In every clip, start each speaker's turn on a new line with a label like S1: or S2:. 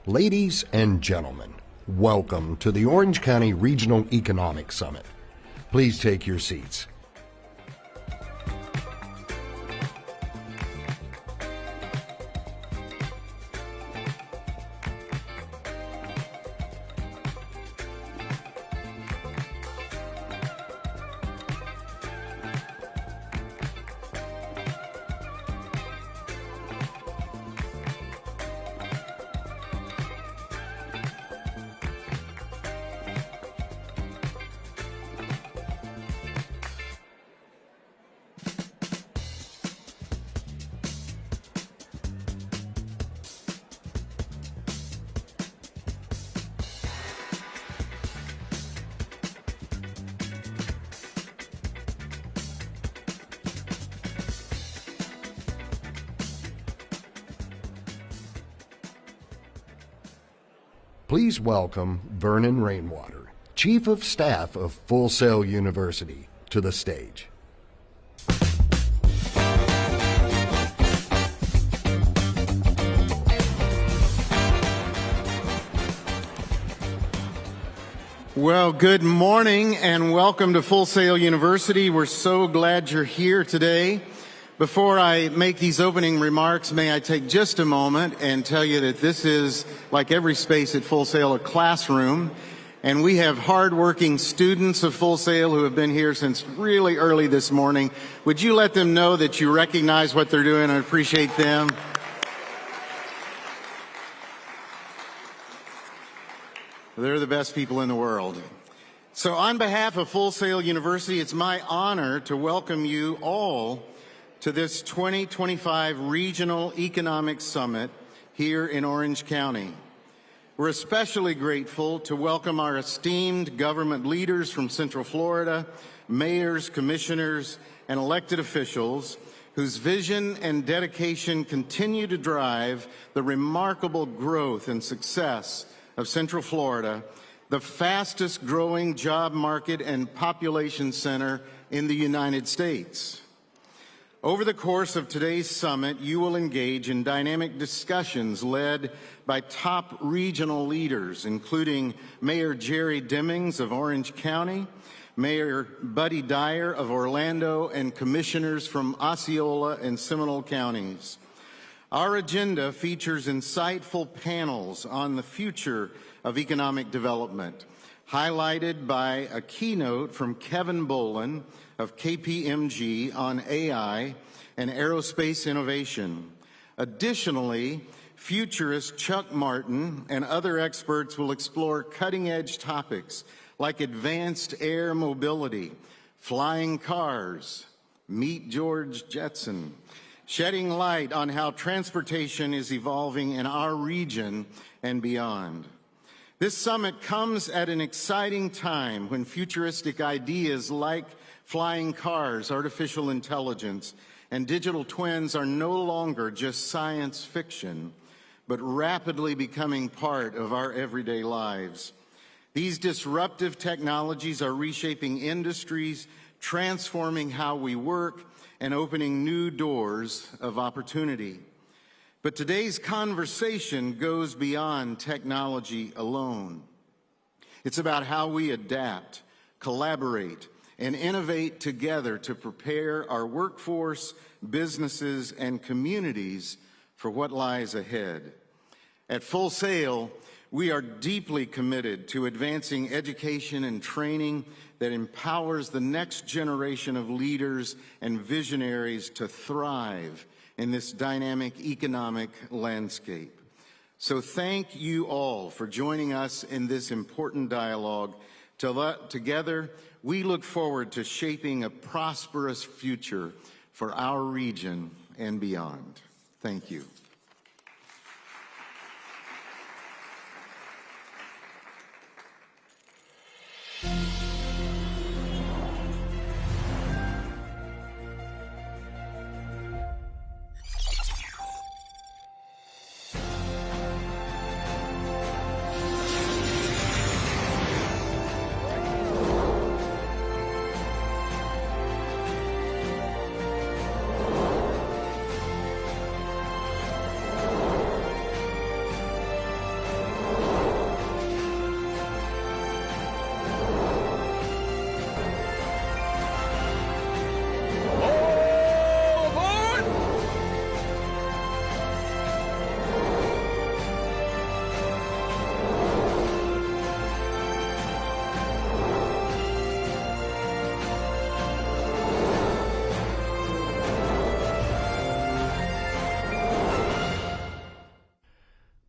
S1: Ladies and gentlemen, welcome to the Orange County Regional Economic Summit. Please take your seats. Please welcome Vernon Rainwater, Chief of Staff of Full Sail University, to the stage.
S2: Well, good morning and welcome to Full Sail University. We're so glad you're here today. Before I make these opening remarks, may I take just a moment and tell you that this is, like every space at Full Sail, a classroom. And we have hardworking students of Full Sail who have been here since really early this morning. Would you let them know that you recognize what they're doing and appreciate them? They're the best people in the world. So on behalf of Full Sail University, it's my honor to welcome you all to this 2025 Regional Economic Summit here in Orange County. We're especially grateful to welcome our esteemed government leaders from Central Florida, mayors, commissioners, and elected officials whose vision and dedication continue to drive the remarkable growth and success of Central Florida, the fastest growing job market and population center in the United States. Over the course of today's summit, you will engage in dynamic discussions led by top regional leaders, including Mayor Jerry Demings of Orange County, Mayor Buddy Dyer of Orlando, and commissioners from Osceola and Seminole counties. Our agenda features insightful panels on the future of economic development, highlighted by a keynote from Kevin Bolin of KPMG on AI and aerospace innovation. Additionally, futurist Chuck Martin and other experts will explore cutting-edge topics like advanced air mobility, flying cars, meet George Jetson, shedding light on how transportation is evolving in our region and beyond. This summit comes at an exciting time when futuristic ideas like flying cars, artificial intelligence, and digital twins are no longer just science fiction, but rapidly becoming part of our everyday lives. These disruptive technologies are reshaping industries, transforming how we work, and opening new doors of opportunity. But today's conversation goes beyond technology alone. It's about how we adapt, collaborate, and innovate together to prepare our workforce, businesses, and communities for what lies ahead. At Full Sail, we are deeply committed to advancing education and training that empowers the next generation of leaders and visionaries to thrive in this dynamic economic landscape. So thank you all for joining us in this important dialogue. Together, we look forward to shaping a prosperous future for our region and beyond. Thank you.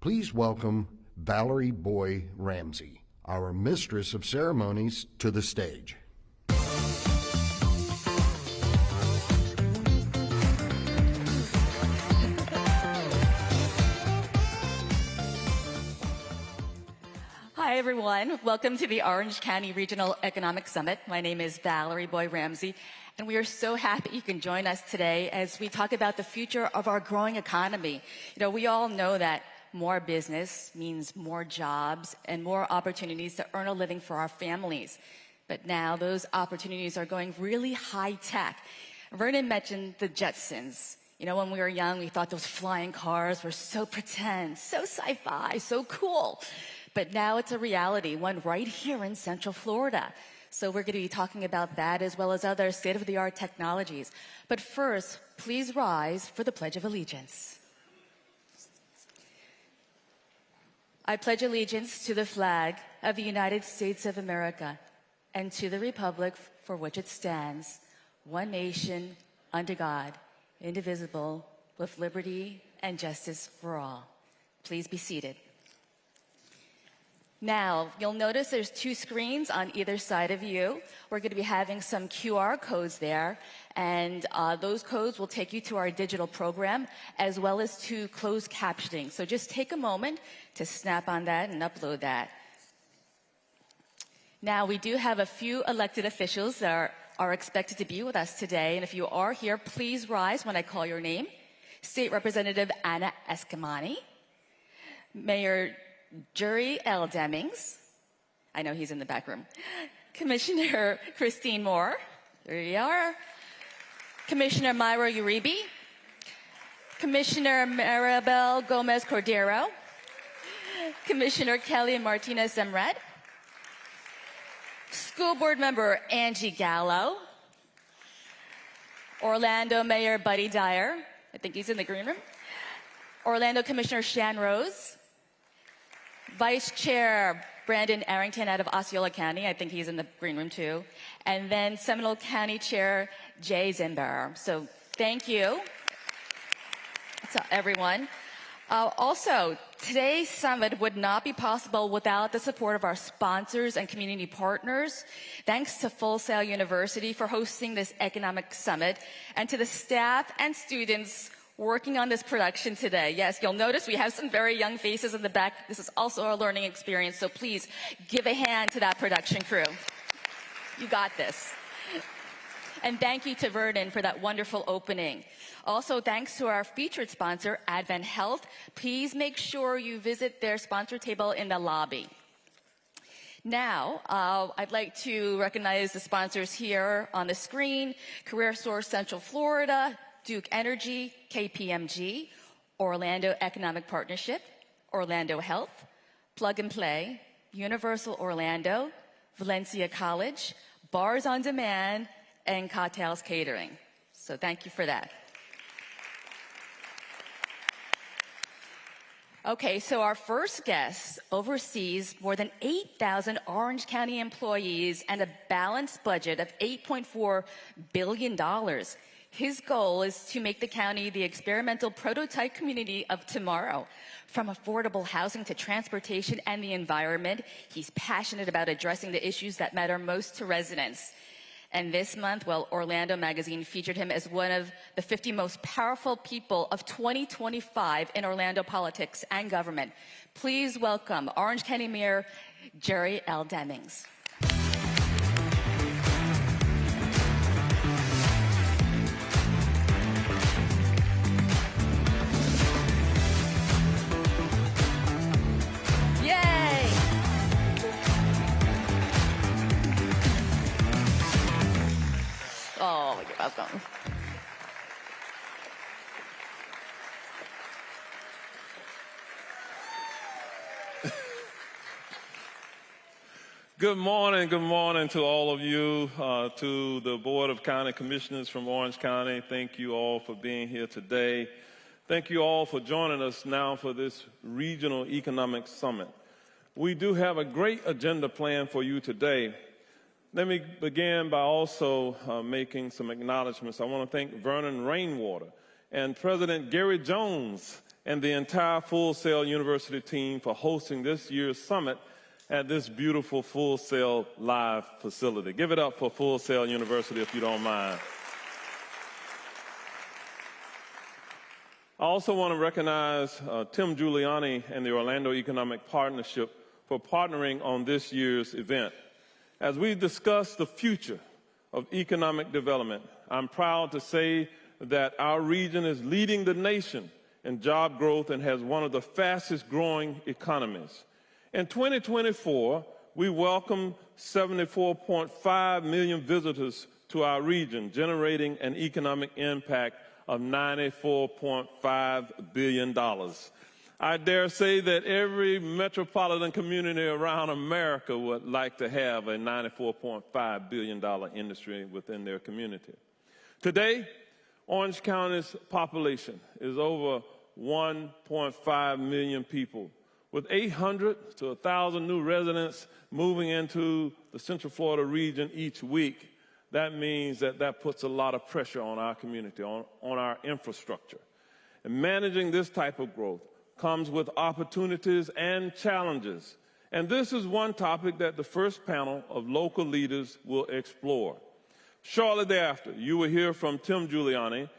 S1: Please welcome Valerie Boy Ramsey, our Mistress of Ceremonies, to the stage.
S3: Hi, everyone. Welcome to the Orange County Regional Economic Summit. My name is Valerie Boy Ramsey, and we are so happy you can join us today as we talk about the future of our growing economy. We all know that more business means more jobs and more opportunities to earn a living for our families. But now those opportunities are going really high tech. Vernon mentioned the Jetsons. When we were young, we thought those flying cars were so pretend, so sci-fi, so cool. But now it's a reality, one right here in Central Florida. So we're going to be talking about that as well as other state-of-the-art technologies. But first, please rise for the Pledge of Allegiance. I pledge allegiance to the flag of the United States of America and to the republic for which it stands, one nation, under God, indivisible, with liberty and justice for all. Please be seated. Now, you'll notice there's two screens on either side of you. We're going to be having some QR codes there, and those codes will take you to our digital program as well as to closed captioning. So just take a moment to snap on that and upload that. Now, we do have a few elected officials that are expected to be with us today, and if you are here, please rise when I call your name. State Representative Anna Escamani, Mayor Jerry L. Demings. I know he's in the back room. Commissioner Christine Moore. There you are. Commissioner Myra Uribe. Commissioner Maribel Gomez Cordero. Commissioner Kelly Martinez Zemret. School Board Member Angie Gallo. Orlando Mayor Buddy Dyer. I think he's in the green room. Orlando Commissioner Shan Rose. Vice Chair Brandon Arrington out of Osceola County. I think he's in the green room too. And then Seminole County Chair Jay Zimbar. So thank you to everyone. Also, today's summit would not be possible without the support of our sponsors and community partners. Thanks to Full Sail University for hosting this economic summit, and to the staff and students working on this production today. Yes, you'll notice we have some very young faces in the back. This is also a learning experience, so please give a hand to that production crew. You got this. And thank you to Vernon for that wonderful opening. Also, thanks to our featured sponsor, Advent Health. Please make sure you visit their sponsor table in the lobby. Now, I'd like to recognize the sponsors here on the screen: Career Source Central Florida, Duke Energy, KPMG, Orlando Economic Partnership, Orlando Health, Plug and Play, Universal Orlando, Valencia College, Bars on Demand, and Cocktails Catering. So thank you for that. Okay, so our first guest oversees more than 8,000 Orange County employees and a balanced budget of $8.4 billion. His goal is to make the county the experimental prototype community of tomorrow. From affordable housing to transportation and the environment, he's passionate about addressing the issues that matter most to residents. And this month, Orlando Magazine featured him as one of the 50 most powerful people of 2025 in Orlando politics and government. Please welcome Orange County Mayor Jerry L. Demings. Oh, you're welcome.
S4: Good morning to all of you, to the Board of County Commissioners from Orange County. Thank you all for being here today. Thank you all for joining us now for this Regional Economic Summit. We do have a great agenda planned for you today. Let me begin by also making some acknowledgments. I want to thank Vernon Rainwater and President Gary Jones and the entire Full Sail University team for hosting this year's summit at this beautiful Full Sail Live facility. Give it up for Full Sail University if you don't mind. I also want to recognize Tim Giuliani and the Orlando Economic Partnership for partnering on this year's event. As we discuss the future of economic development, I'm proud to say that our region is leading the nation in job growth and has one of the fastest growing economies. In 2024, we welcomed 74.5 million visitors to our region, generating an economic impact of $94.5 billion. I dare say that every metropolitan community around America would like to have a $94.5 billion industry within their community. Today, Orange County's population is over 1.5 million people, with 800 to 1,000 new residents moving into the Central Florida region each week. That means that puts a lot of pressure on our community, on our infrastructure. And managing this type of growth comes with opportunities and challenges. And this is one topic that the first panel of local leaders will explore. Shortly thereafter, you will hear from Tim Giuliani,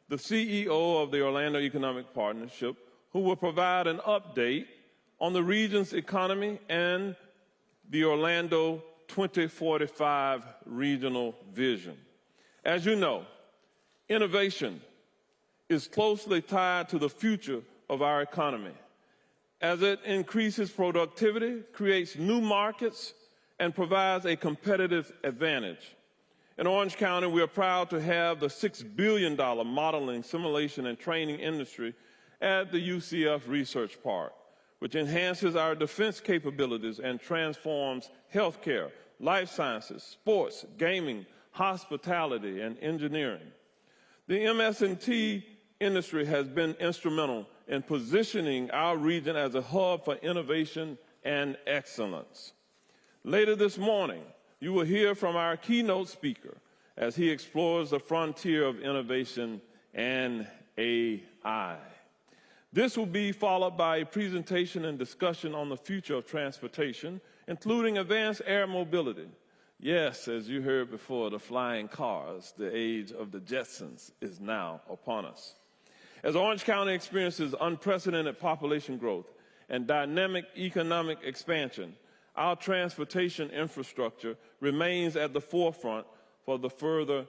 S4: the CEO of the Orlando Economic Partnership, who will provide an update on the region's economy and the Orlando 2045 regional vision. As you know, innovation is closely tied to the future of our economy, as it increases productivity, creates new markets, and provides a competitive advantage. In Orange County, we are proud to have the $6 billion modeling, simulation, and training industry at the UCF Research Park, which enhances our defense capabilities and transforms healthcare, life sciences, sports, gaming, hospitality, and engineering. The MS&T industry has been instrumental in positioning our region as a hub for innovation and excellence. Later this morning, you will hear from our keynote speaker as he explores the frontier of innovation and AI. This will be followed by a presentation and discussion on the future of transportation, including advanced air mobility. Yes, as you heard before, the flying cars, the age of the Jetsons is now upon us. As Orange County experiences unprecedented population growth and dynamic economic expansion, our transportation infrastructure remains at the forefront for the further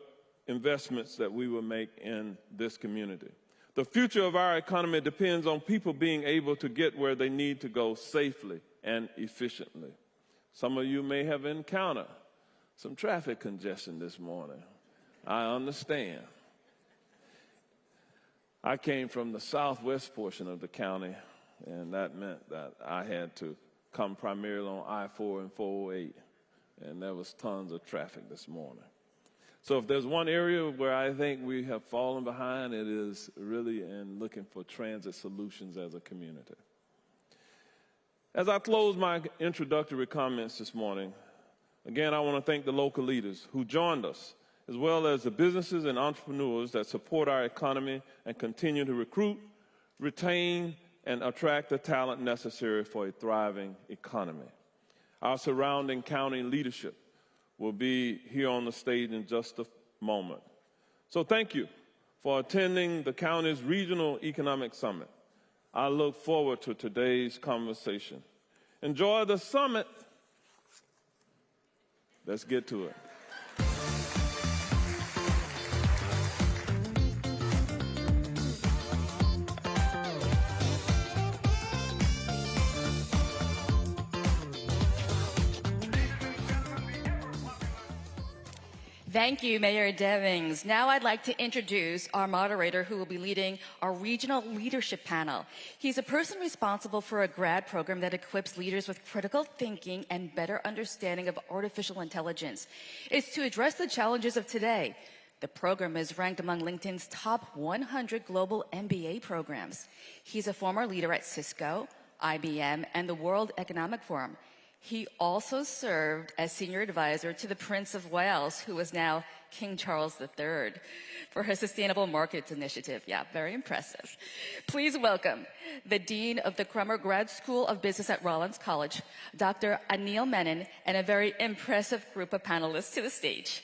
S4: investments that we will make in this community. The future of our economy depends on people being able to get where they need to go safely and efficiently. Some of you may have encountered some traffic congestion this morning. I understand. I came from the southwest portion of the county, and that meant that I had to come primarily on I-4 and 408, and there was tons of traffic this morning. So if there's one area where I think we have fallen behind, it is really in looking for transit solutions as a community. As I close my introductory comments this morning, again, I want to thank the local leaders who joined us, as well as the businesses and entrepreneurs that support our economy and continue to recruit, retain, and attract the talent necessary for a thriving economy. Our surrounding county leadership will be here on the stage in just a moment. So thank you for attending the county's Regional Economic Summit. I look forward to today's conversation. Enjoy the summit. Let's get to it.
S3: Thank you, Mayor Devings. Now I'd like to introduce our moderator who will be leading our regional leadership panel. He's a person responsible for a grad program that equips leaders with critical thinking and better understanding of artificial intelligence. It's to address the challenges of today. The program is ranked among LinkedIn's top 100 global MBA programs. He's a former leader at Cisco, IBM, and the World Economic Forum. He also served as senior advisor to the Prince of Wales, who is now King Charles III, for his Sustainable Markets Initiative. Yeah, very impressive. Please welcome the Dean of the Crummer Grad School of Business at Rollins College, Dr. Anil Menon, and a very impressive group of panelists to the stage.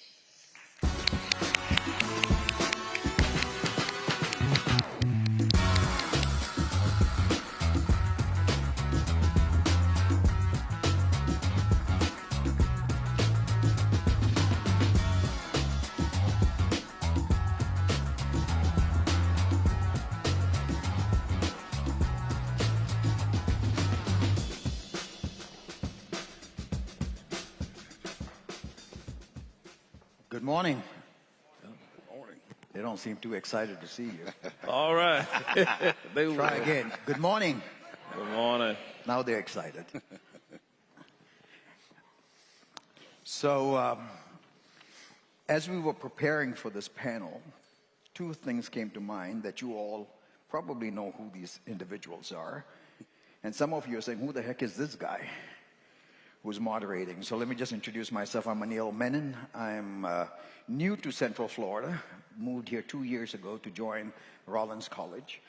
S5: Good morning. Good morning. They don't seem too excited to see you.
S4: All right.
S5: Try again. Good morning.
S4: Good morning.
S5: Now they're excited. So, as we were preparing for this panel, two things came to mind that you all probably know who these individuals are. And some of you are saying, who the heck is this guy who's moderating? So let me just introduce myself. I'm Anil Menon. I'm new to Central Florida, moved here 2 years ago to join Rollins College.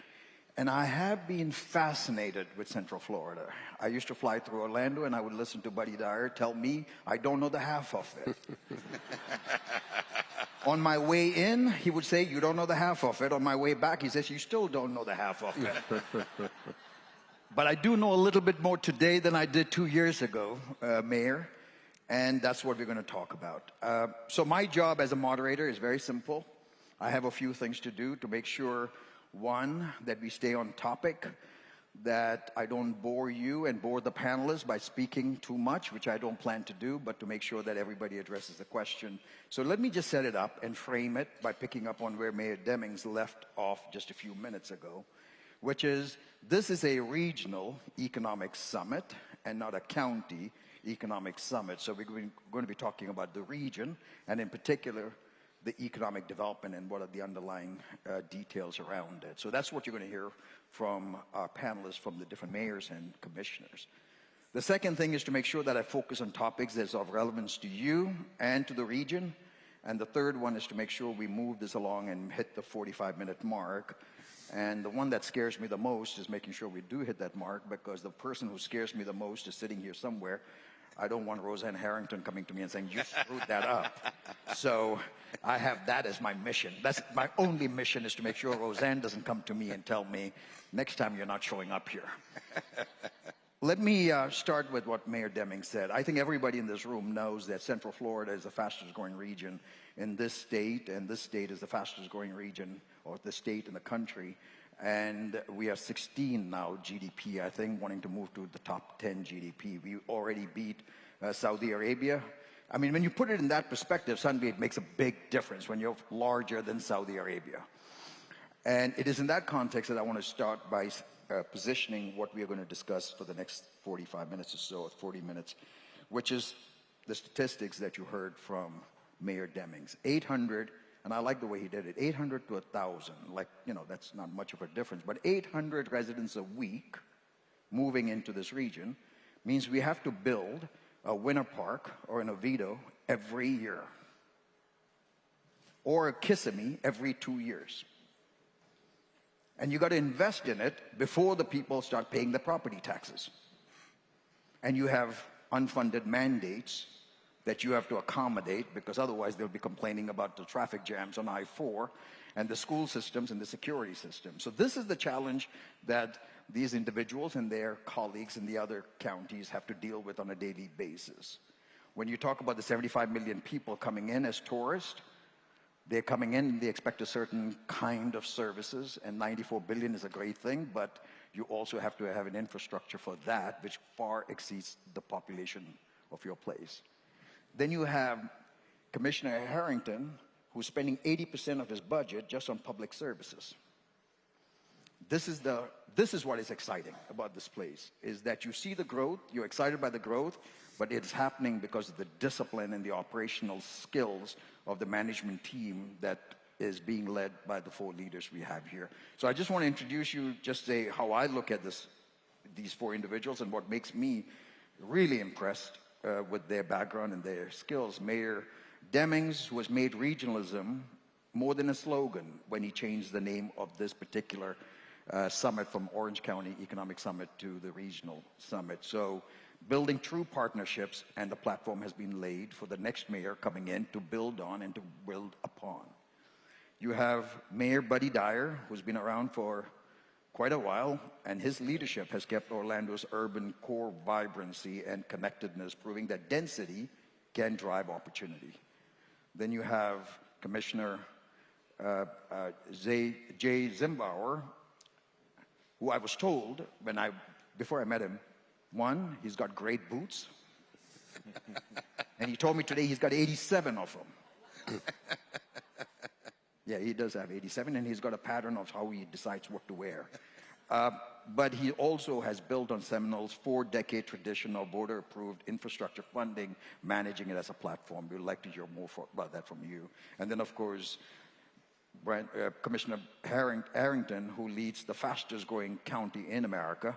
S5: And I have been fascinated with Central Florida. I used to fly through Orlando and I would listen to Buddy Dyer tell me I don't know the half of it. On my way in, he would say, you don't know the half of it. On my way back, he says, you still don't know the half of it. But I do know a little bit more today than I did 2 years ago, Mayor, and that's what we're going to talk about. So my job as a moderator is very simple. I have a few things to do to make sure, one, that we stay on topic, that I don't bore you and bore the panelists by speaking too much, which I don't plan to do, but to make sure that everybody addresses the question. So let me just set it up and frame it by picking up on where Mayor Demings left off just a few minutes ago, which is, this is a regional economic summit and not a county economic summit. So we're going to be talking about the region, and in particular, the economic development and what are the underlying details around it. So that's what you're going to hear from our panelists, from the different mayors and commissioners. The second thing is to make sure that I focus on topics that's of relevance to you and to the region. And the third one is to make sure we move this along and hit the 45-minute mark. And the one that scares me the most is making sure we do hit that mark, because the person who scares me the most is sitting here somewhere. I don't want Roseanne Harrington coming to me and saying, you screwed that up. So I have that as my mission. That's my only mission, is to make sure Roseanne doesn't come to me and tell me, next time you're not showing up here. Let me start with what Mayor Demings said. I think everybody in this room knows that Central Florida is the fastest growing region in this state, and this state is the fastest growing region, or the state in the country. And we are 16 now GDP, I think, wanting to move to the top 10 GDP. We already beat Saudi Arabia. I mean, when you put it in that perspective, suddenly it makes a big difference when you're larger than Saudi Arabia. And it is in that context that I want to start by positioning what we are going to discuss for the next 45 minutes or so, or 40 minutes, which is the statistics that you heard from Mayor Demings. 800, and I like the way he did it, 800 to 1,000. Like, you know, that's not much of a difference, but 800 residents a week moving into this region means we have to build a Winter Park or an Oviedo every year, or a Kissimmee every 2 years. And you got to invest in it before the people start paying the property taxes. And you have unfunded mandates that you have to accommodate, because otherwise they'll be complaining about the traffic jams on I-4 and the school systems and the security system. So this is the challenge that these individuals and their colleagues in the other counties have to deal with on a daily basis. When you talk about the 75 million people coming in as tourists, they're coming in, they expect a certain kind of services, and 94 billion is a great thing, but you also have to have an infrastructure for that, which far exceeds the population of your place. Then you have Commissioner Harrington, who's spending 80% of his budget just on public services. This is what is exciting about this place, is that you see the growth, you're excited by the growth, but it's happening because of the discipline and the operational skills of the management team that is being led by the four leaders we have here. So I just want to introduce you, just say how I look at these four individuals and what makes me really impressed with their background and their skills. Mayor Demings was made regionalism more than a slogan when he changed the name of this particular summit from Orange County Economic Summit to the Regional Summit. So building true partnerships, and the platform has been laid for the next mayor coming in to build on and to build upon. You have Mayor Buddy Dyer, who's been around for quite a while, and his leadership has kept Orlando's urban core vibrancy and connectedness, proving that density can drive opportunity. Then you have Commissioner Jay Zimbauer, who I was told before I met him, one, he's got great boots, and he told me today he's got 87 of them. Yeah, he does have 87, and he's got a pattern of how he decides what to wear. But he also has built on Seminole's 4-decade tradition of voter-approved infrastructure funding, managing it as a platform. We'd like to hear more about that from you. And then, of course, Commissioner Harrington, who leads the fastest-growing county in America,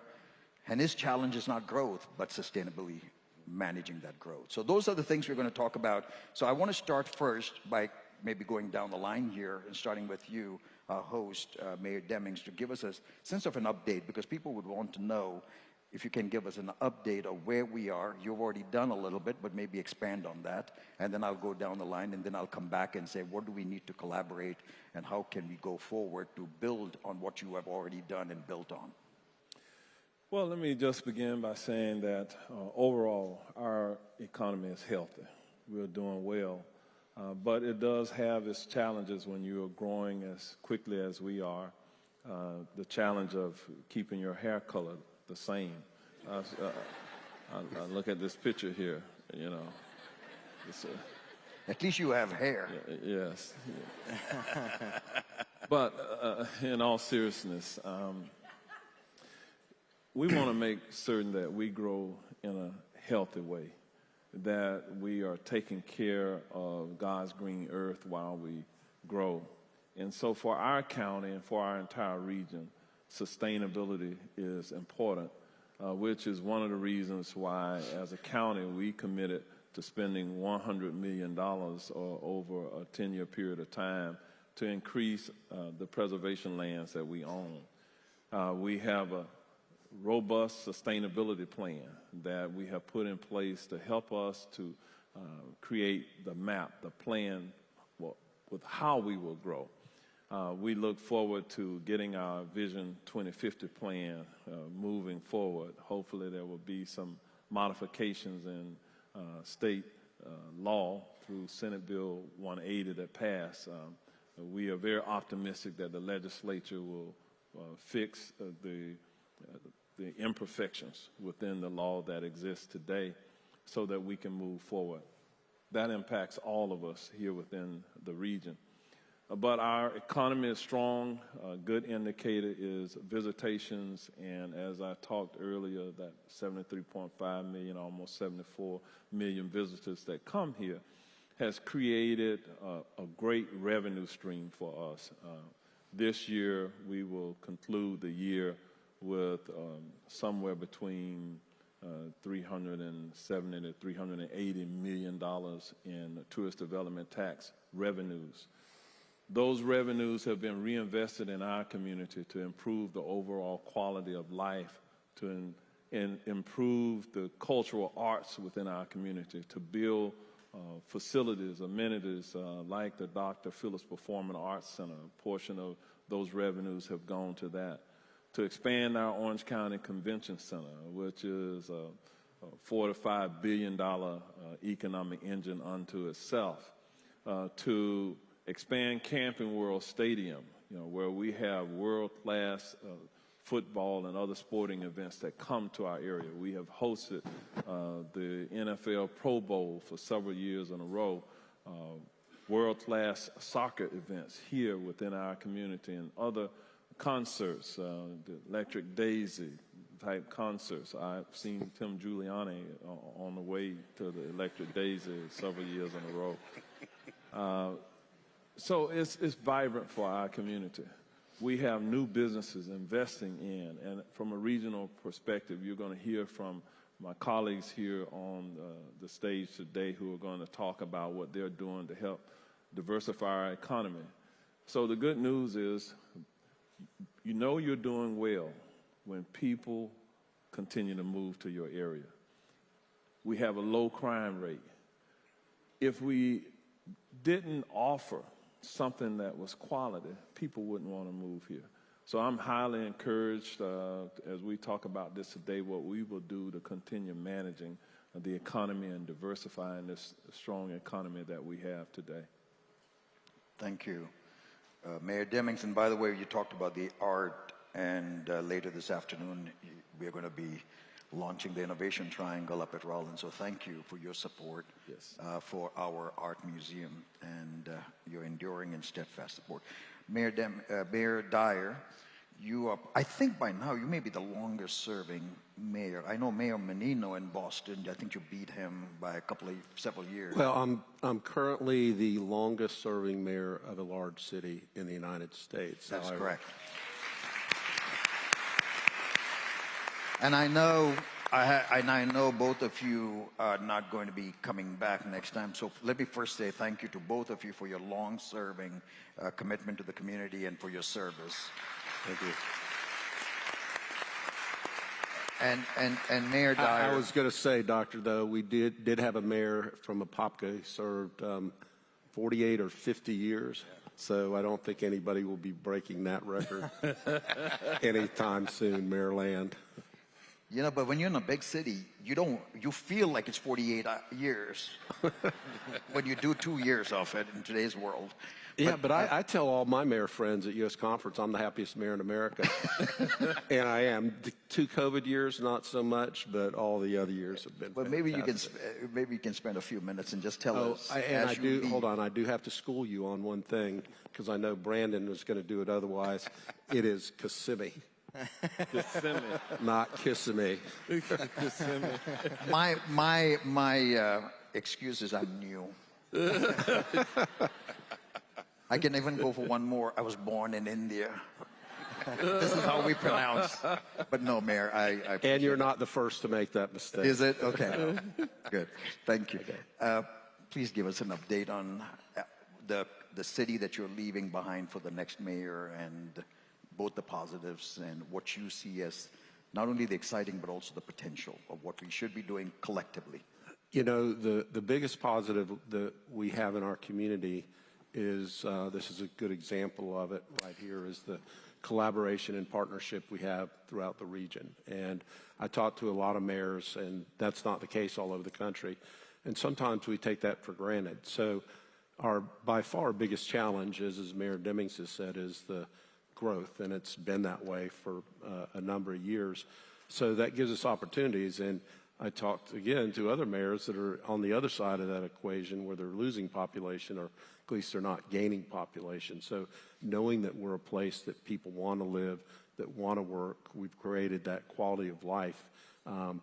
S5: and his challenge is not growth, but sustainably managing that growth. So those are the things we're going to talk about. So I want to start first by maybe going down the line here and starting with you, our host, Mayor Demings, to give us a sense of an update, because people would want to know if you can give us an update of where we are. You've already done a little bit, but maybe expand on that. And then I'll go down the line, and then I'll come back and say, what do we need to collaborate, and how can we go forward to build on what you have already done and built on?
S4: Well, let me just begin by saying that overall, our economy is healthy. We're doing well. But it does have its challenges when you are growing as quickly as we are. The challenge of keeping your hair color the same. I look at this picture here, you know.
S5: At least you have hair.
S4: Yes. But in all seriousness, we want to make certain that we grow in a healthy way, that we are taking care of God's green earth while we grow. And so for our county and for our entire region, sustainability is important, which is one of the reasons why, as a county, we committed to spending $100 million over a 10-year period of time to increase the preservation lands that we own. We have a robust sustainability plan that we have put in place to help us to create the map, the plan with how we will grow. We look forward to getting our Vision 2050 plan moving forward. Hopefully there will be some modifications in state law through Senate Bill 180 that passed. We are very optimistic that the legislature will fix the imperfections within the law that exists today so that we can move forward. That impacts all of us here within the region. But our economy is strong. A good indicator is visitations, and as I talked earlier, that 73.5 million, almost 74 million visitors that come here has created a great revenue stream for us. This year, we will conclude the year with somewhere between $370 to $380 million in tourist development tax revenues. Those revenues have been reinvested in our community to improve the overall quality of life, to improve the cultural arts within our community, to build facilities, amenities like the Dr. Phillips Performing Arts Center. A portion of those revenues have gone to that. To expand our Orange County Convention Center, which is a $4 to $5 billion economic engine unto itself. To expand Camping World Stadium, where we have world-class football and other sporting events that come to our area. We have hosted the NFL Pro Bowl for several years in a row, world-class soccer events here within our community, and other concerts, the Electric Daisy type concerts. I've seen Tim Giuliani on the way to the Electric Daisy several years in a row. So it's vibrant for our community. We have new businesses investing in, and from a regional perspective, you're going to hear from my colleagues here on the stage today who are going to talk about what they're doing to help diversify our economy. So the good news is, you know you're doing well when people continue to move to your area. We have a low crime rate. If we didn't offer something that was quality, people wouldn't want to move here. So I'm highly encouraged as we talk about this today, what we will do to continue managing the economy and diversifying this strong economy that we have today.
S5: Thank you. Mayor Demings, and by the way, you talked about the art, and later this afternoon, we are going to be launching the Innovation Triangle up at Rollins. So thank you for your support for our art museum and your enduring and steadfast support. Mayor Dyer, you are, I think by now, you may be the longest serving mayor. I know Mayor Menino in Boston, I think you beat him by several years.
S6: Well, I'm currently the longest serving mayor of a large city in the United States.
S5: That's correct. And I know both of you are not going to be coming back next time. So let me first say thank you to both of you for your long-serving commitment to the community and for your service.
S6: Thank you.
S5: And Mayor Dyer.
S6: I was going to say, Doctor, though, we did have a mayor from Apopka. He served 48 or 50 years. So I don't think anybody will be breaking that record anytime soon, Mayor Land.
S5: You know, but when you're in a big city, you feel like it's 48 years when you do 2 years of it in today's world.
S6: Yeah, but I tell all my mayor friends at U.S. Conference I'm the happiest mayor in America. And I am. The 2 COVID years, not so much, but all the other years have been fantastic.
S5: Maybe you can spend a few minutes and just tell us.
S6: Hold on, I do have to school you on one thing, because I know Brandon was going to do it otherwise. It is Kissimmee.
S4: Kissimmee.
S6: Not Kissimmee.
S4: Kissimmee.
S5: My excuse is I'm new. I can even go for one more. I was born in India. This is how we pronounce. But no, Mayor, I
S6: And you're not the first to make that mistake.
S5: Is it? Okay. Good. Thank you. Please give us an update on the city that you're leaving behind for the next mayor, and both the positives and what you see as not only the exciting but also the potential of what we should be doing collectively.
S6: You know, the biggest positive that we have in our community is, this is a good example of it right here, is the collaboration and partnership we have throughout the region. And I talk to a lot of mayors, and that's not the case all over the country. And sometimes we take that for granted. So our by far biggest challenge is, as Mayor Demings has said, is the growth, and it's been that way for a number of years. So that gives us opportunities, and I talked again to other mayors that are on the other side of that equation where they're losing population, or at least they're not gaining population. So knowing that we're a place that people want to live, that want to work, we've created that quality of life.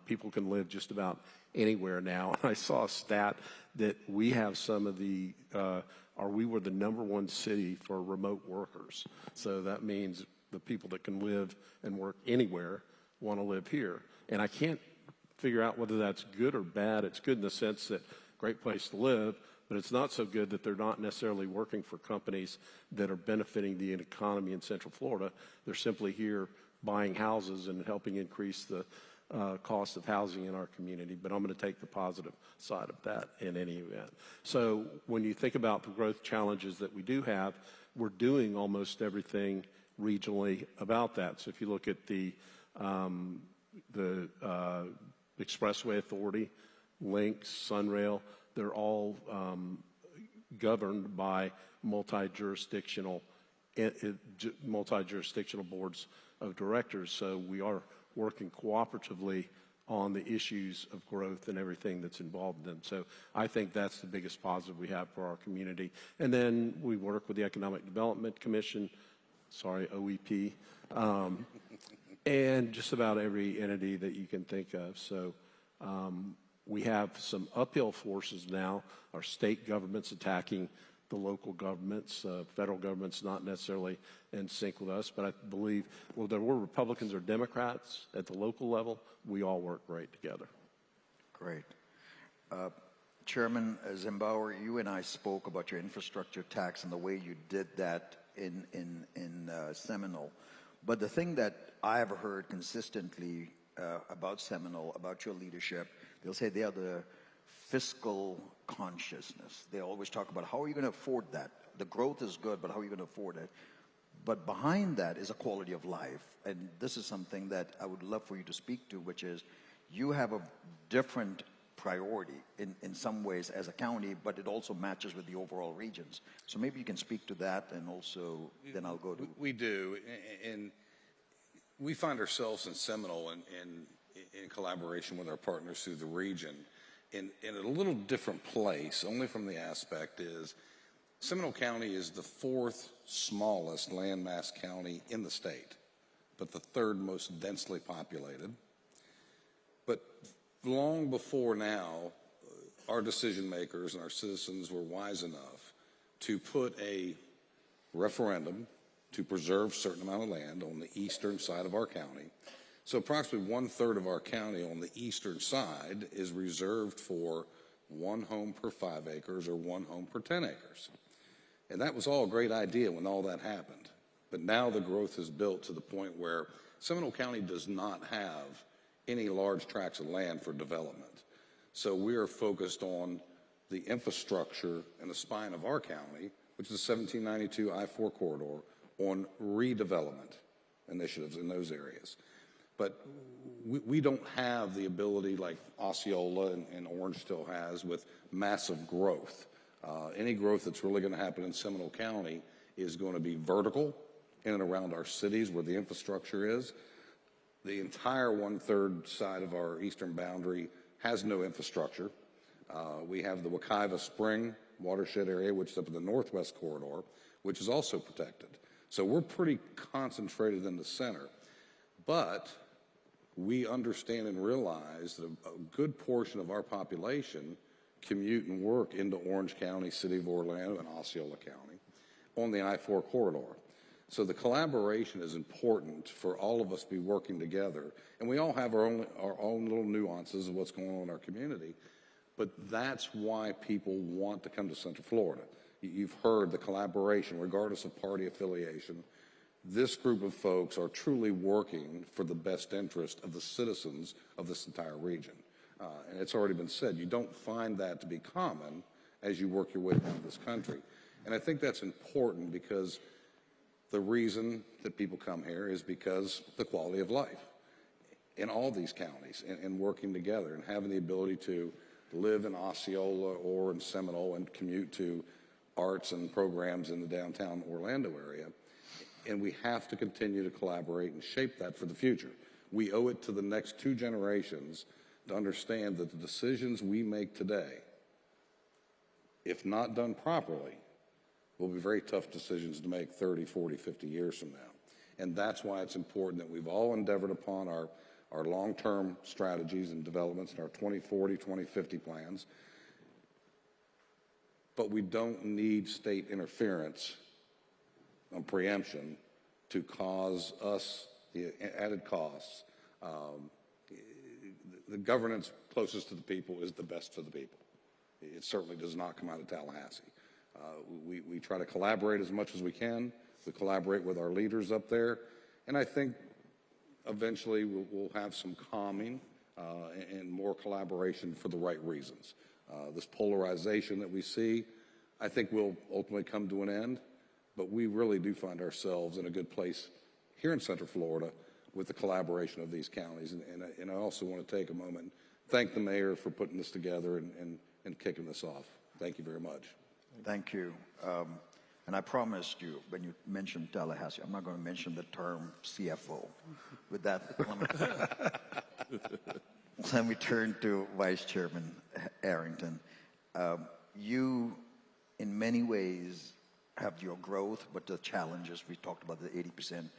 S6: People can live just about anywhere now. And I saw a stat that we have some of the we were the #1 city for remote workers. So that means the people that can live and work anywhere want to live here. And I can't figure out whether that's good or bad. It's good in the sense that great place to live, but it's not so good that they're not necessarily working for companies that are benefiting the economy in Central Florida. They're simply here buying houses and helping increase the cost of housing in our community. But I'm going to take the positive side of that in any event. So when you think about the growth challenges that we do have, we're doing almost everything regionally about that. So if you look at the Expressway Authority, Lynx, Sunrail, they're all governed by multi-jurisdictional boards of directors. So we are working cooperatively on the issues of growth and everything that's involved in them. So I think that's the biggest positive we have for our community. And then we work with the Economic Development Commission, OEP, and just about every entity that you can think of. So we have some uphill forces now. Our state government's attacking the local governments. Federal government's not necessarily in sync with us, but I believe, whether we're Republicans or Democrats at the local level, we all work great together.
S5: Great. Chairman Zimbauer, you and I spoke about your infrastructure tax and the way you did that in Seminole. But the thing that I've heard consistently about Seminole, about your leadership, they'll say they are the fiscal consciousness. They always talk about how are you going to afford that? The growth is good, but how are you going to afford it? But behind that is a quality of life. And this is something that I would love for you to speak to, which is you have a different priority in some ways as a county, but it also matches with the overall regions. So maybe you can speak to that, and also then I'll go to...
S7: We do, and we find ourselves in Seminole in collaboration with our partners through the region in a little different place, only from the aspect is Seminole County is the 4th smallest landmass county in the state, but the 3rd most densely populated. But long before now, our decision makers and our citizens were wise enough to put a referendum to preserve a certain amount of land on the eastern side of our county. So approximately 1/3 of our county on the eastern side is reserved for 1 home per 5 acres or 1 home per 10 acres. And that was all a great idea when all that happened. But now the growth is built to the point where Seminole County does not have any large tracts of land for development. So we are focused on the infrastructure and the spine of our county, which is the 1792 I-4 corridor, on redevelopment initiatives in those areas. But we don't have the ability like Osceola and Orange still has with massive growth. Any growth that's really going to happen in Seminole County is going to be vertical in and around our cities where the infrastructure is. The entire 1/3 side of our eastern boundary has no infrastructure. We have the Wekiva Spring watershed area, which is up in the northwest corridor, which is also protected. So we're pretty concentrated in the center. But we understand and realize that a good portion of our population commute and work into Orange County, City of Orlando, and Osceola County on the I-4 corridor. So the collaboration is important for all of us to be working together. And we all have our own little nuances of what's going on in our community. But that's why people want to come to Central Florida. You've heard the collaboration, regardless of party affiliation. This group of folks are truly working for the best interest of the citizens of this entire region. And it's already been said, you don't find that to be common as you work your way around this country. And I think that's important because the reason that people come here is because the quality of life in all these counties and working together and having the ability to live in Osceola or in Seminole and commute to arts and programs in the downtown Orlando area. And we have to continue to collaborate and shape that for the future. We owe it to the next 2 generations to understand that the decisions we make today, if not done properly, will be very tough decisions to make 30, 40, 50 years from now. And that's why it's important that we've all endeavored upon our long-term strategies and developments and our 2040, 2050 plans. But we don't need state interference on preemption to cause us the added costs. The governance closest to the people is the best for the people. It certainly does not come out of Tallahassee. We try to collaborate as much as we can. We collaborate with our leaders up there. And I think eventually we'll have some calming and more collaboration for the right reasons. This polarization that we see, I think will ultimately come to an end. But we really do find ourselves in a good place here in Central Florida with the collaboration of these counties. And I also want to take a moment and thank the mayor for putting this together and kicking this off. Thank you very much.
S5: Thank you. And I promised you, when you mentioned Tallahassee, I'm not going to mention the term CFO. With that, let me turn to Vice Chairman Arrington. You, in many ways, have your growth, but the challenges, we talked about the 80%,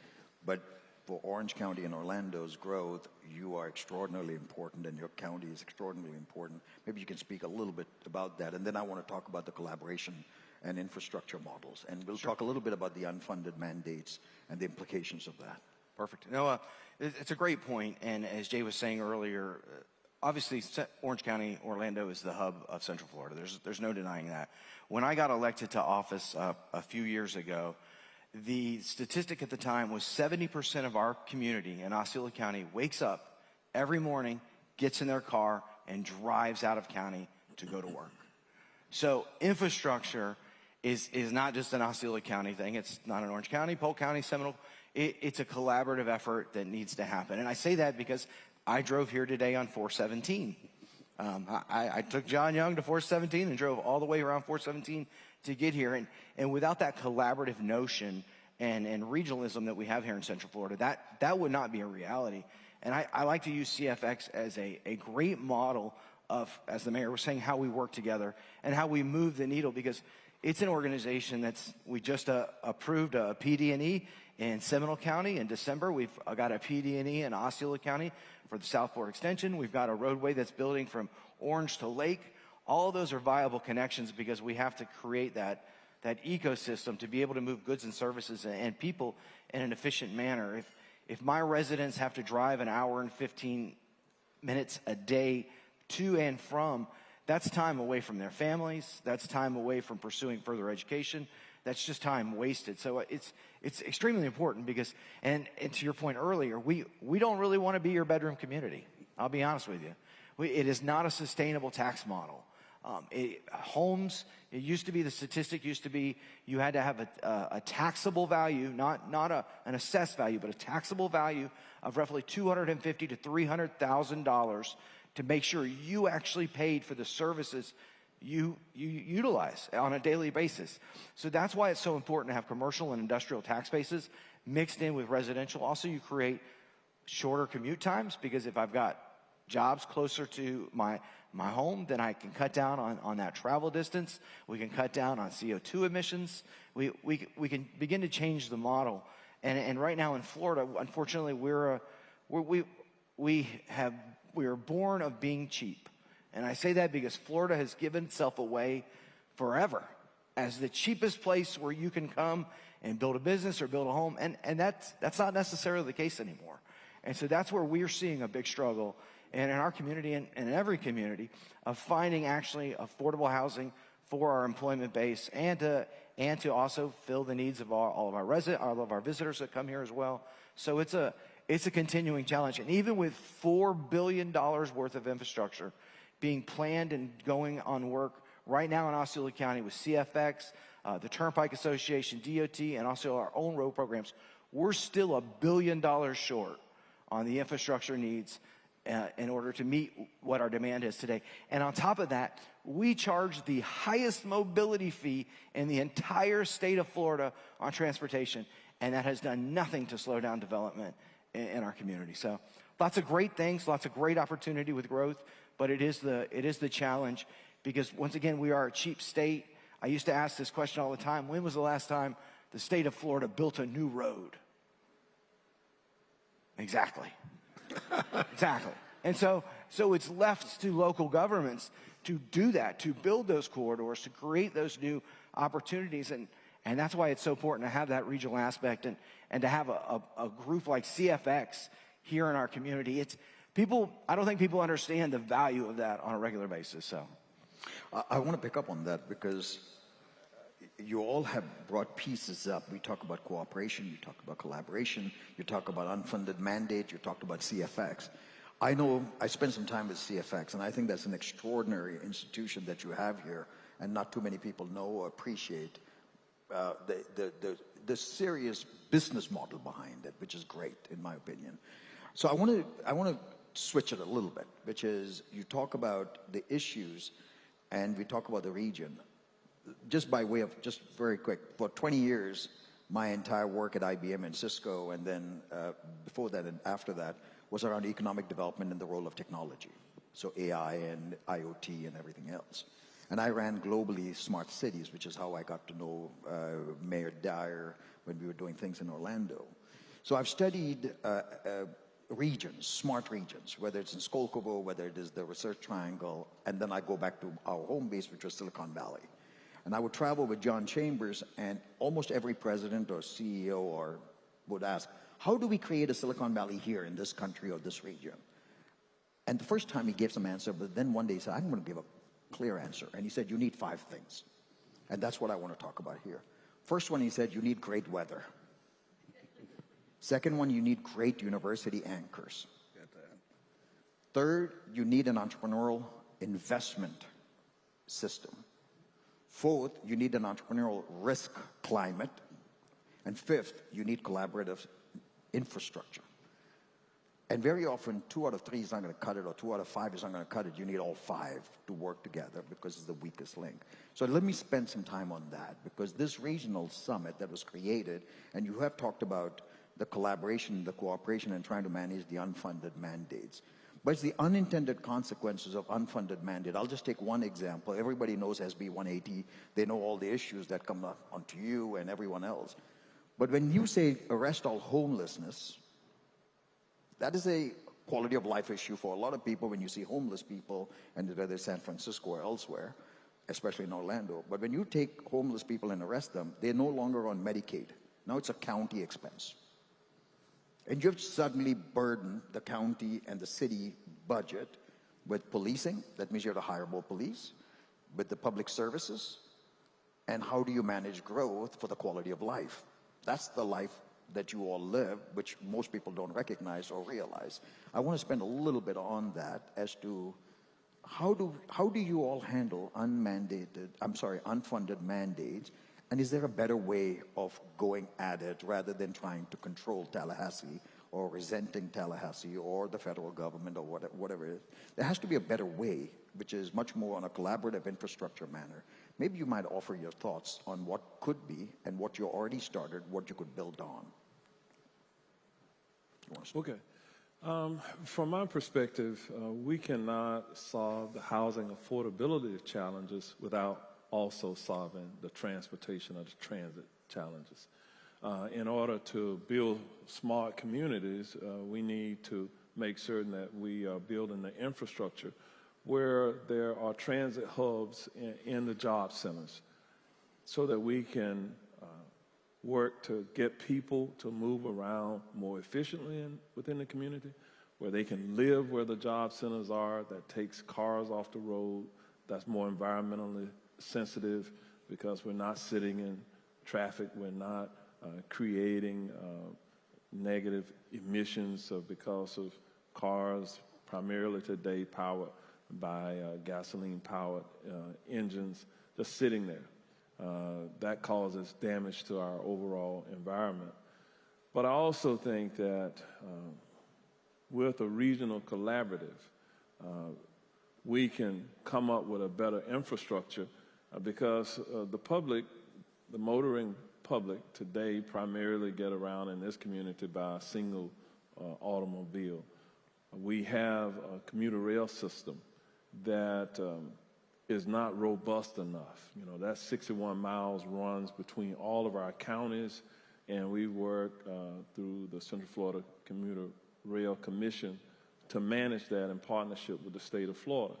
S5: but for Orange County and Orlando's growth, you are extraordinarily important and your county is extraordinarily important. Maybe you can speak a little bit about that. And then I want to talk about the collaboration and infrastructure models. And we'll talk a little bit about the unfunded mandates and the implications of that.
S8: Perfect. No, it's a great point. And as Jay was saying earlier, obviously, Orange County, Orlando is the hub of Central Florida. There's no denying that. When I got elected to office a few years ago, the statistic at the time was 70% of our community in Osceola County wakes up every morning, gets in their car, and drives out of county to go to work. So infrastructure is not just an Osceola County thing. It's not an Orange County, Polk County, Seminole. It's a collaborative effort that needs to happen. And I say that because I drove here today on 417. I took John Young to 417 and drove all the way around 417 to get here. And without that collaborative notion and regionalism that we have here in Central Florida, that would not be a reality. And I like to use CFX as a great model of, as the mayor was saying, how we work together and how we move the needle, because it's an organization we just approved a PD&E in Seminole County in December. We've got a PD&E in Osceola County for the South Florida Extension. We've got a roadway that's building from Orange to Lake. All of those are viable connections because we have to create that ecosystem to be able to move goods and services and people in an efficient manner. If my residents have to drive an hour and 15 minutes a day to and from, that's time away from their families. That's time away from pursuing further education. That's just time wasted. So it's extremely important because, and to your point earlier, we don't really want to be your bedroom community. I'll be honest with you. It is not a sustainable tax model. Homes, it used to be, the statistic used to be you had to have a taxable value, not an assessed value, but a taxable value of roughly $250,000 to $300,000 to make sure you actually paid for the services you utilize on a daily basis. So that's why it's so important to have commercial and industrial tax bases mixed in with residential. Also, you create shorter commute times, because if I've got jobs closer to my home, then I can cut down on that travel distance. We can cut down on CO2 emissions. We can begin to change the model. And right now in Florida, unfortunately, we are born of being cheap. And I say that because Florida has given itself away forever as the cheapest place where you can come and build a business or build a home. And that's not necessarily the case anymore. And so that's where we're seeing a big struggle, and in our community and in every community, of finding actually affordable housing for our employment base, and to also fill the needs of all of our visitors that come here as well. So it's a continuing challenge. And even with $4 billion worth of infrastructure being planned and going on work right now in Osceola County with CFX, the Turnpike Association, DOT, and also our own road programs, we're still $1 billion short on the infrastructure needs in order to meet what our demand is today. And on top of that, we charge the highest mobility fee in the entire state of Florida on transportation, and that has done nothing to slow down development in our community. So lots of great things, lots of great opportunity with growth, but it is the challenge, because once again, we are a cheap state. I used to ask this question all the time: when was the last time the state of Florida built a new road? Exactly. Exactly. And so it's left to local governments to do that, to build those corridors, to create those new opportunities. And that's why it's so important to have that regional aspect and to have a group like CFX here in our community. I don't think people understand the value of that on a regular basis. So
S5: I want to pick up on that, because you all have brought pieces up. We talk about cooperation, you talk about collaboration, you talk about unfunded mandate, you talked about CFX. I know I spent some time with CFX, and I think that's an extraordinary institution that you have here, and not too many people know or appreciate the serious business model behind it, which is great in my opinion. So I want to switch it a little bit, which is, you talk about the issues and we talk about the region. Just by way of, just very quick, for 20 years, my entire work at IBM and Cisco, and then before that and after that, was around economic development and the role of technology. So AI and IoT and everything else. And I ran globally smart cities, which is how I got to know Mayor Dyer when we were doing things in Orlando. So I've studied regions, smart regions, whether it's in Skolkovo, whether it is the Research Triangle, and then I go back to our home base, which was Silicon Valley. And I would travel with John Chambers, and almost every president or CEO would ask, how do we create a Silicon Valley here in this country or this region? And the first time he gave some answer, but then one day he said, I'm going to give a clear answer. And he said, you need 5 things. And that's what I want to talk about here. First one, he said, you need great weather. Second one, you need great university anchors. Third, you need an entrepreneurial investment system. Fourth, you need an entrepreneurial risk climate. And fifth, you need collaborative infrastructure. And very often, 2 out of 3 is not going to cut it, or 2 out of 5 is not going to cut it. You need all 5 to work together because it's the weakest link. So let me spend some time on that, because this regional summit that was created, and you have talked about the collaboration, the cooperation, and trying to manage the unfunded mandates. But it's the unintended consequences of unfunded mandate. I'll just take one example. Everybody knows SB 180. They know all the issues that come up onto you and everyone else. But when you say arrest all homelessness, that is a quality of life issue for a lot of people when you see homeless people, and whether it's San Francisco or elsewhere, especially in Orlando. But when you take homeless people and arrest them, they're no longer on Medicaid. Now it's a county expense. And you've suddenly burdened the county and the city budget with policing. That means you have to hire more police, with the public services. And how do you manage growth for the quality of life? That's the life that you all live, which most people don't recognize or realize. I want to spend a little bit on that as to how do you all handle unfunded mandates, and is there a better way of going at it rather than trying to control Tallahassee or resenting Tallahassee or the federal government or whatever it is? There has to be a better way, which is much more on a collaborative infrastructure manner. Maybe you might offer your thoughts on what could be and what you already started, what you could build on.
S4: Okay. From my perspective, we cannot solve the housing affordability challenges without also solving the transportation or the transit challenges. In order to build smart communities, we need to make certain that we are building the infrastructure where there are transit hubs in the job centers so that we can work to get people to move around more efficiently within the community, where they can live where the job centers are, that takes cars off the road, that's more environmentally sensitive because we're not sitting in traffic, we're not creating negative emissions because of cars primarily today powered by gasoline-powered engines just sitting there. That causes damage to our overall environment. But I also think that with a regional collaborative, we can come up with a better infrastructure because the public, the motoring public today primarily get around in this community by a single automobile. We have a commuter rail system that is not robust enough. You know, that 61 miles runs between all of our counties, and we work through the Central Florida Commuter Rail Commission to manage that in partnership with the state of Florida.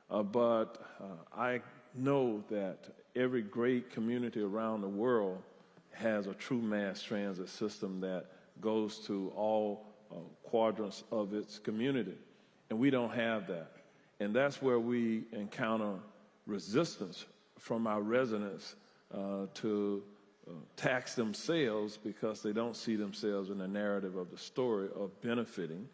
S4: But I know that every great community around the world has a true mass transit system that goes to all quadrants of its community, and we don't have that. And that's where we encounter resistance from our residents to tax themselves because they don't see themselves in the narrative of the story of benefiting.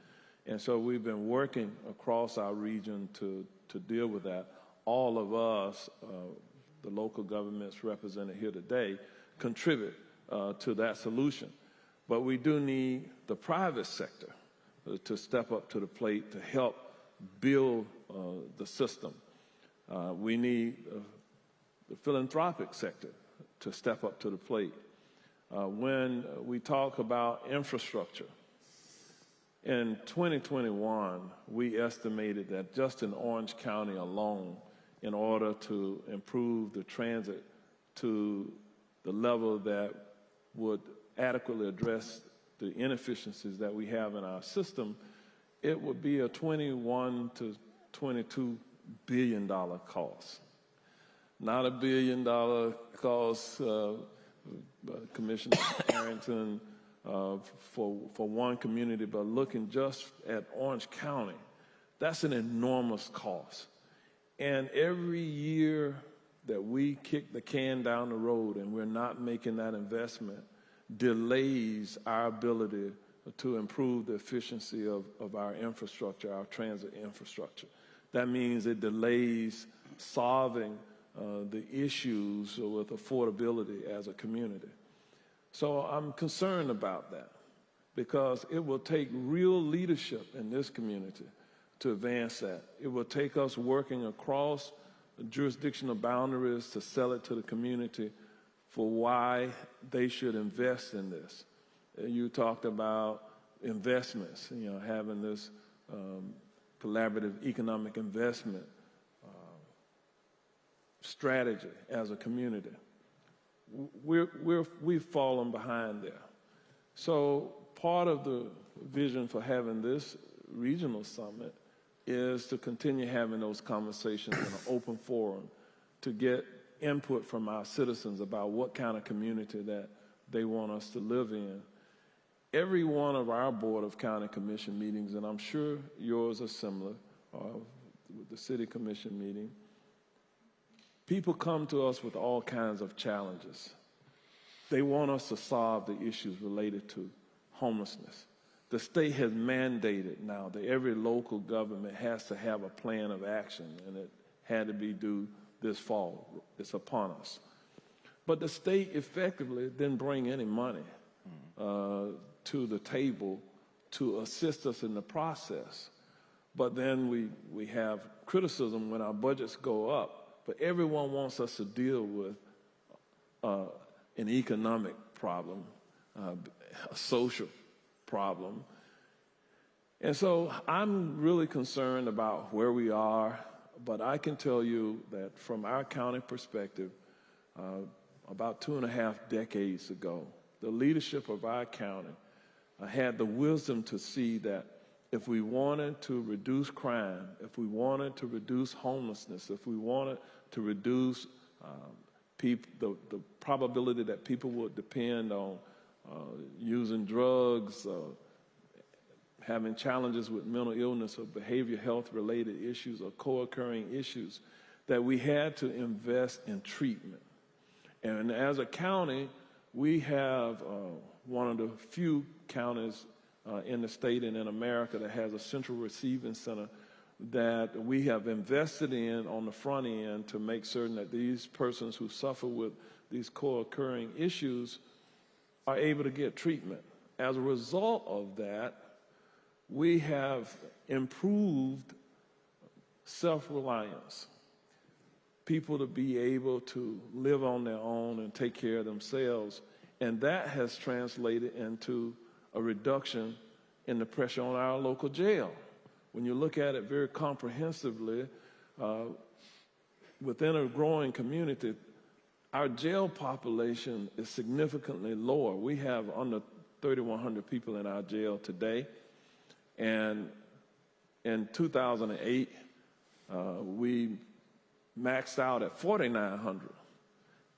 S4: And so we've been working across our region to deal with that. All of us, the local governments represented here today, contribute to that solution. But we do need the private sector to step up to the plate to help build the system. We need the philanthropic sector to step up to the plate. When we talk about infrastructure, in 2021, we estimated that just in Orange County alone, in order to improve the transit to the level that would adequately address the inefficiencies that we have in our system, it would be a $21 to $22 billion cost. Not a $1 billion cost, Commissioner Arrington, for one community, but looking just at Orange County, That's an enormous cost. And every year that we kick the can down the road and we're not making that investment delays our ability to improve the efficiency of our infrastructure, our transit infrastructure. That means it delays solving the issues with affordability as a community. So I'm concerned about that because it will take real leadership in this community to advance that. It will take us working across jurisdictional boundaries to sell it to the community for why they should invest in this. You talked about investments, having this collaborative economic investment strategy as a community. We've fallen behind there. So part of the vision for having this regional summit is to continue having those conversations in an open forum to get input from our citizens about what kind of community that they want us to live in. Every one of our Board of County Commission meetings, and I'm sure yours are similar, with the City Commission meeting, people come to us with all kinds of challenges. They want us to solve the issues related to homelessness. The state has mandated now that every local government has to have a plan of action, and it had to be due this fall. It's upon us. But the state effectively didn't bring any money to the table to assist us in the process. But then we have criticism when our budgets go up, but everyone wants us to deal with an economic problem, a social problem. And so I'm really concerned about where we are, but I can tell you that from our county perspective, about 2.5 decades ago, the leadership of our county had the wisdom to see that if we wanted to reduce crime, if we wanted to reduce homelessness, if we wanted to reduce the probability that people would depend on using drugs, having challenges with mental illness or behavioral health related issues or co-occurring issues, that we had to invest in treatment. And as a county, we have one of the few counties in the state and in America that has a central receiving center that we have invested in on the front end to make certain that these persons who suffer with these co-occurring issues are able to get treatment. As a result of that, we have improved self-reliance, people to be able to live on their own and take care of themselves, and that has translated into a reduction in the pressure on our local jail. When you look at it very comprehensively, within a growing community, our jail population is significantly lower. We have under 3,100 people in our jail today, and in 2008, we maxed out at 4,900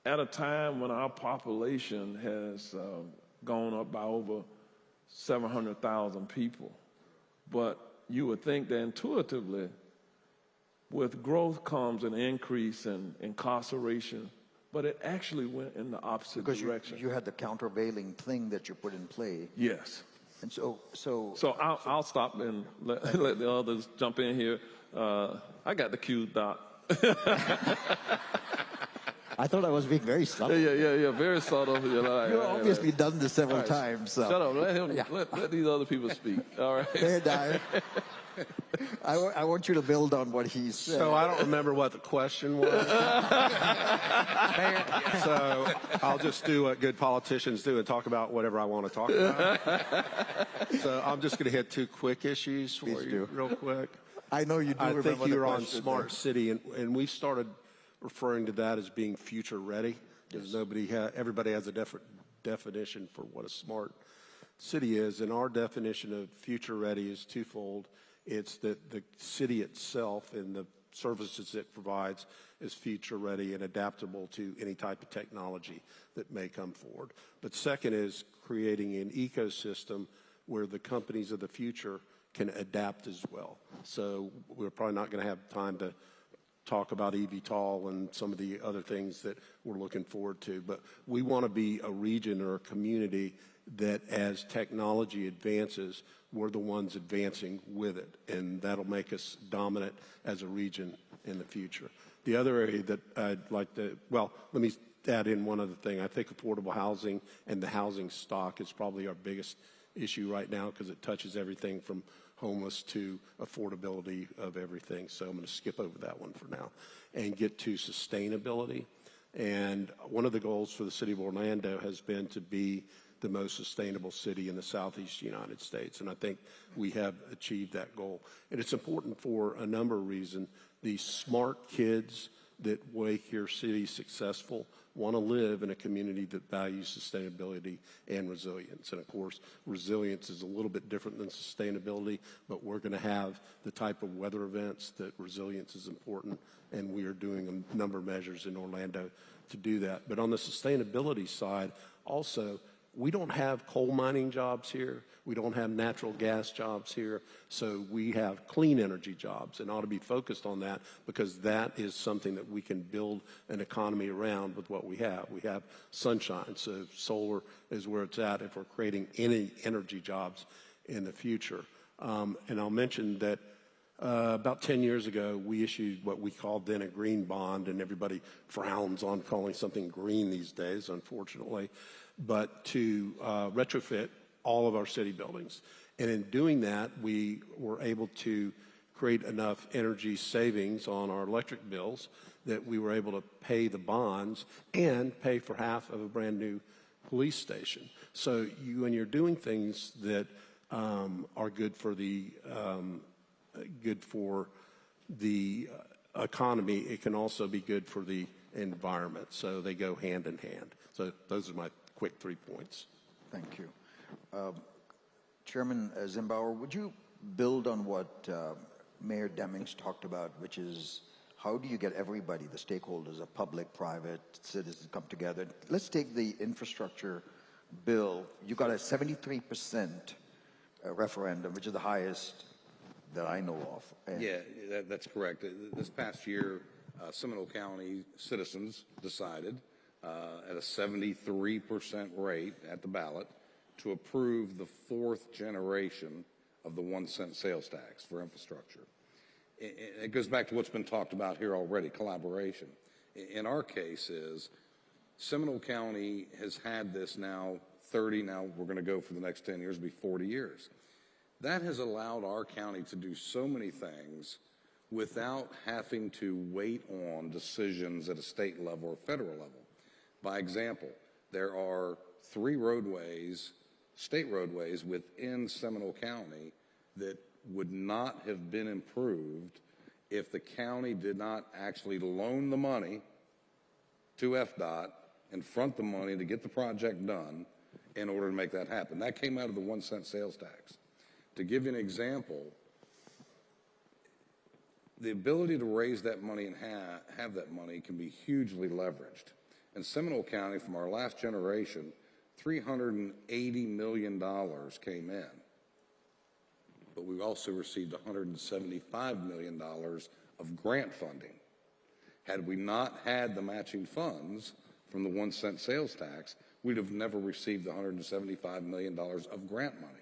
S4: at a time when our population has gone up by over 700,000 people. But you would think that intuitively, with growth comes an increase in incarceration, but it actually went in the opposite direction.
S5: Because you had the countervailing thing that you put in play.
S4: Yes.
S5: And so
S4: I'll stop and let the others jump in here. I got the cue, Doc.
S5: I thought I was being very subtle.
S4: Yeah, very subtle.
S5: You've obviously done this several times. So.
S4: Shut up. Let these other people speak. All right.
S5: There, Dyer. I want you to build on what he said.
S6: So I don't remember what the question was. So I'll just do what good politicians do and talk about whatever I want to talk about. So I'm just going to hit two quick issues for you real quick.
S5: I know you do.
S6: I think you're on Smart City, and we've started referring to that as being future ready, because everybody has a different definition for what a smart city is, and our definition of future ready is twofold. It's that the city itself and the services it provides is future ready and adaptable to any type of technology that may come forward. But second is creating an ecosystem where the companies of the future can adapt as well. So we're probably not going to have time to talk about eVTOL and some of the other things that we're looking forward to. But we want to be a region or a community that as technology advances, we're the ones advancing with it. And that'll make us dominant as a region in the future. The other area that I'd like to, well, let me add in one other thing. I think affordable housing and the housing stock is probably our biggest issue right now because it touches everything from homeless to affordability of everything. So I'm going to skip over that one for now and get to sustainability. And one of the goals for the city of Orlando has been to be the most sustainable city in the Southeast United States. And I think we have achieved that goal. And it's important for a number of reasons. These smart kids that make your city successful want to live in a community that values sustainability and resilience. And of course, resilience is a little bit different than sustainability, but we're going to have the type of weather events that resilience is important, and we are doing a number of measures in Orlando to do that. But on the sustainability side, also, we don't have coal mining jobs here. We don't have natural gas jobs here. So we have clean energy jobs and ought to be focused on that because that is something that we can build an economy around with what we have. We have sunshine, so solar is where it's at if we're creating any energy jobs in the future. And I'll mention that about 10 years ago, we issued what we called then a green bond, and everybody frowns on calling something green these days, unfortunately, but to retrofit all of our city buildings. And in doing that, we were able to create enough energy savings on our electric bills that we were able to pay the bonds and pay for half of a brand new police station. So when you're doing things that are good for the economy, it can also be good for the environment. So they go hand in hand. So those are my quick 3 points.
S5: Thank you. Chairman Zimbauer, would you build on what Mayor Demings talked about, which is how do you get everybody, the stakeholders, the public, private, citizens come together? Let's take the infrastructure bill. You got a 73% referendum, which is the highest that I know of. And
S7: yeah, that's correct. This past year, Seminole County citizens decided at a 73% rate at the ballot to approve the 4th generation of the 1-cent sales tax for infrastructure. It goes back to what's been talked about here already, collaboration. In our case is Seminole County has had this now 30, now we're going to go for the next 10 years, it'll be 40 years. That has allowed our county to do so many things without having to wait on decisions at a state level or federal level. By example, there are 3 roadways, state roadways within Seminole County that would not have been improved if the county did not actually loan the money to FDOT and front the money to get the project done in order to make that happen. That came out of the 1-cent sales tax. To give you an example, the ability to raise that money and have that money can be hugely leveraged. In Seminole County, from our last generation, $380 million came in. But we also received $175 million of grant funding. Had we not had the matching funds from the 1-cent sales tax, we'd have never received the $175 million of grant money.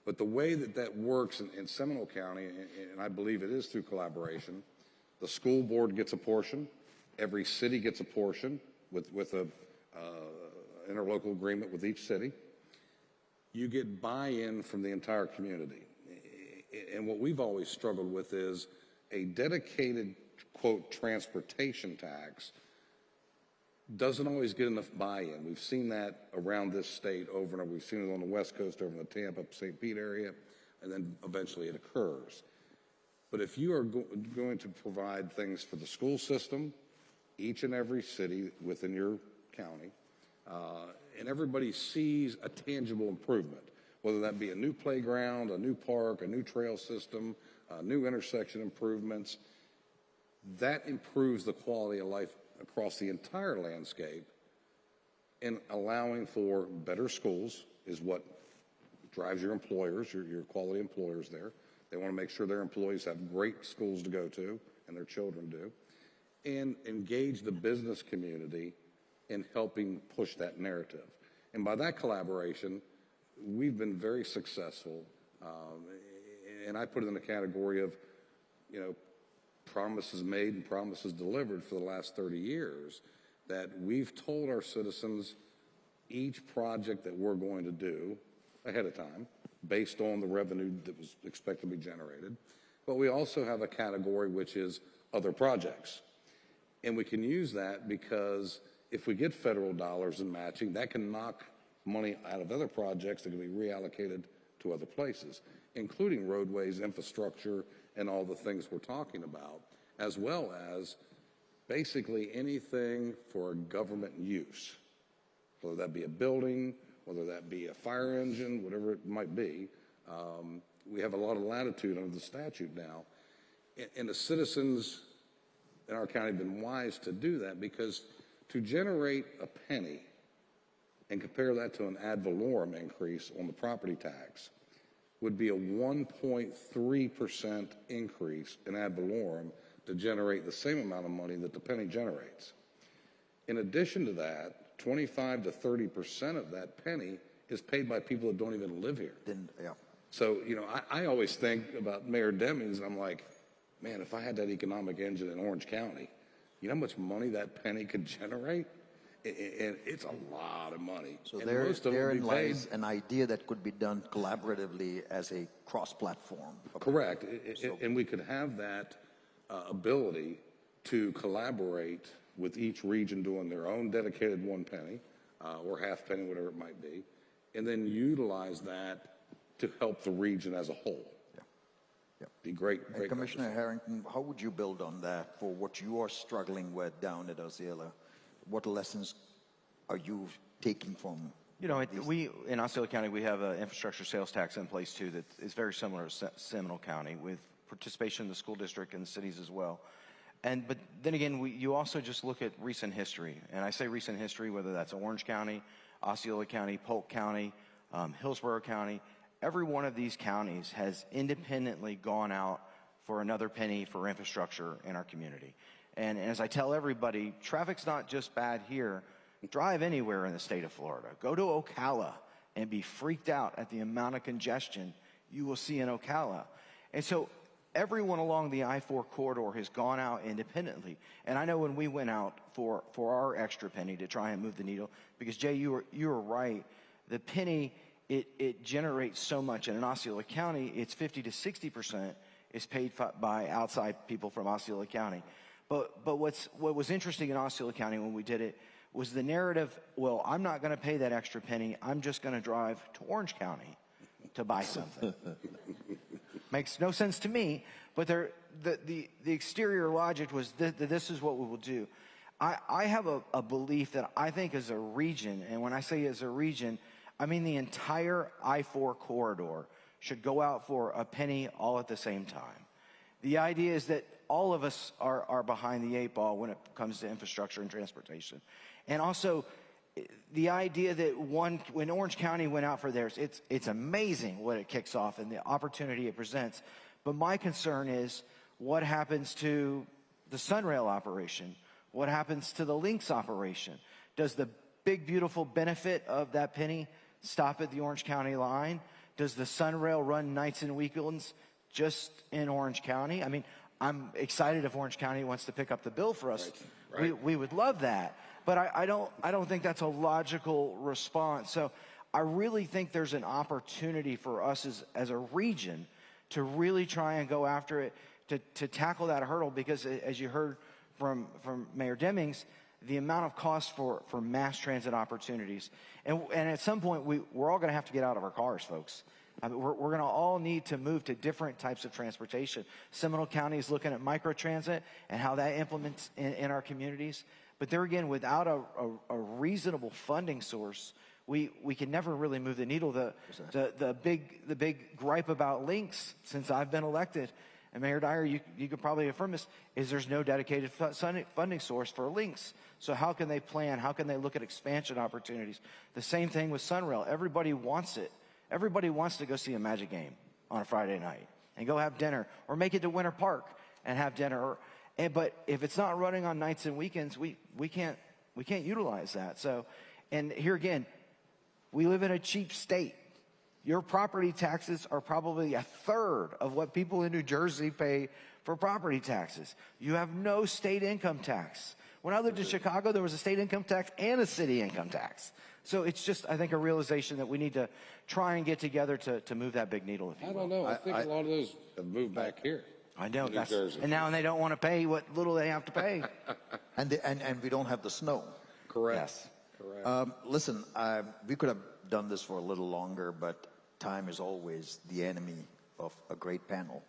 S7: But the way that that works in Seminole County, and I believe it is through collaboration, the school board gets a portion, every city gets a portion with a interlocal agreement with each city. You get buy-in from the entire community. And what we've always struggled with is a dedicated, quote, transportation tax doesn't always get enough buy-in. We've seen that around this state over and over. We've seen it on the West Coast, over in the Tampa, St. Pete area, and then eventually it occurs. But if you are going to provide things for the school system, each and every city within your county, and everybody sees a tangible improvement, whether that be a new playground, a new park, a new trail system, new intersection improvements, that improves the quality of life across the entire landscape, and allowing for better schools is what drives your employers, your quality employers there. They want to make sure their employees have great schools to go to, and their children do, and engage the business community in helping push that narrative. And by that collaboration, we've been very successful, and I put it in the category of, promises made and promises delivered for the last 30 years, that we've told our citizens each project that we're going to do ahead of time based on the revenue that was expected to be generated. But we also have a category which is other projects. And we can use that because if we get federal dollars in matching, that can knock money out of other projects that can be reallocated to other places, including roadways, infrastructure, and all the things we're talking about, as well as basically anything for government use, whether that be a building, whether that be a fire engine, whatever it might be. We have a lot of latitude under the statute now. And the citizens in our county have been wise to do that, because to generate a penny and compare that to an ad valorem increase on the property tax would be a 1.3% increase in ad valorem to generate the same amount of money that the penny generates. In addition to that, 25 to 30% of that penny is paid by people that don't even live here. So, I always think about Mayor Demings, and I'm like, man, if I had that economic engine in Orange County, you know how much money that penny could generate? And it's a lot of money.
S5: So
S7: and
S5: therein lies an idea that could be done collaboratively as a cross-platform.
S7: Correct. And we could have that ability to collaborate with each region doing their own dedicated 1 penny or half penny, whatever it might be, and then utilize that to help the region as a whole. Be great.
S5: And Commissioner Harrington, how would you build on that for what you are struggling with down at Osceola? What lessons are you taking from?
S8: We in Osceola County, we have an infrastructure sales tax in place too that is very similar to Seminole County, with participation in the school district and the cities as well. But then again, you also just look at recent history, and I say recent history, whether that's Orange County, Osceola County, Polk County, Hillsborough County. Every one of these counties has independently gone out for another penny for infrastructure in our community. And as I tell everybody, traffic's not just bad here. Drive anywhere in the state of Florida. Go to Ocala and be freaked out at the amount of congestion you will see in Ocala. And so everyone along the I-4 corridor has gone out independently. And I know when we went out for our extra penny to try and move the needle, because Jay, you were right. The penny, it generates so much. And in Osceola County, it's 50 to 60% is paid by outside people from Osceola County. But what was interesting in Osceola County when we did it was the narrative, well, I'm not going to pay that extra penny. I'm just going to drive to Orange County to buy something. Makes no sense to me, but the exterior logic was this is what we will do. I have a belief that I think as a region, and when I say as a region, I mean the entire I-4 corridor should go out for a penny all at the same time. The idea is that all of us are behind the 8 ball when it comes to infrastructure and transportation. And also, the idea that when Orange County went out for theirs, it's amazing what it kicks off and the opportunity it presents. But my concern is what happens to the Sunrail operation? What happens to the Lynx operation? Does the big, beautiful benefit of that penny stop at the Orange County line? Does the Sunrail run nights and weekends just in Orange County? I mean, I'm excited if Orange County wants to pick up the bill for us. Right. We would love that. But I don't think that's a logical response. So I really think there's an opportunity for us as a region to really try and go after it, to tackle that hurdle, because as you heard from Mayor Demings, the amount of cost for mass transit opportunities. And at some point, we're all going to have to get out of our cars, folks. I mean, we're going to all need to move to different types of transportation. Seminole County is looking at microtransit and how that implements in our communities. But there again, without a reasonable funding source, we can never really move the needle. The big gripe about Lynx since I've been elected, and Mayor Dyer, you could probably affirm this, is there's no dedicated funding source for Lynx. So how can they plan? How can they look at expansion opportunities? The same thing with Sunrail. Everybody wants it. Everybody wants to go see a Magic game on a Friday night and go have dinner, or make it to Winter Park and have dinner. But if it's not running on nights and weekends, we can't utilize that. So, and here again, we live in a cheap state. Your property taxes are probably a third of what people in New Jersey pay for property taxes. You have no state income tax. When I lived in Chicago, there was a state income tax and a city income tax. So it's just, I think, a realization that we need to try and get together to move that big needle, if you will.
S7: I don't know. I think a lot of those have moved back here.
S8: I know,
S7: New Jersey.
S8: and now they don't want to pay what little they have to pay.
S5: And we don't have the snow.
S7: Correct.
S8: Yes.
S7: Correct.
S5: Listen, we could have done this for a little longer, but time is always the enemy of a great panel.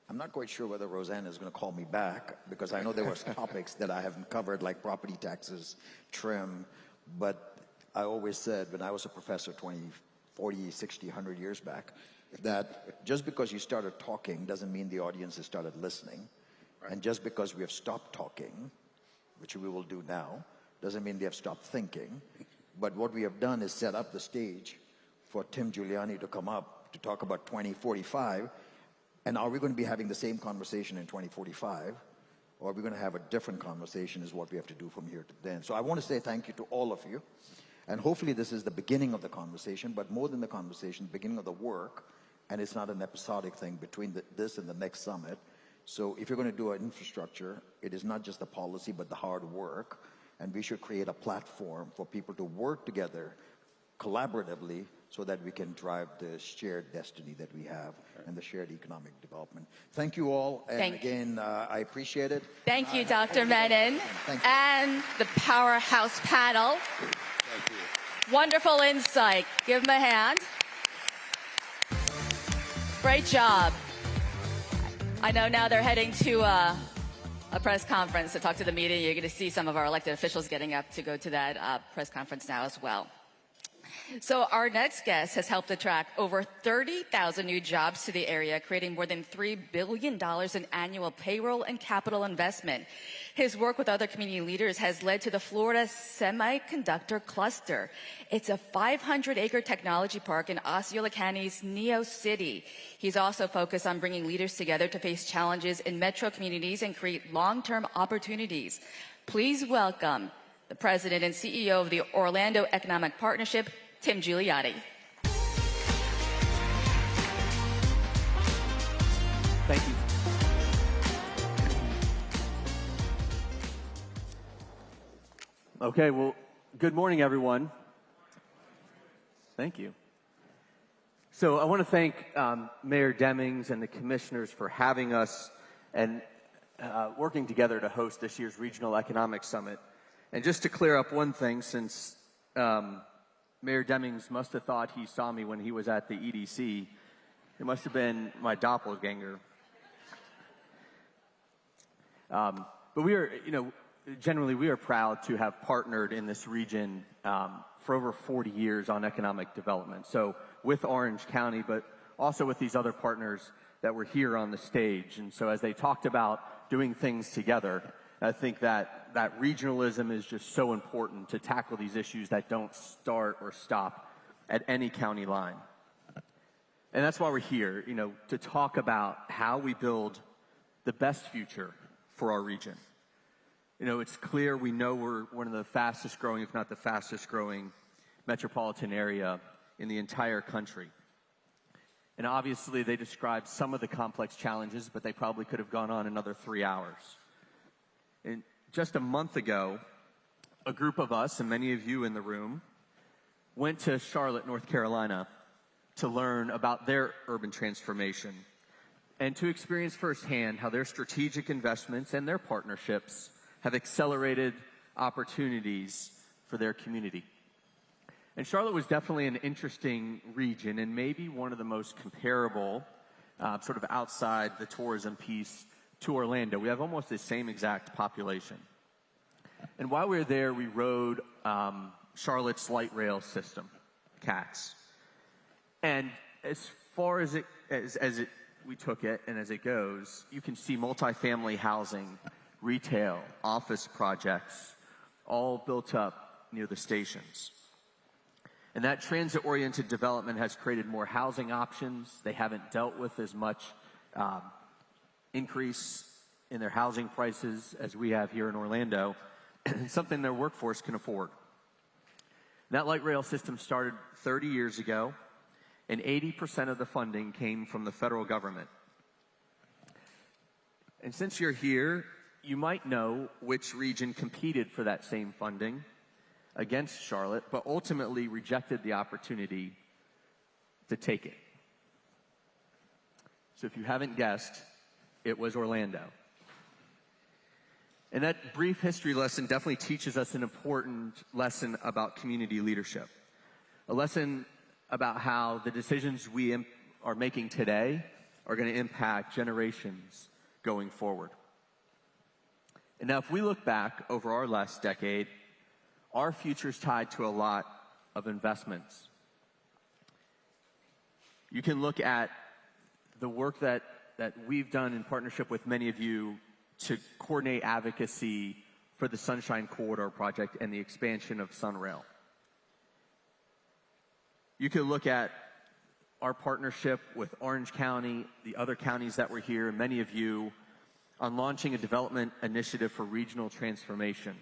S5: I'm not quite sure whether Roseanne is going to call me back, because I know there were topics that I haven't covered, like property taxes, trim, but I always said when I was a professor 20, 40, 60, 100 years back, that just because you started talking doesn't mean the audience has started listening. Right. And just because we have stopped talking, which we will do now, doesn't mean they have stopped thinking. But what we have done is set up the stage for Tim Giuliani to come up to talk about 2045. And are we going to be having the same conversation in 2045? Or are we going to have a different conversation is what we have to do from here to then. So I want to say thank you to all of you. And hopefully this is the beginning of the conversation, but more than the conversation, beginning of the work. And it's not an episodic thing between this and the next summit. So if you're going to do an infrastructure, it is not just the policy, but the hard work. And we should create a platform for people to work together collaboratively so that we can drive the shared destiny that we have and the shared economic development. Thank you all. And again, I appreciate it.
S3: Thank you, Dr. Menon.
S5: Thank you.
S3: And the Powerhouse panel.
S7: Thank you.
S3: Wonderful insight. Give them a hand. Great job. I know now they're heading to a press conference to talk to the media. You're going to see some of our elected officials getting up to go to that press conference now as well. So our next guest has helped attract over 30,000 new jobs to the area, creating more than $3 billion in annual payroll and capital investment. His work with other community leaders has led to the Florida Semiconductor Cluster. It's a 500-acre technology park in Osceola County's Neo City. He's also focused on bringing leaders together to face challenges in metro communities and create long-term opportunities. Please welcome the president and CEO of the Orlando Economic Partnership, Tim Giuliani.
S9: Thank you. Okay, well, good morning, everyone. Thank you. So I want to thank Mayor Demings and the commissioners for having us and working together to host this year's Regional Economic Summit. And just to clear up one thing, since Mayor Demings must have thought he saw me when he was at the EDC, it must have been my doppelganger. But we are, generally we are proud to have partnered in this region for over 40 years on economic development. So with Orange County, but also with these other partners that were here on the stage. And so as they talked about doing things together, I think that regionalism is just so important to tackle these issues that don't start or stop at any county line. And that's why we're here, to talk about how we build the best future for our region. It's clear we know we're one of the fastest growing, if not the fastest growing, metropolitan area in the entire country. And obviously they described some of the complex challenges, but they probably could have gone on another 3 hours. And just a month ago, a group of us, and many of you in the room, went to Charlotte, North Carolina to learn about their urban transformation and to experience firsthand how their strategic investments and their partnerships have accelerated opportunities for their community. And Charlotte was definitely an interesting region and maybe one of the most comparable, sort of outside the tourism piece, to Orlando. We have almost the same exact population. And while we were there, we rode Charlotte's light rail system, CATS. And as far as we took it and as it goes, you can see multifamily housing, retail, office projects, all built up near the stations. And that transit-oriented development has created more housing options. They haven't dealt with as much increase in their housing prices as we have here in Orlando, and something their workforce can afford. That light rail system started 30 years ago, and 80% of the funding came from the federal government. And since you're here, you might know which region competed for that same funding against Charlotte, but ultimately rejected the opportunity to take it. So if you haven't guessed, it was Orlando. And that brief history lesson definitely teaches us an important lesson about community leadership. A lesson about how the decisions we are making today are going to impact generations going forward. And now if we look back over our last decade, our future is tied to a lot of investments. You can look at the work that we've done in partnership with many of you to coordinate advocacy for the Sunshine Corridor project and the expansion of Sunrail. You could look at our partnership with Orange County, the other counties that were here, and many of you, on launching a development initiative for regional transformation.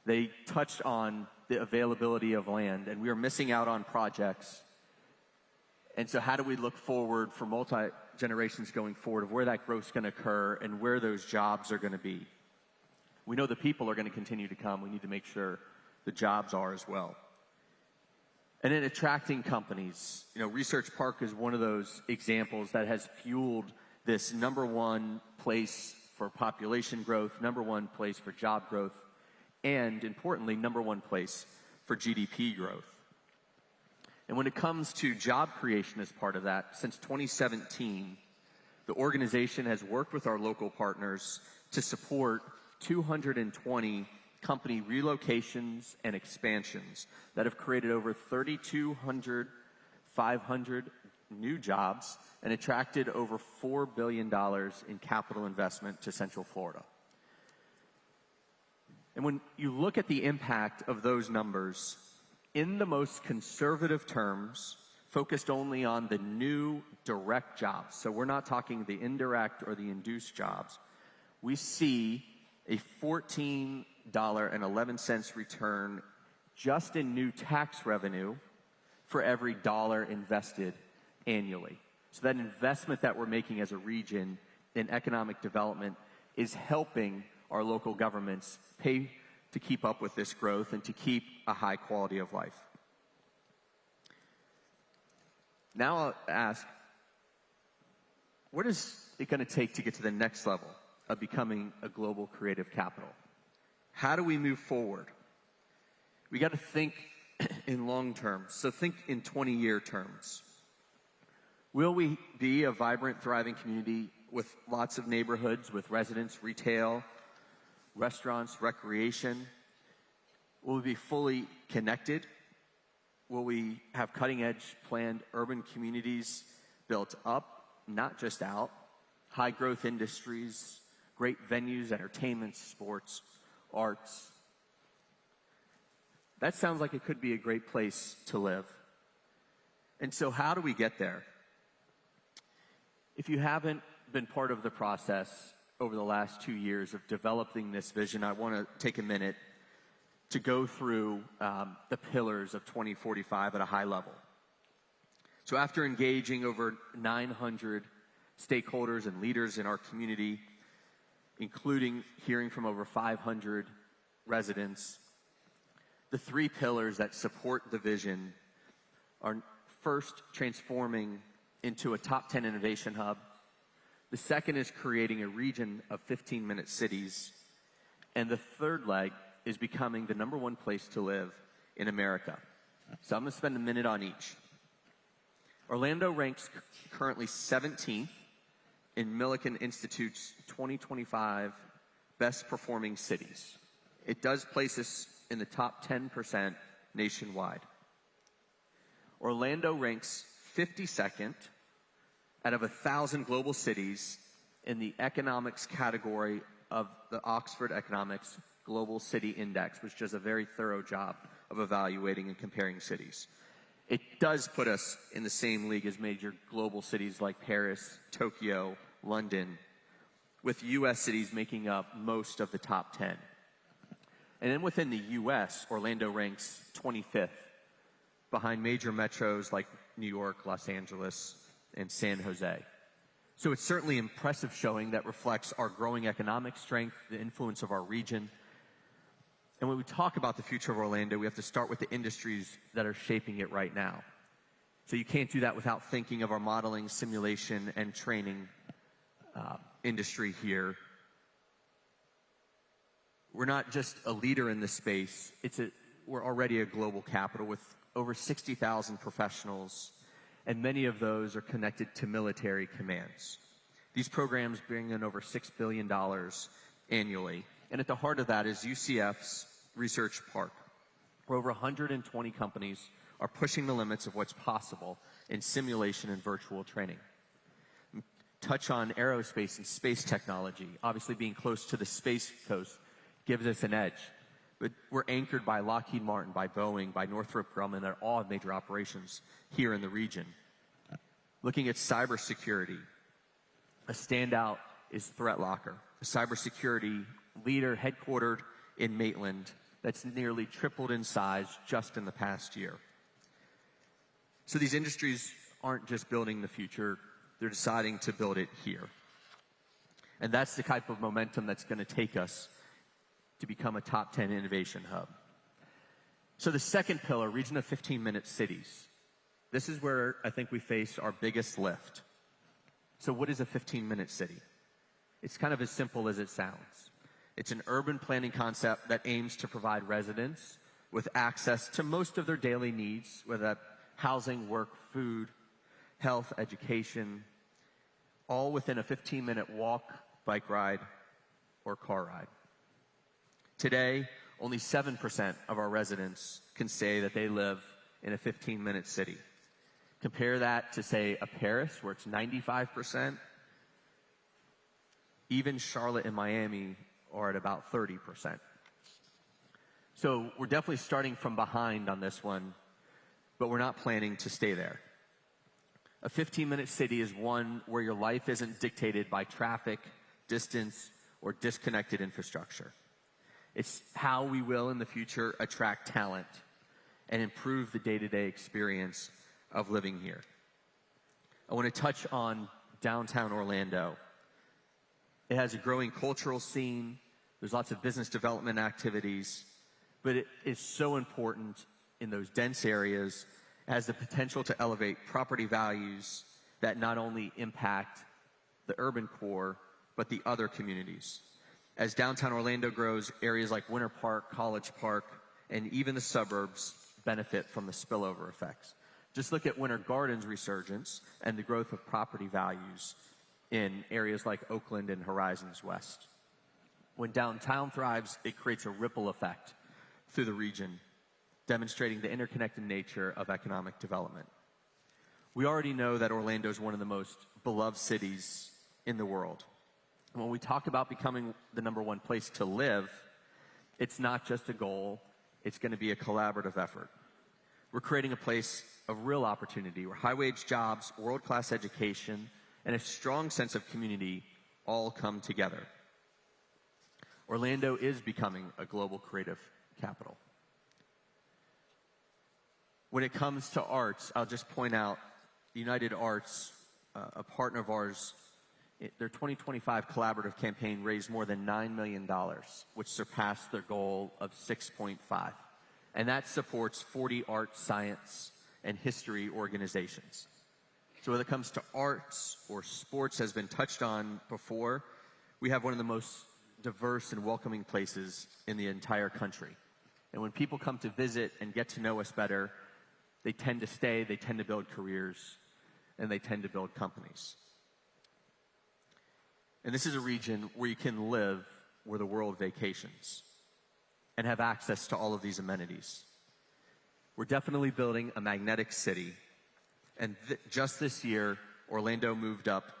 S9: They touched on the availability of land, and we are missing out on projects. And so how do we look forward for multi-generations going forward of where that growth is going to occur and where those jobs are going to be? We know the people are going to continue to come. We need to make sure the jobs are as well. And then attracting companies. You know, Research Park is one of those examples that has fueled this #1 place for population growth, #1 place for job growth, and importantly, #1 place for GDP growth. And when it comes to job creation as part of that, since 2017, the organization has worked with our local partners to support 220 company relocations and expansions that have created over 3,500 new jobs and attracted over $4 billion in capital investment to Central Florida. And when you look at the impact of those numbers, in the most conservative terms, focused only on the new direct jobs, so we're not talking the indirect or the induced jobs, we see a $14.11 return just in new tax revenue for every dollar invested annually. So that investment that we're making as a region in economic development is helping our local governments pay to keep up with this growth and to keep a high quality of life. Now I'll ask, what is it going to take to get to the next level of becoming a global creative capital? How do we move forward? We got to think in long terms. So think in 20-year terms. Will we be a vibrant, thriving community with lots of neighborhoods, with residents, retail, restaurants, recreation? Will we be fully connected? Will we have cutting-edge planned urban communities built up, not just out? High-growth industries, great venues, entertainment, sports, arts. That sounds like it could be a great place to live. And so how do we get there? If you haven't been part of the process over the last 2 years of developing this vision, I want to take a minute to go through the pillars of 2045 at a high level. So after engaging over 900 stakeholders and leaders in our community, including hearing from over 500 residents, the 3 pillars that support the vision are first, transforming into a top 10 innovation hub. The second is creating a region of 15-minute cities. And the third leg is becoming the #1 place to live in America. So I'm going to spend a minute on each. Orlando ranks currently 17th in Millikan Institute's 2025 Best Performing Cities. It does place us in the top 10% nationwide. Orlando ranks 52nd out of 1,000 global cities in the economics category of the Oxford Economics Global City Index, which does a very thorough job of evaluating and comparing cities. it does put us in the same league as major global cities like Paris, Tokyo, London, with U.S. cities making up most of the top 10. And then within the U.S., Orlando ranks 25th, behind major metros like New York, Los Angeles, and San Jose. So it's certainly impressive showing that reflects our growing economic strength, the influence of our region. And when we talk about the future of Orlando, we have to start with the industries that are shaping it right now. So you can't do that without thinking of our modeling, simulation, and training industry here. We're not just a leader in this space. We're already a global capital with over 60,000 professionals, and many of those are connected to military commands. These programs bring in over $6 billion annually. And at the heart of that is UCF's Research Park, where over 120 companies are pushing the limits of what's possible in simulation and virtual training. Touch on aerospace and space technology. Obviously, being close to the Space Coast gives us an edge. But we're anchored by Lockheed Martin, by Boeing, by Northrop Grumman, that all have major operations here in the region. Looking at cybersecurity, a standout is ThreatLocker, a cybersecurity leader headquartered in Maitland that's nearly tripled in size just in the past year. So these industries aren't just building the future, they're deciding to build it here. And that's the type of momentum that's going to take us to become a top 10 innovation hub. So the second pillar, region of 15-minute cities. This is where I think we face our biggest lift. So what is a 15-minute city? It's kind of as simple as it sounds. It's an urban planning concept that aims to provide residents with access to most of their daily needs, whether that's housing, work, food, health, education, all within a 15-minute walk, bike ride, or car ride. Today, only 7% of our residents can say that they live in a 15-minute city. Compare that to, say, a Paris, where it's 95%. Even Charlotte and Miami are at about 30%. So we're definitely starting from behind on this one, but we're not planning to stay there. A 15-minute city is one where your life isn't dictated by traffic, distance, or disconnected infrastructure. It's how we will, in the future, attract talent and improve the day-to-day experience of living here. I want to touch on downtown Orlando. It has a growing cultural scene. There's lots of business development activities, but it is so important in those dense areas. It has the potential to elevate property values that not only impact the urban core, but the other communities. As downtown Orlando grows, areas like Winter Park, College Park, and even the suburbs benefit from the spillover effects. Just look at Winter Garden's resurgence and the growth of property values in areas like Oakland and Horizons West. When downtown thrives, it creates a ripple effect through the region, demonstrating the interconnected nature of economic development. We already know that Orlando is one of the most beloved cities in the world. When we talk about becoming the #1 place to live, it's not just a goal, it's going to be a collaborative effort. We're creating a place of real opportunity where high-wage jobs, world-class education, and a strong sense of community all come together. Orlando is becoming a global creative capital. When it comes to arts, I'll just point out United Arts, a partner of ours, their 2025 collaborative campaign raised more than $9 million, which surpassed their goal of 6.5. And that supports 40 art, science, and history organizations. So whether it comes to arts or sports, has been touched on before, we have one of the most diverse and welcoming places in the entire country. And when people come to visit and get to know us better, they tend to stay, they tend to build careers, and they tend to build companies. And this is a region where you can live where the world vacations and have access to all of these amenities. We're definitely building a magnetic city. And just this year, Orlando moved up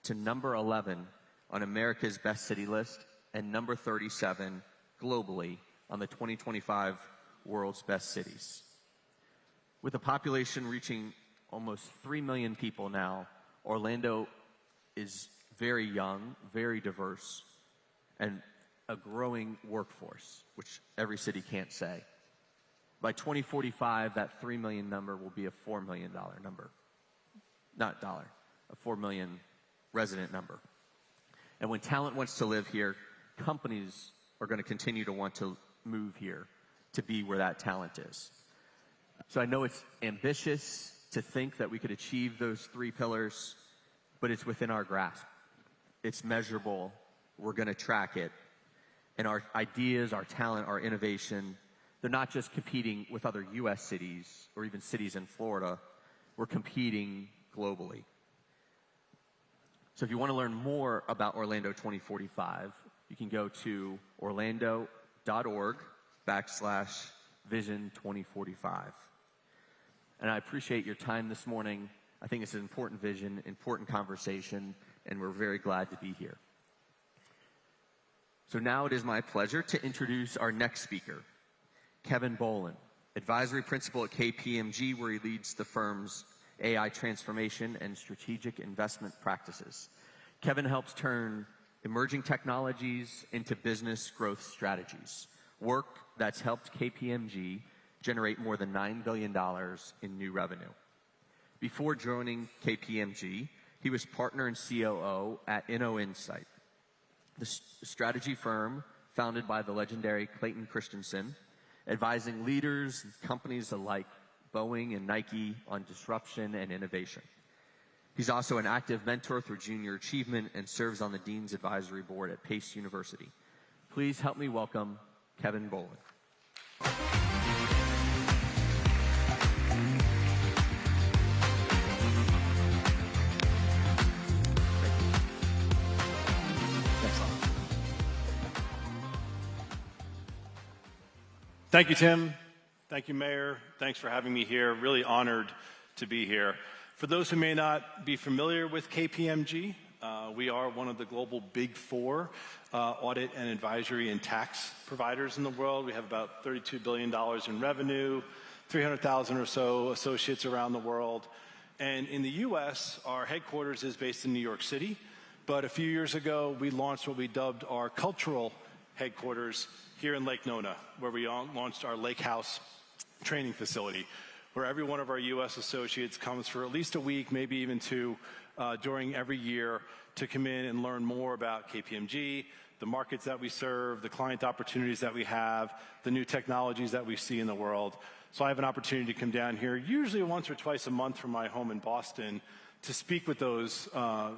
S9: to number 11 on America's Best City list and number 37 globally on the 2025 World's Best Cities. With a population reaching almost 3 million people now, Orlando is very young, very diverse, and a growing workforce, which every city can't say. By 2045, that 3 million number will be a $4 million number. Not dollar, a 4 million resident number. And when talent wants to live here, companies are going to continue to want to move here to be where that talent is. So I know it's ambitious to think that we could achieve those 3 pillars, but it's within our grasp. It's measurable. We're going to track it. And our ideas, our talent, our innovation, they're not just competing with other U.S. cities or even cities in Florida. We're competing globally. So if you want to learn more about Orlando 2045, you can go to orlando.org/Vision 2045. And I appreciate your time this morning. I think it's an important vision, important conversation, and we're very glad to be here. So now it is my pleasure to introduce our next speaker, Kevin Boland, Advisory Principal at KPMG, where he leads the firm's AI transformation and strategic investment practices. Kevin helps turn emerging technologies into business growth strategies, work that's helped KPMG generate more than $9 billion in new revenue. Before joining KPMG, he was partner and COO at InnoInsight, the strategy firm founded by the legendary Clayton Christensen, advising leaders and companies alike, Boeing and Nike, on disruption and innovation. He's also an active mentor through junior achievement and serves on the Dean's Advisory Board at Pace University. Please help me welcome Kevin Boland.
S10: Thank you, Tim. Thank you, Mayor. Thanks for having me here. Really honored to be here. For those who may not be familiar with KPMG, we are one of the global big 4 audit and advisory and tax providers in the world. We have about $32 billion in revenue, 300,000 or so associates around the world. And in the US, our headquarters is based in New York City. But a few years ago, we launched what we dubbed our cultural headquarters here in Lake Nona, where we launched our Lake House training facility, where every one of our U.S. associates comes for at least a week, maybe even 2, during every year to come in and learn more about KPMG, the markets that we serve, the client opportunities that we have, the new technologies that we see in the world. So I have an opportunity to come down here, usually once or twice a month from my home in Boston, to speak with those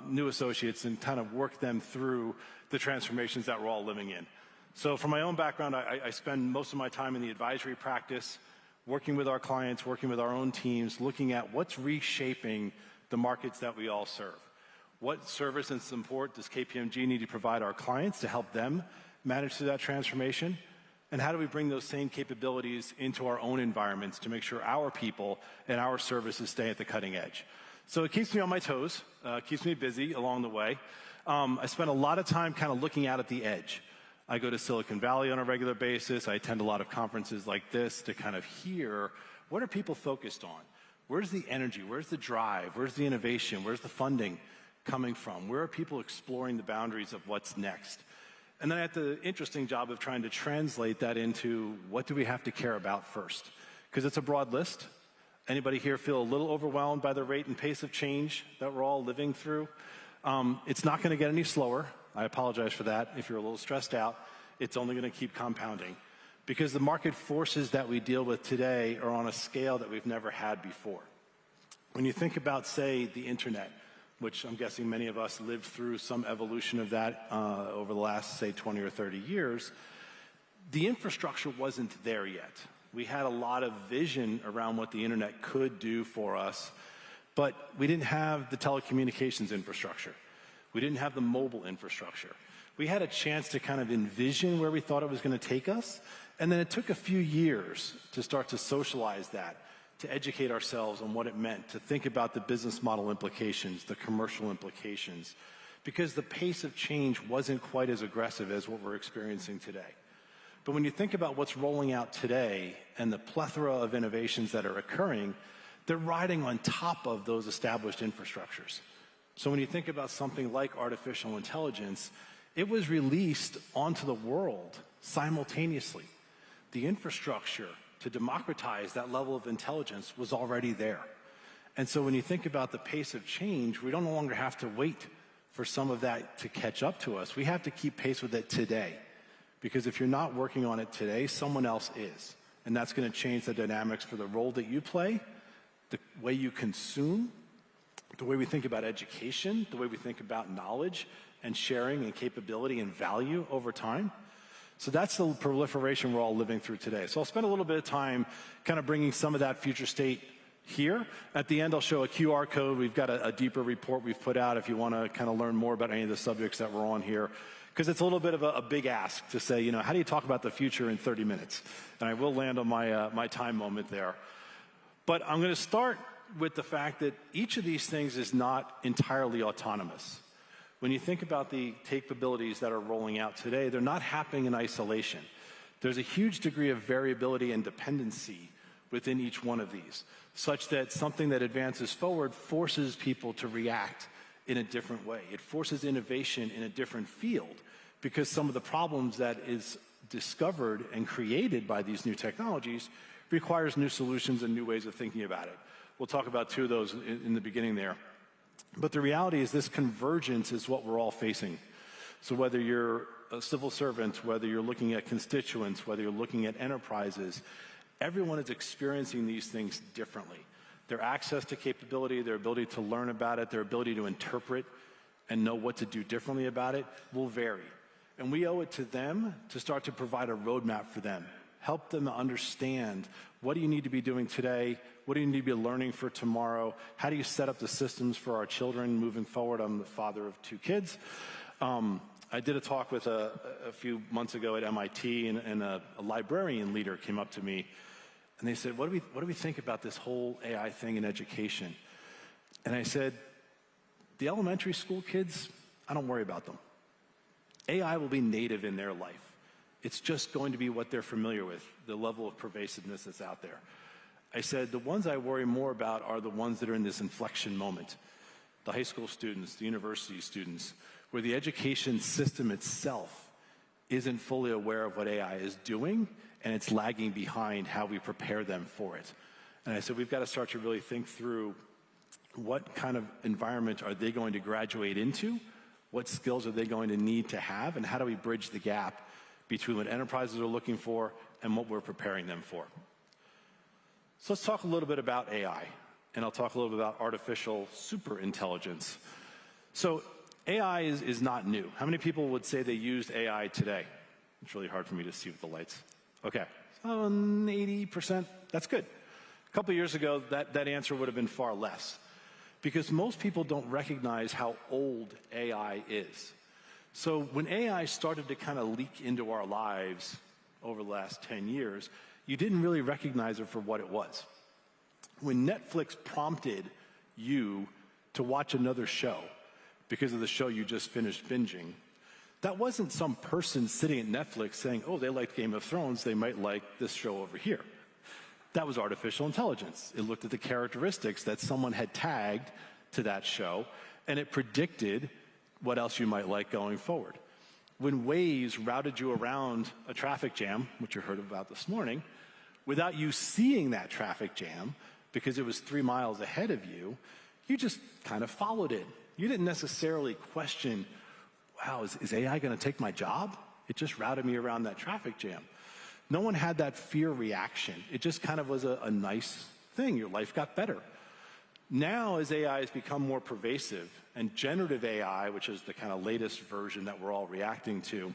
S10: new associates and kind of work them through the transformations that we're all living in. So from my own background, I spend most of my time in the advisory practice, working with our clients, working with our own teams, looking at what's reshaping the markets that we all serve. What service and support does KPMG need to provide our clients to help them manage through that transformation? And how do we bring those same capabilities into our own environments to make sure our people and our services stay at the cutting edge? So it keeps me on my toes, keeps me busy along the way. I spend a lot of time kind of looking out at the edge. I go to Silicon Valley on a regular basis. I attend a lot of conferences like this to kind of hear, what are people focused on? Where's the energy? Where's the drive? Where's the innovation? Where's the funding coming from? Where are people exploring the boundaries of what's next? And then I have the interesting job of trying to translate that into what do we have to care about first? Because it's a broad list. Anybody here feel a little overwhelmed by the rate and pace of change that we're all living through? It's not going to get any slower. I apologize for that. If you're a little stressed out, it's only going to keep compounding because the market forces that we deal with today are on a scale that we've never had before. When you think about, say, the internet, which I'm guessing many of us lived through some evolution of that over the last, say, 20 or 30 years, the infrastructure wasn't there yet. We had a lot of vision around what the internet could do for us, but we didn't have the telecommunications infrastructure. We didn't have the mobile infrastructure. We had a chance to kind of envision where we thought it was going to take us, and then it took a few years to start to socialize that, to educate ourselves on what it meant, to think about the business model implications, the commercial implications, because the pace of change wasn't quite as aggressive as what we're experiencing today. But when you think about what's rolling out today and the plethora of innovations that are occurring, they're riding on top of those established infrastructures. So when you think about something like artificial intelligence, it was released onto the world simultaneously. The infrastructure to democratize that level of intelligence was already there. And so when you think about the pace of change, we don't no longer have to wait for some of that to catch up to us. We have to keep pace with it today. Because if you're not working on it today, someone else is. And that's going to change the dynamics for the role that you play, the way you consume, the way we think about education, the way we think about knowledge and sharing and capability and value over time. So that's the proliferation we're all living through today. So I'll spend a little bit of time kind of bringing some of that future state here. At the end, I'll show a QR code. We've got a deeper report we've put out if you want to kind of learn more about any of the subjects that we're on here. Because it's a little bit of a big ask to say, how do you talk about the future in 30 minutes? And I will land on my time moment there. But I'm going to start with the fact that each of these things is not entirely autonomous. When you think about the capabilities that are rolling out today, they're not happening in isolation. There's a huge degree of variability and dependency within each one of these, such that something that advances forward forces people to react in a different way. It forces innovation in a different field because some of the problems that is discovered and created by these new technologies requires new solutions and new ways of thinking about it. We'll talk about two of those in the beginning there. But the reality is this convergence is what we're all facing. So whether you're a civil servant, whether you're looking at constituents, whether you're looking at enterprises, everyone is experiencing these things differently. Their access to capability, their ability to learn about it, their ability to interpret and know what to do differently about it will vary. And we owe it to them to start to provide a roadmap for them. Help them understand, what do you need to be doing today? What do you need to be learning for tomorrow? How do you set up the systems for our children moving forward? I'm the father of 2 kids. I did a talk with a few months ago at MIT, and a librarian leader came up to me, and they said, what do we think about this whole AI thing in education? And I said, the elementary school kids, I don't worry about them. AI will be native in their life. It's just going to be what they're familiar with, the level of pervasiveness that's out there. I said, the ones I worry more about are the ones that are in this inflection moment. The high school students, the university students, where the education system itself isn't fully aware of what AI is doing, and it's lagging behind how we prepare them for it. And I said, we've got to start to really think through what kind of environment are they going to graduate into, what skills are they going to need to have, and how do we bridge the gap between what enterprises are looking for and what we're preparing them for. So let's talk a little bit about AI, and I'll talk a little bit about artificial superintelligence. So AI is not new. How many people would say they used AI today? It's really hard for me to see with the lights. Okay, 80%, that's good. A couple of years ago, that answer would have been far less, because most people don't recognize how old AI is. So when AI started to kind of leak into our lives over the last 10 years, you didn't really recognize it for what it was. When Netflix prompted you to watch another show because of the show you just finished binging, that wasn't some person sitting at Netflix saying, oh, they like Game of Thrones, they might like this show over here. That was artificial intelligence. It looked at the characteristics that someone had tagged to that show, and it predicted what else you might like going forward. When Waze routed you around a traffic jam, which you heard about this morning, without you seeing that traffic jam, because it was 3 miles ahead of you, you just kind of followed it. You didn't necessarily question, wow, is AI going to take my job? It just routed me around that traffic jam. No one had that fear reaction. It just kind of was a nice thing. Your life got better. Now, as AI has become more pervasive, and generative AI, which is the kind of latest version that we're all reacting to,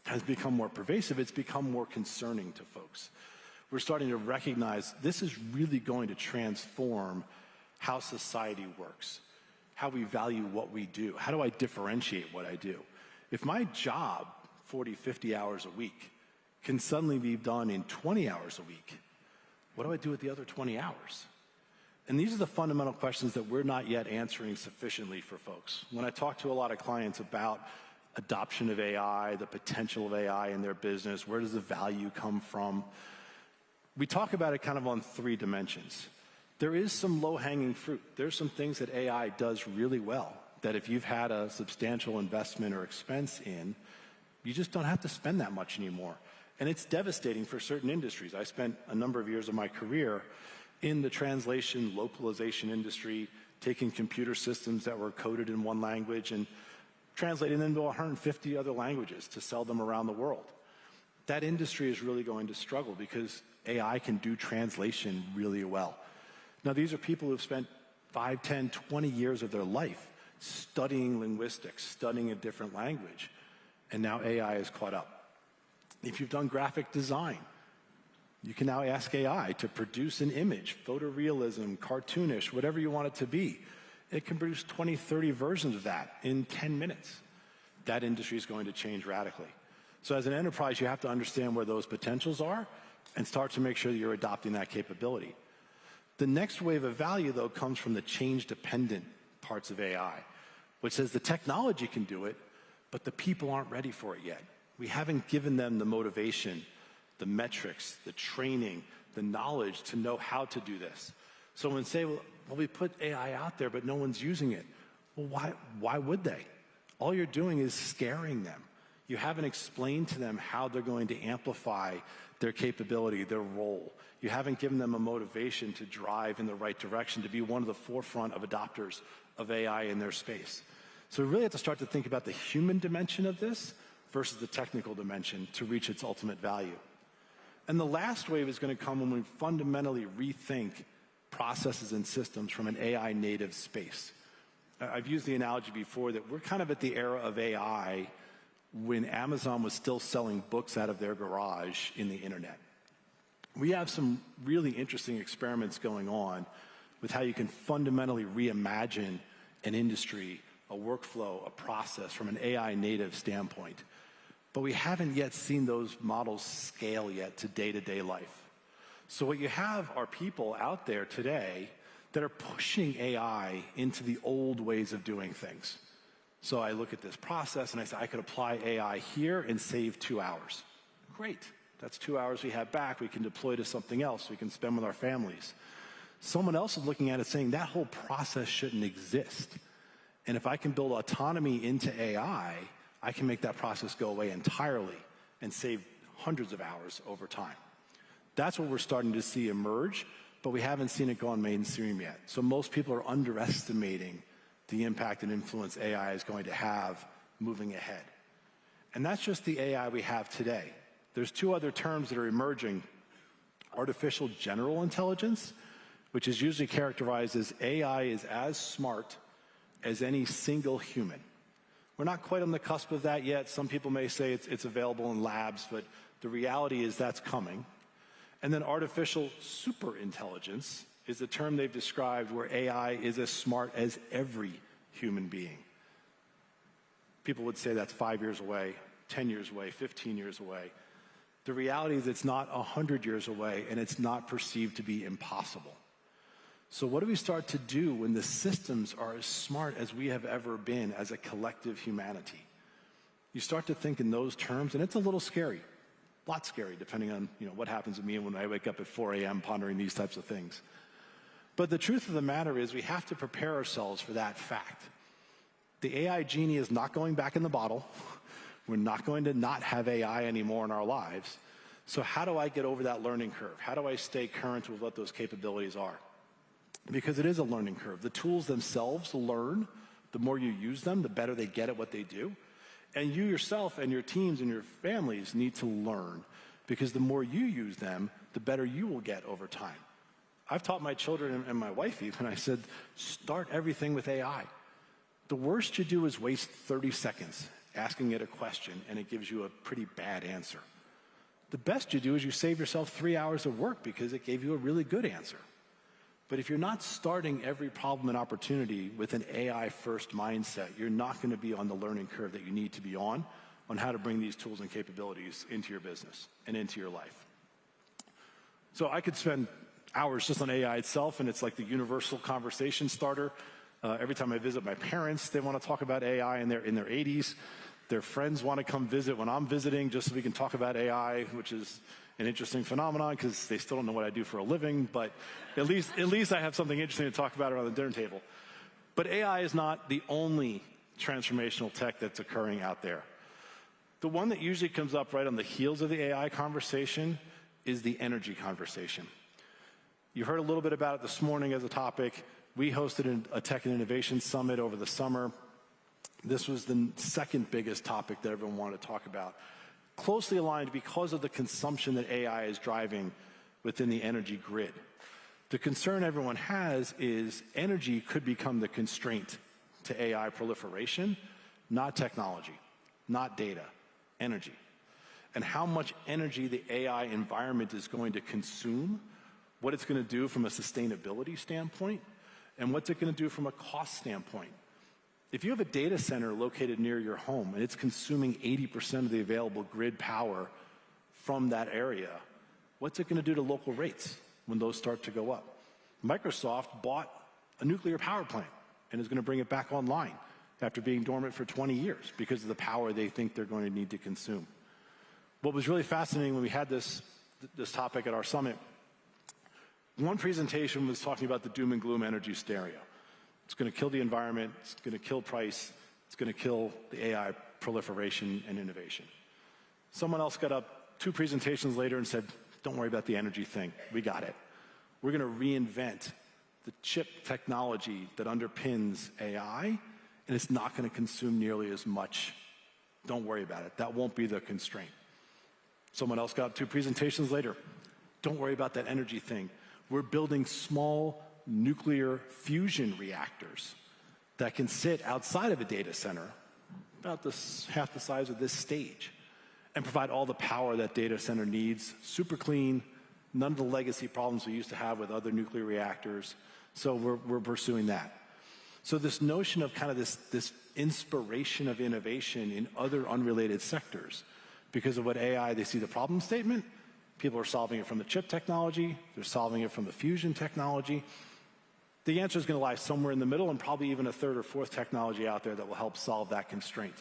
S10: has become more pervasive, it's become more concerning to folks. We're starting to recognize this is really going to transform how society works, how we value what we do. How do I differentiate what I do? If my job, 40, 50 hours a week, can suddenly be done in 20 hours a week, what do I do with the other 20 hours? And these are the fundamental questions that we're not yet answering sufficiently for folks. When I talk to a lot of clients about adoption of AI, the potential of AI in their business, where does the value come from? We talk about it kind of on 3 dimensions. There is some low-hanging fruit. There's some things that AI does really well that if you've had a substantial investment or expense in, you just don't have to spend that much anymore. And it's devastating for certain industries. I spent a number of years of my career in the translation, localization industry, taking computer systems that were coded in one language and translating them to 150 other languages to sell them around the world. That industry is really going to struggle because AI can do translation really well. Now, these are people who've spent 5, 10, 20 years of their life studying linguistics, studying a different language, and now AI is caught up. If you've done graphic design, you can now ask AI to produce an image, photorealism, cartoonish, whatever you want it to be. It can produce 20, 30 versions of that in 10 minutes. That industry is going to change radically. So as an enterprise, you have to understand where those potentials are and start to make sure that you're adopting that capability. The next wave of value, though, comes from the change-dependent parts of AI, which says the technology can do it, but the people aren't ready for it yet. We haven't given them the motivation, the metrics, the training, the knowledge to know how to do this. So when say, well, we put AI out there, but no one's using it. Well, why would they? All you're doing is scaring them. You haven't explained to them how they're going to amplify their capability, their role. You haven't given them a motivation to drive in the right direction, to be one of the forefront of adopters of AI in their space. So we really have to start to think about the human dimension of this versus the technical dimension to reach its ultimate value. And the last wave is going to come when we fundamentally rethink processes and systems from an AI native space. I've used the analogy before that we're kind of at the era of AI when Amazon was still selling books out of their garage in the internet. We have some really interesting experiments going on with how you can fundamentally reimagine an industry, a workflow, a process from an AI native standpoint. But we haven't yet seen those models scale yet to day-to-day life. So what you have are people out there today that are pushing AI into the old ways of doing things. So I look at this process and I say, I could apply AI here and save 2 hours. Great. That's 2 hours we have back. We can deploy to something else we can spend with our families. Someone else is looking at it saying that whole process shouldn't exist. And if I can build autonomy into AI, I can make that process go away entirely and save hundreds of hours over time. That's what we're starting to see emerge, but we haven't seen it go on mainstream yet. So most people are underestimating the impact and influence AI is going to have moving ahead. And that's just the AI we have today. There's 2 other terms that are emerging. Artificial general intelligence, which is usually characterized as AI is as smart as any single human. We're not quite on the cusp of that yet. Some people may say it's available in labs, but the reality is that's coming. And then artificial superintelligence is the term they've described where AI is as smart as every human being. People would say that's 5 years away, 10 years away, 15 years away. The reality is it's not 100 years away, and it's not perceived to be impossible. So what do we start to do when the systems are as smart as we have ever been as a collective humanity? You start to think in those terms, and it's a little scary. A lot scary, depending on what happens to me when I wake up at 4 a.m. pondering these types of things. But the truth of the matter is we have to prepare ourselves for that fact. The AI genie is not going back in the bottle. We're not going to not have AI anymore in our lives. So how do I get over that learning curve? How do I stay current with what those capabilities are? Because it is a learning curve. The tools themselves learn. The more you use them, the better they get at what they do. And you yourself and your teams and your families need to learn, because the more you use them, the better you will get over time. I've taught my children and my wife even, I said, start everything with AI. The worst you do is waste 30 seconds asking it a question and it gives you a pretty bad answer. The best you do is you save yourself 3 hours of work because it gave you a really good answer. But if you're not starting every problem and opportunity with an AI-first mindset, you're not going to be on the learning curve that you need to be on how to bring these tools and capabilities into your business and into your life. So I could spend hours just on AI itself, and it's like the universal conversation starter. Every time I visit my parents, they want to talk about AI in their 80s. Their friends want to come visit when I'm visiting just so we can talk about AI, which is an interesting phenomenon because they still don't know what I do for a living, but at least I have something interesting to talk about around the dinner table. But AI is not the only transformational tech that's occurring out there. The one that usually comes up right on the heels of the AI conversation is the energy conversation. You heard a little bit about it this morning as a topic. We hosted a Tech and Innovation Summit over the summer. This was the second biggest topic that everyone wanted to talk about. Closely aligned because of the consumption that AI is driving within the energy grid. The concern everyone has is energy could become the constraint to AI proliferation, not technology, not data, energy. And how much energy the AI environment is going to consume, what it's going to do from a sustainability standpoint, and what's it going to do from a cost standpoint. If you have a data center located near your home and it's consuming 80% of the available grid power from that area, what's it going to do to local rates when those start to go up? Microsoft bought a nuclear power plant and is going to bring it back online after being dormant for 20 years because of the power they think they're going to need to consume. What was really fascinating when we had this topic at our summit, one presentation was talking about the doom and gloom energy stereo. It's going to kill the environment, it's going to kill price, it's going to kill the AI proliferation and innovation. Someone else got up 2 presentations later and said, don't worry about the energy thing, we got it. We're going to reinvent the chip technology that underpins AI, and it's not going to consume nearly as much. Don't worry about it, that won't be the constraint. Someone else got up 2 presentations later, don't worry about that energy thing. We're building small nuclear fusion reactors that can sit outside of a data center, about half the size of this stage, and provide all the power that data center needs, super clean, none of the legacy problems we used to have with other nuclear reactors. So we're pursuing that. So this notion of kind of this inspiration of innovation in other unrelated sectors, because of what AI, they see the problem statement, people are solving it from the chip technology, they're solving it from the fusion technology. The answer is going to lie somewhere in the middle and probably even a 3rd or 4th technology out there that will help solve that constraint.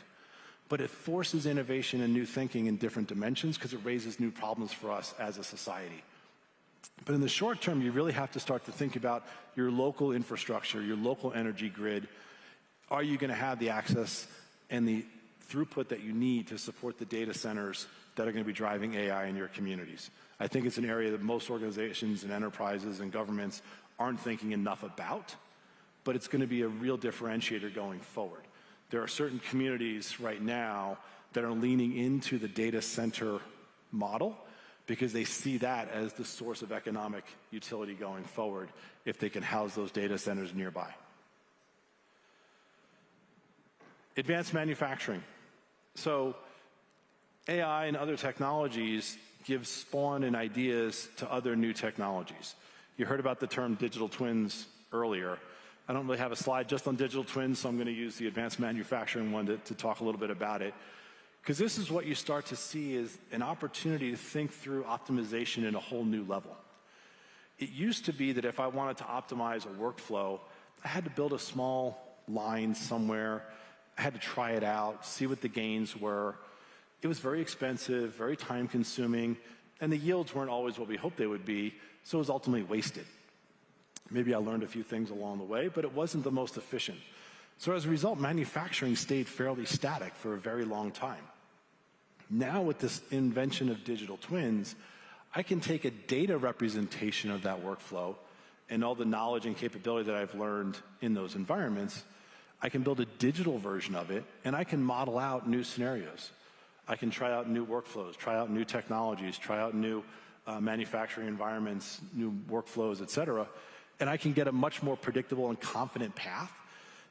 S10: But it forces innovation and new thinking in different dimensions because it raises new problems for us as a society. But in the short term, you really have to start to think about your local infrastructure, your local energy grid. Are you going to have the access and the throughput that you need to support the data centers that are going to be driving AI in your communities? I think it's an area that most organizations and enterprises and governments aren't thinking enough about, but it's going to be a real differentiator going forward. There are certain communities right now that are leaning into the data center model because they see that as the source of economic utility going forward if they can house those data centers nearby. Advanced manufacturing. So AI and other technologies give spawn and ideas to other new technologies. You heard about the term digital twins earlier. I don't really have a slide just on digital twins, so I'm going to use the advanced manufacturing one to talk a little bit about it. Because this is what you start to see is an opportunity to think through optimization in a whole new level. It used to be that if I wanted to optimize a workflow, I had to build a small line somewhere. I had to try it out, see what the gains were. It was very expensive, very time-consuming, and the yields weren't always what we hoped they would be, so it was ultimately wasted. Maybe I learned a few things along the way, but it wasn't the most efficient. So as a result, manufacturing stayed fairly static for a very long time. Now with this invention of digital twins, I can take a data representation of that workflow and all the knowledge and capability that I've learned in those environments. I can build a digital version of it, and I can model out new scenarios. I can try out new workflows, try out new technologies, try out new manufacturing environments, new workflows, et cetera, and I can get a much more predictable and confident path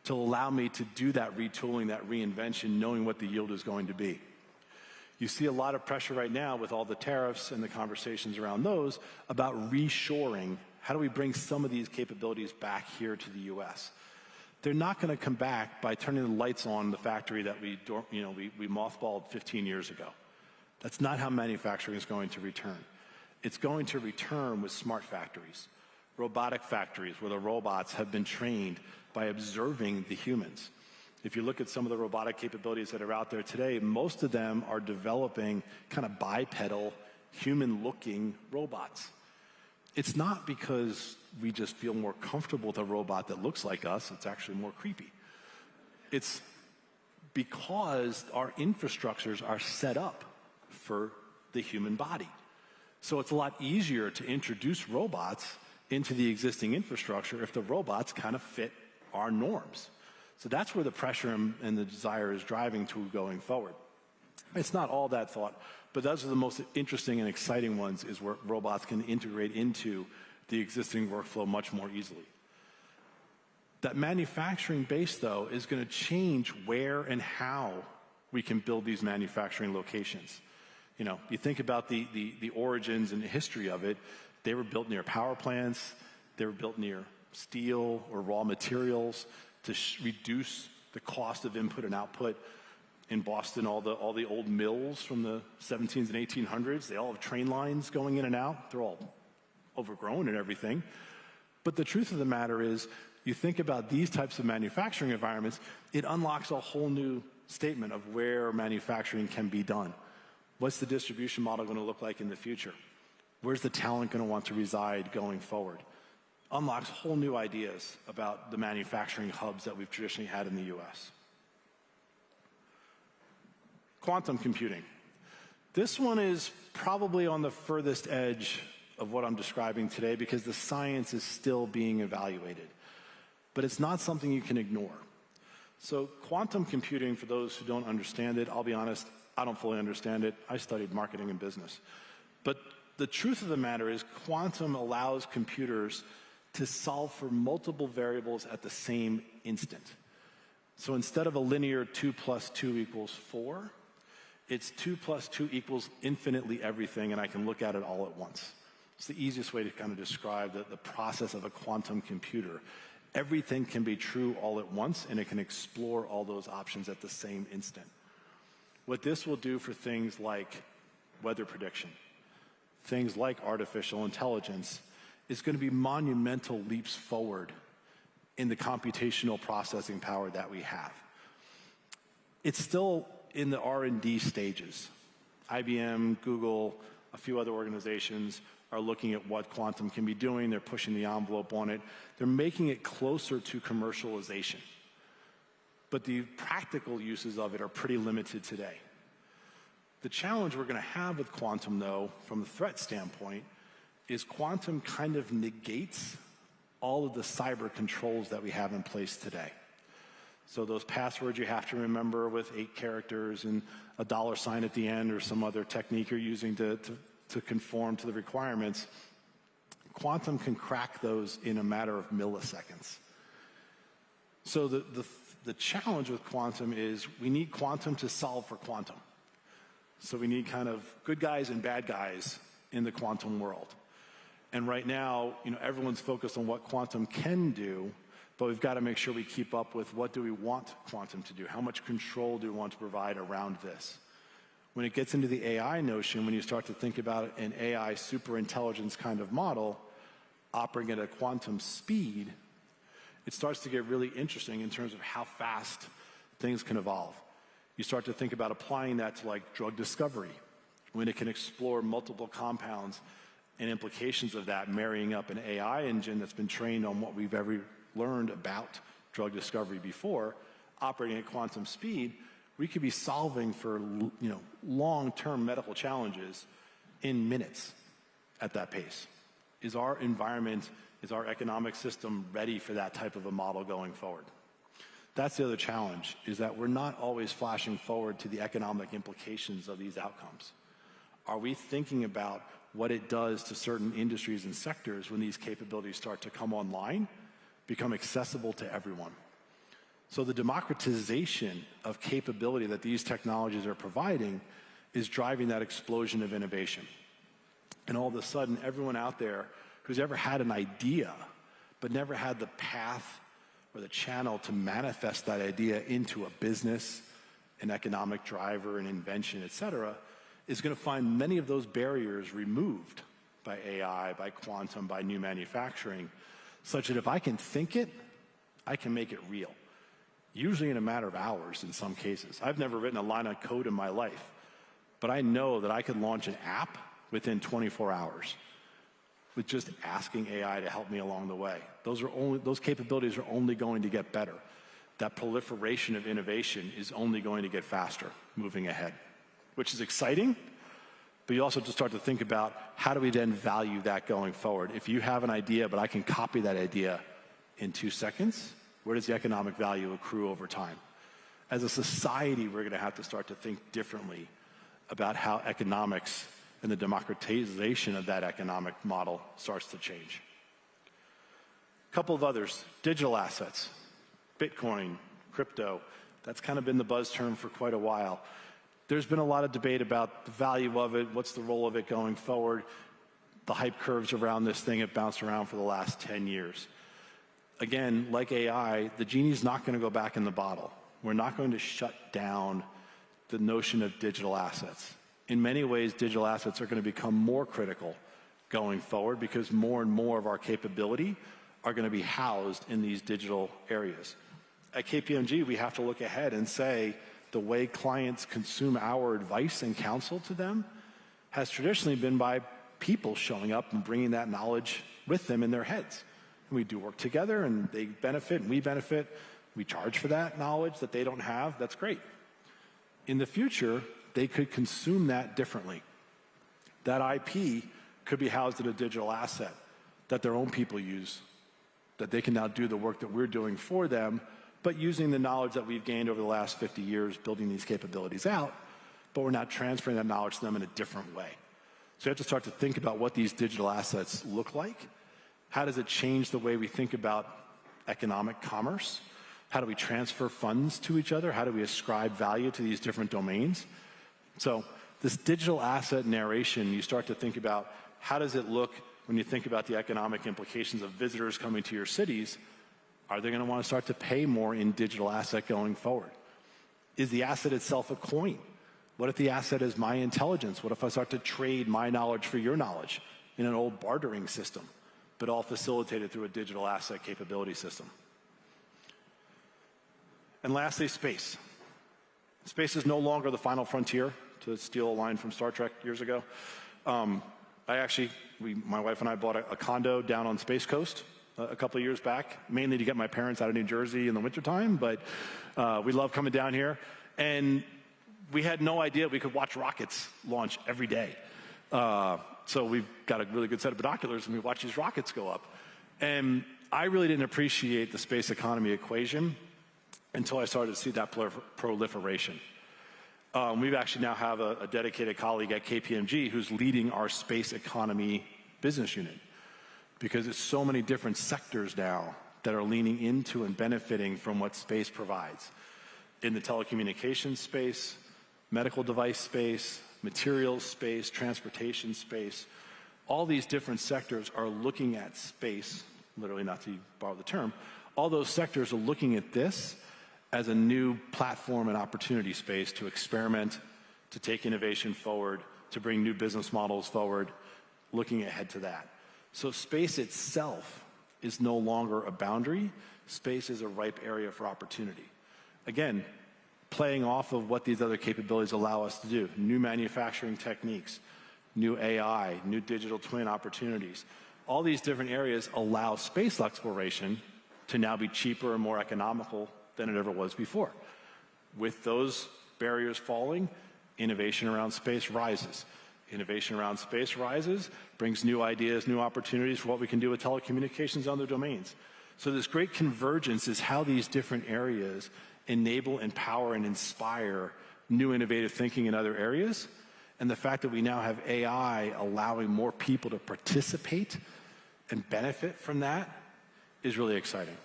S10: to allow me to do that retooling, that reinvention, knowing what the yield is going to be. You see a lot of pressure right now with all the tariffs and the conversations around those about reshoring. How do we bring some of these capabilities back here to the US? They're not going to come back by turning the lights on in the factory that we mothballed 15 years ago. That's not how manufacturing is going to return. It's going to return with smart factories, robotic factories where the robots have been trained by observing the humans. If you look at some of the robotic capabilities that are out there today, most of them are developing kind of bipedal, human-looking robots. It's not because we just feel more comfortable with a robot that looks like us. It's actually more creepy. It's because our infrastructures are set up for the human body. So it's a lot easier to introduce robots into the existing infrastructure if the robots kind of fit our norms. So that's where the pressure and the desire is driving to going forward. It's not all that thought, but those are the most interesting and exciting ones, is where robots can integrate into the existing workflow much more easily. That manufacturing base, though, is going to change where and how we can build these manufacturing locations. You know, you think about the origins and the history of it. They were built near power plants. They were built near steel or raw materials to reduce the cost of input and output. In Boston, all the old mills from the 1700s and 1800s, they all have train lines going in and out. They're all overgrown and everything. But the truth of the matter is, you think about these types of manufacturing environments, it unlocks a whole new statement of where manufacturing can be done. What's the distribution model going to look like in the future? Where's the talent going to want to reside going forward? Unlocks whole new ideas about the manufacturing hubs that we've traditionally had in the US. Quantum computing. This one is probably on the furthest edge of what I'm describing today because the science is still being evaluated. But it's not something you can ignore. So quantum computing, for those who don't understand it, I'll be honest, I don't fully understand it. I studied marketing and business. But the truth of the matter is quantum allows computers to solve for multiple variables at the same instant. So instead of a linear 2 + 2 = 4, it's 2 + 2 = infinitely everything, and I can look at it all at once. It's the easiest way to kind of describe the process of a quantum computer. Everything can be true all at once, and it can explore all those options at the same instant. What this will do for things like weather prediction, things like artificial intelligence, is going to be monumental leaps forward in the computational processing power that we have. It's still in the R&D stages. IBM, Google, a few other organizations are looking at what quantum can be doing. They're pushing the envelope on it. They're making it closer to commercialization. But the practical uses of it are pretty limited today. The challenge we're going to have with quantum, though, from the threat standpoint, is quantum kind of negates all of the cyber controls that we have in place today. So those passwords you have to remember with 8 characters and a $sign at the end or some other technique you're using to conform to the requirements, quantum can crack those in a matter of milliseconds. So the challenge with quantum is we need quantum to solve for quantum. So we need kind of good guys and bad guys in the quantum world. And right now, everyone's focused on what quantum can do, but we've got to make sure we keep up with what do we want quantum to do? How much control do we want to provide around this? When it gets into the AI notion, when you start to think about an AI superintelligence kind of model operating at a quantum speed, it starts to get really interesting in terms of how fast things can evolve. You start to think about applying that to like drug discovery, when it can explore multiple compounds and implications of that, marrying up an AI engine that's been trained on what we've ever learned about drug discovery before, operating at quantum speed. We could be solving for long-term medical challenges in minutes at that pace. Is our environment, is our economic system ready for that type of a model going forward? That's the other challenge, is that we're not always flashing forward to the economic implications of these outcomes. Are we thinking about what it does to certain industries and sectors when these capabilities start to come online, become accessible to everyone? So the democratization of capability that these technologies are providing is driving that explosion of innovation. And all of a sudden, everyone out there who's ever had an idea but never had the path or the channel to manifest that idea into a business, an economic driver, an invention, et cetera, is going to find many of those barriers removed by AI, by quantum, by new manufacturing, such that if I can think it, I can make it real. usually in a matter of hours in some cases. I've never written a line of code in my life, but I know that I could launch an app within 24 hours with just asking AI to help me along the way. Those capabilities are only going to get better. That proliferation of innovation is only going to get faster moving ahead, which is exciting, but you also have to start to think about how do we then value that going forward. If you have an idea, but I can copy that idea in 2 seconds, where does the economic value accrue over time? As a society, we're gonna have to start to think differently about how economics and the democratization of that economic model starts to change. A couple of others, digital assets, Bitcoin, crypto, that's kind of been the buzz term for quite a while. There's been a lot of debate about the value of it, what's the role of it going forward. The hype curves around this thing have bounced around for the last 10 years. Again, like AI, the genie's not going to go back in the bottle. We're not going to shut down the notion of digital assets. In many ways, digital assets are going to become more critical going forward because more and more of our capability are going to be housed in these digital areas. At KPMG, we have to look ahead and say the way clients consume our advice and counsel to them has traditionally been by people showing up and bringing that knowledge with them in their heads. And we do work together and they benefit and we benefit. We charge for that knowledge that they don't have. That's great. In the future, they could consume that differently. That IP could be housed in a digital asset that their own people use, that they can now do the work that we're doing for them, but using the knowledge that we've gained over the last 50 years building these capabilities out, but we're not transferring that knowledge to them in a different way. So you have to start to think about what these digital assets look like. How does it change the way we think about economic commerce? How do we transfer funds to each other? How do we ascribe value to these different domains? So this digital asset narration, you start to think about how does it look when you think about the economic implications of visitors coming to your cities. Are they going to want to start to pay more in digital asset going forward? Is the asset itself a coin? What if the asset is my intelligence? What if I start to trade my knowledge for your knowledge in an old bartering system, but all facilitated through a digital asset capability system? And lastly, space. Space is no longer the final frontier, to steal a line from Star Trek years ago. My wife and I bought a condo down on Space Coast a couple of years back, mainly to get my parents out of New Jersey in the wintertime, but we love coming down here. And we had no idea we could watch rockets launch every day. So we've got a really good set of binoculars and we watch these rockets go up. And I really didn't appreciate the space economy equation until I started to see that proliferation. We actually now have a dedicated colleague at KPMG who's leading our space economy business unit because it's so many different sectors now that are leaning into and benefiting from what space provides. In the telecommunications space, medical device space, materials space, transportation space, all these different sectors are looking at space, literally not to borrow the term, all those sectors are looking at this as a new platform and opportunity space to experiment, to take innovation forward, to bring new business models forward, looking ahead to that. So space itself is no longer a boundary. Space is a ripe area for opportunity. Again, playing off of what these other capabilities allow us to do, new manufacturing techniques, new AI, new digital twin opportunities. All these different areas allow space exploration to now be cheaper and more economical than it ever was before. With those barriers falling, innovation around space rises. Innovation around space rises, brings new ideas, new opportunities for what we can do with telecommunications and other domains. So this great convergence is how these different areas enable, empower, and inspire new innovative thinking in other areas. And the fact that we now have AI allowing more people to participate and benefit from that is really exciting.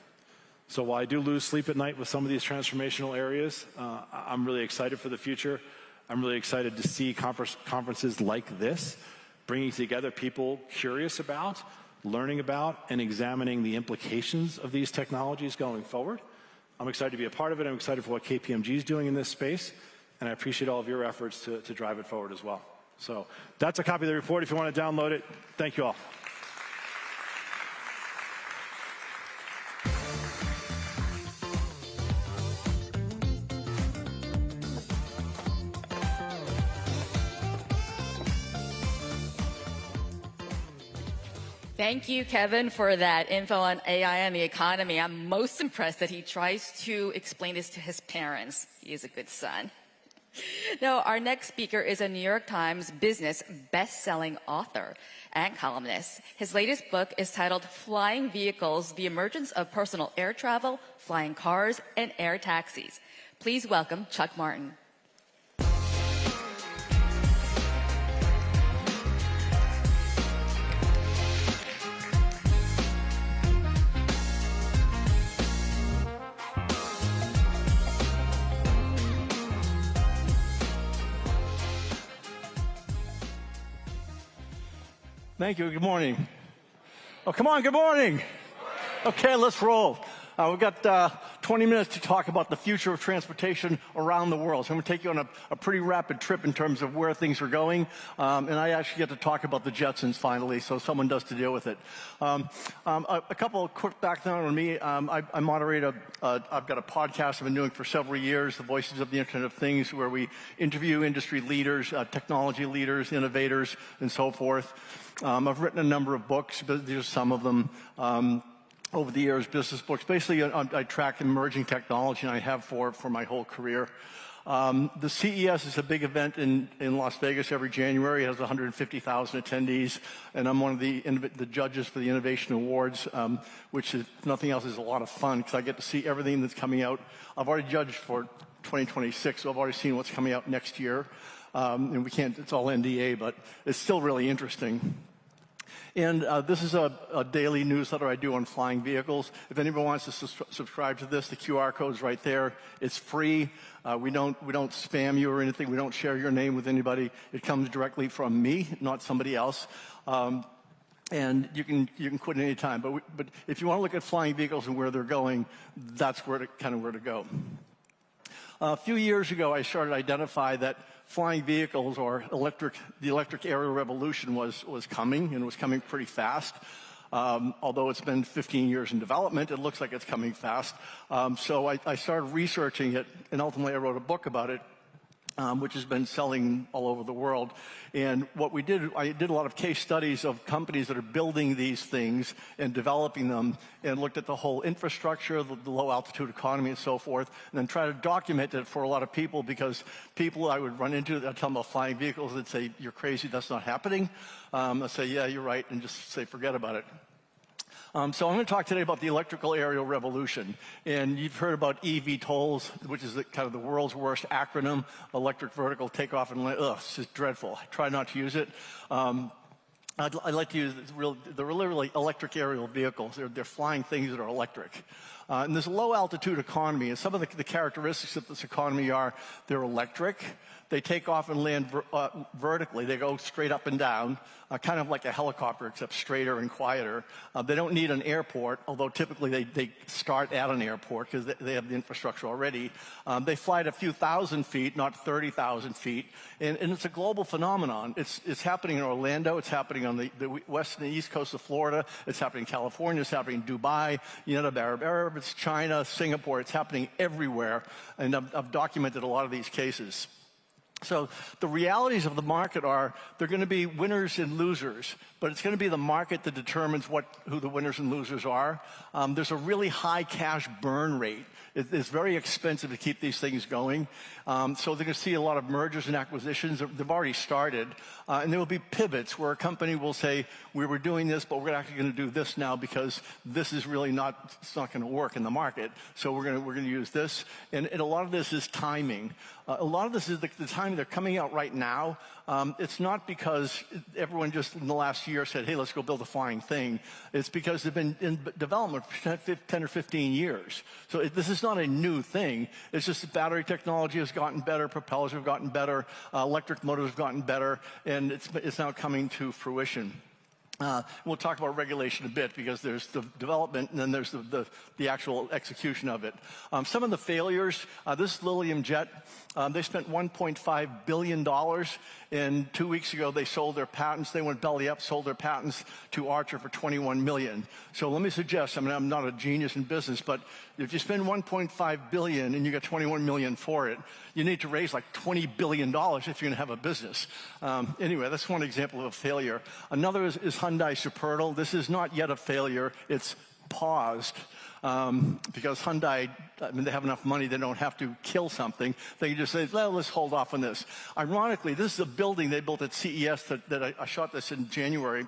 S10: So while I do lose sleep at night with some of these transformational areas, I'm really excited for the future. I'm really excited to see conferences like this, bringing together people curious about, learning about, and examining the implications of these technologies going forward. I'm excited to be a part of it. I'm excited for what KPMG is doing in this space, and I appreciate all of your efforts to drive it forward as well. So that's a copy of the report if you want to download it. Thank you all.
S3: Thank you, Kevin, for that info on AI and the economy. I'm most impressed that he tries to explain this to his parents. He is a good son. Now, our next speaker is a New York Times business best-selling author and columnist. His latest book is titled Flying Vehicles, The Emergence of Personal Air Travel, Flying Cars, and Air Taxis. Please welcome Chuck Martin.
S11: Thank you. Good morning. Oh, come on. Good morning. Okay, let's roll. We've got 20 minutes to talk about the future of transportation around the world. So I'm going to take you on a pretty rapid trip in terms of where things are going. And I actually get to talk about the Jetsons finally, so someone does to deal with it. A couple of quick background on me. I moderate I've got a podcast I've been doing for several years, The Voices of the Internet of Things, where we interview industry leaders, technology leaders, innovators, and so forth. I've written a number of books, but there's some of them. Over the years, business books. Basically, I track emerging technology, and I have for my whole career. The CES is a big event in Las Vegas every January. It has 150,000 attendees, and I'm one of the judges for the Innovation Awards, which is, if nothing else, is a lot of fun because I get to see everything that's coming out. I've already judged for 2026, so I've already seen what's coming out next year. And it's all NDA, but it's still really interesting. And this is a daily newsletter I do on flying vehicles. If anybody wants to subscribe to this, the QR code is right there. It's free. We don't spam you or anything. We don't share your name with anybody. It comes directly from me, not somebody else. And you can quit at any time. But if you want to look at flying vehicles and where they're going, that's where to go. A few years ago, I started to identify that flying vehicles or the electric aerial revolution was coming, and was coming pretty fast. Although it's been 15 years in development, it looks like it's coming fast. So I started researching it, and ultimately I wrote a book about it, which has been selling all over the world. And what we did, I did a lot of case studies of companies that are building these things and developing them, and looked at the whole infrastructure, the low altitude economy and so forth, and then try to document it for a lot of people, because people I would run into, I'd tell them about flying vehicles, they'd say, "You're crazy, that's not happening." I'd say, "Yeah, you're right," and just say, "Forget about it." So I'm going to talk today about the electrical aerial revolution. And you've heard about eVTOLs, which is kind of the world's worst acronym, electric vertical takeoff and land. Ugh, it's just dreadful. I try not to use it. I'd like to use the literally electric aerial vehicles. They're flying things that are electric. And there's a low altitude economy, and some of the characteristics of this economy are they're electric. They take off and land vertically. They go straight up and down, kind of like a helicopter, except straighter and quieter. They don't need an airport, although typically they start at an airport because they have the infrastructure already. They fly at a few thousand feet, not 30,000 feet. And it's a global phenomenon. It's happening in Orlando. It's happening on the west and the east coast of Florida. It's happening in California. It's happening in Dubai, United Arab Emirates, China, Singapore. It's happening everywhere. And I've documented a lot of these cases. So the realities of the market are they're going to be winners and losers, but it's going to be the market that determines who the winners and losers are. There's a really high cash burn rate. It's very expensive to keep these things going. So they're going to see a lot of mergers and acquisitions. They've already started. And there will be pivots where a company will say, we were doing this, but we're actually going to do this now because this is really not going to work in the market. So we're going to use this. And a lot of this is timing. A lot of this is the time they're coming out right now. It's not because everyone just in the last year said, hey, let's go build a flying thing. It's because they've been in development for 10 or 15 years. So this is not a new thing. It's just that battery technology has gotten better, propellers have gotten better, electric motors have gotten better, and it's now coming to fruition. We'll talk about regulation a bit because there's the development and then there's the actual execution of it. Some of the failures, this is Lilium Jet. They spent $1.5 billion, and 2 weeks ago they sold their patents. They went belly up, sold their patents to Archer for $21 million. So let me suggest, I'm not a genius in business, but if you spend $1.5 billion and you get $21 million for it, you need to raise like $20 billion if you're going to have a business. Anyway, that's one example of a failure. Another is Hyundai. Hyundai Supernal. This is not yet a failure. It's paused. Because Hyundai, I mean, they have enough money, they don't have to kill something. They can just say, well, let's hold off on this. Ironically, this is a building they built at CES that I shot this in January,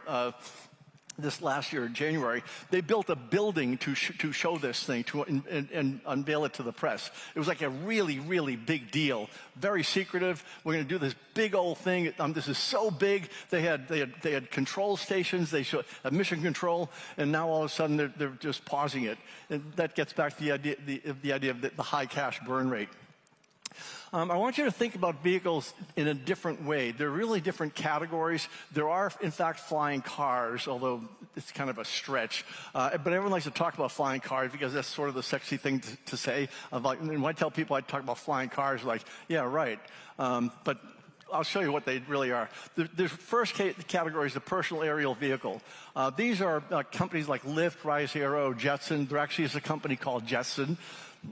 S11: this last year in January. They built a building to show this thing, and unveil it to the press. It was like a really, really big deal. Very secretive. We're going to do this big old thing. This is so big. They had control stations. They showed mission control, and now all of a sudden they're just pausing it. And that gets back to the idea of the high cash burn rate. I want you to think about vehicles in a different way. They're really different categories. There are, in fact, flying cars, although it's kind of a stretch. But everyone likes to talk about flying cars because that's sort of the sexy thing to say. And when I tell people I talk about flying cars, like, yeah, right. But I'll show you what they really are. The first category is the personal aerial vehicle. These are companies like Lyft, Rise Aero, Jetson. There actually is a company called Jetson.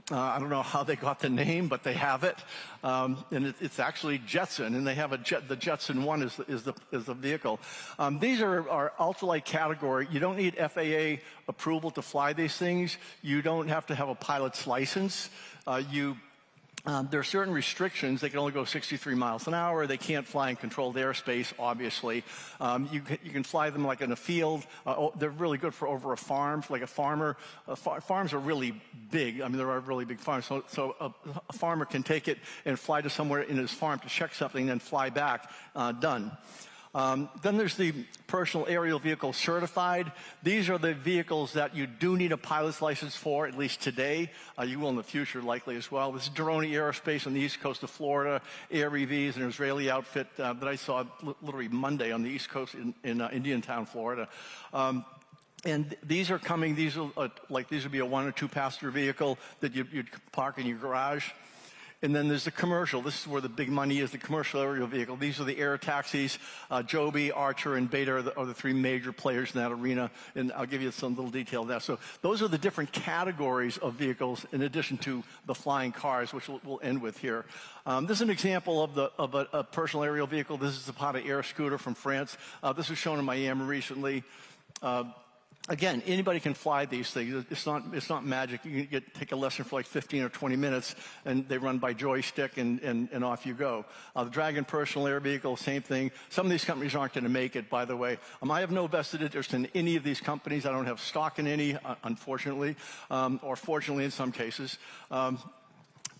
S11: I don't know how they got the name, but they have it. And it's actually Jetson, and they have the Jetson 1 is the vehicle. These are ultralight category. You don't need FAA approval to fly these things. You don't have to have a pilot's license. There are certain restrictions. They can only go 63 miles an hour. They can't fly in controlled airspace, obviously. You can fly them like in a field. They're really good for over a farm, like a farmer. Farms are really big. I mean, there are really big farms. So a farmer can take it and fly to somewhere in his farm to check something, then fly back. Done. Then there's the personal aerial vehicle certified. These are the vehicles that you do need a pilot's license for, at least today. You will in the future, likely as well. This is Droni Aerospace on the east coast of Florida. AirEV is an Israeli outfit that I saw literally Monday on the east coast in Indiantown, Florida. And these are coming. These would be a 1 or 2 passenger vehicle that you'd park in your garage. And then there's the commercial. This is where the big money is, the commercial aerial vehicle. These are the air taxis. Joby, Archer, and Beta are the 3 major players in that arena. And I'll give you some little detail of that. So those are the different categories of vehicles in addition to the flying cars, which we'll end with here. This is an example of a personal aerial vehicle. This is the Zapata Air Scooter from France. This was shown in Miami recently. Again, anybody can fly these things. It's not magic. You can take a lesson for like 15 or 20 minutes, and they run by joystick, and off you go. The Dragon personal air vehicle, same thing. Some of these companies aren't going to make it, by the way. I have no vested interest in any of these companies. I don't have stock in any, unfortunately, or fortunately in some cases.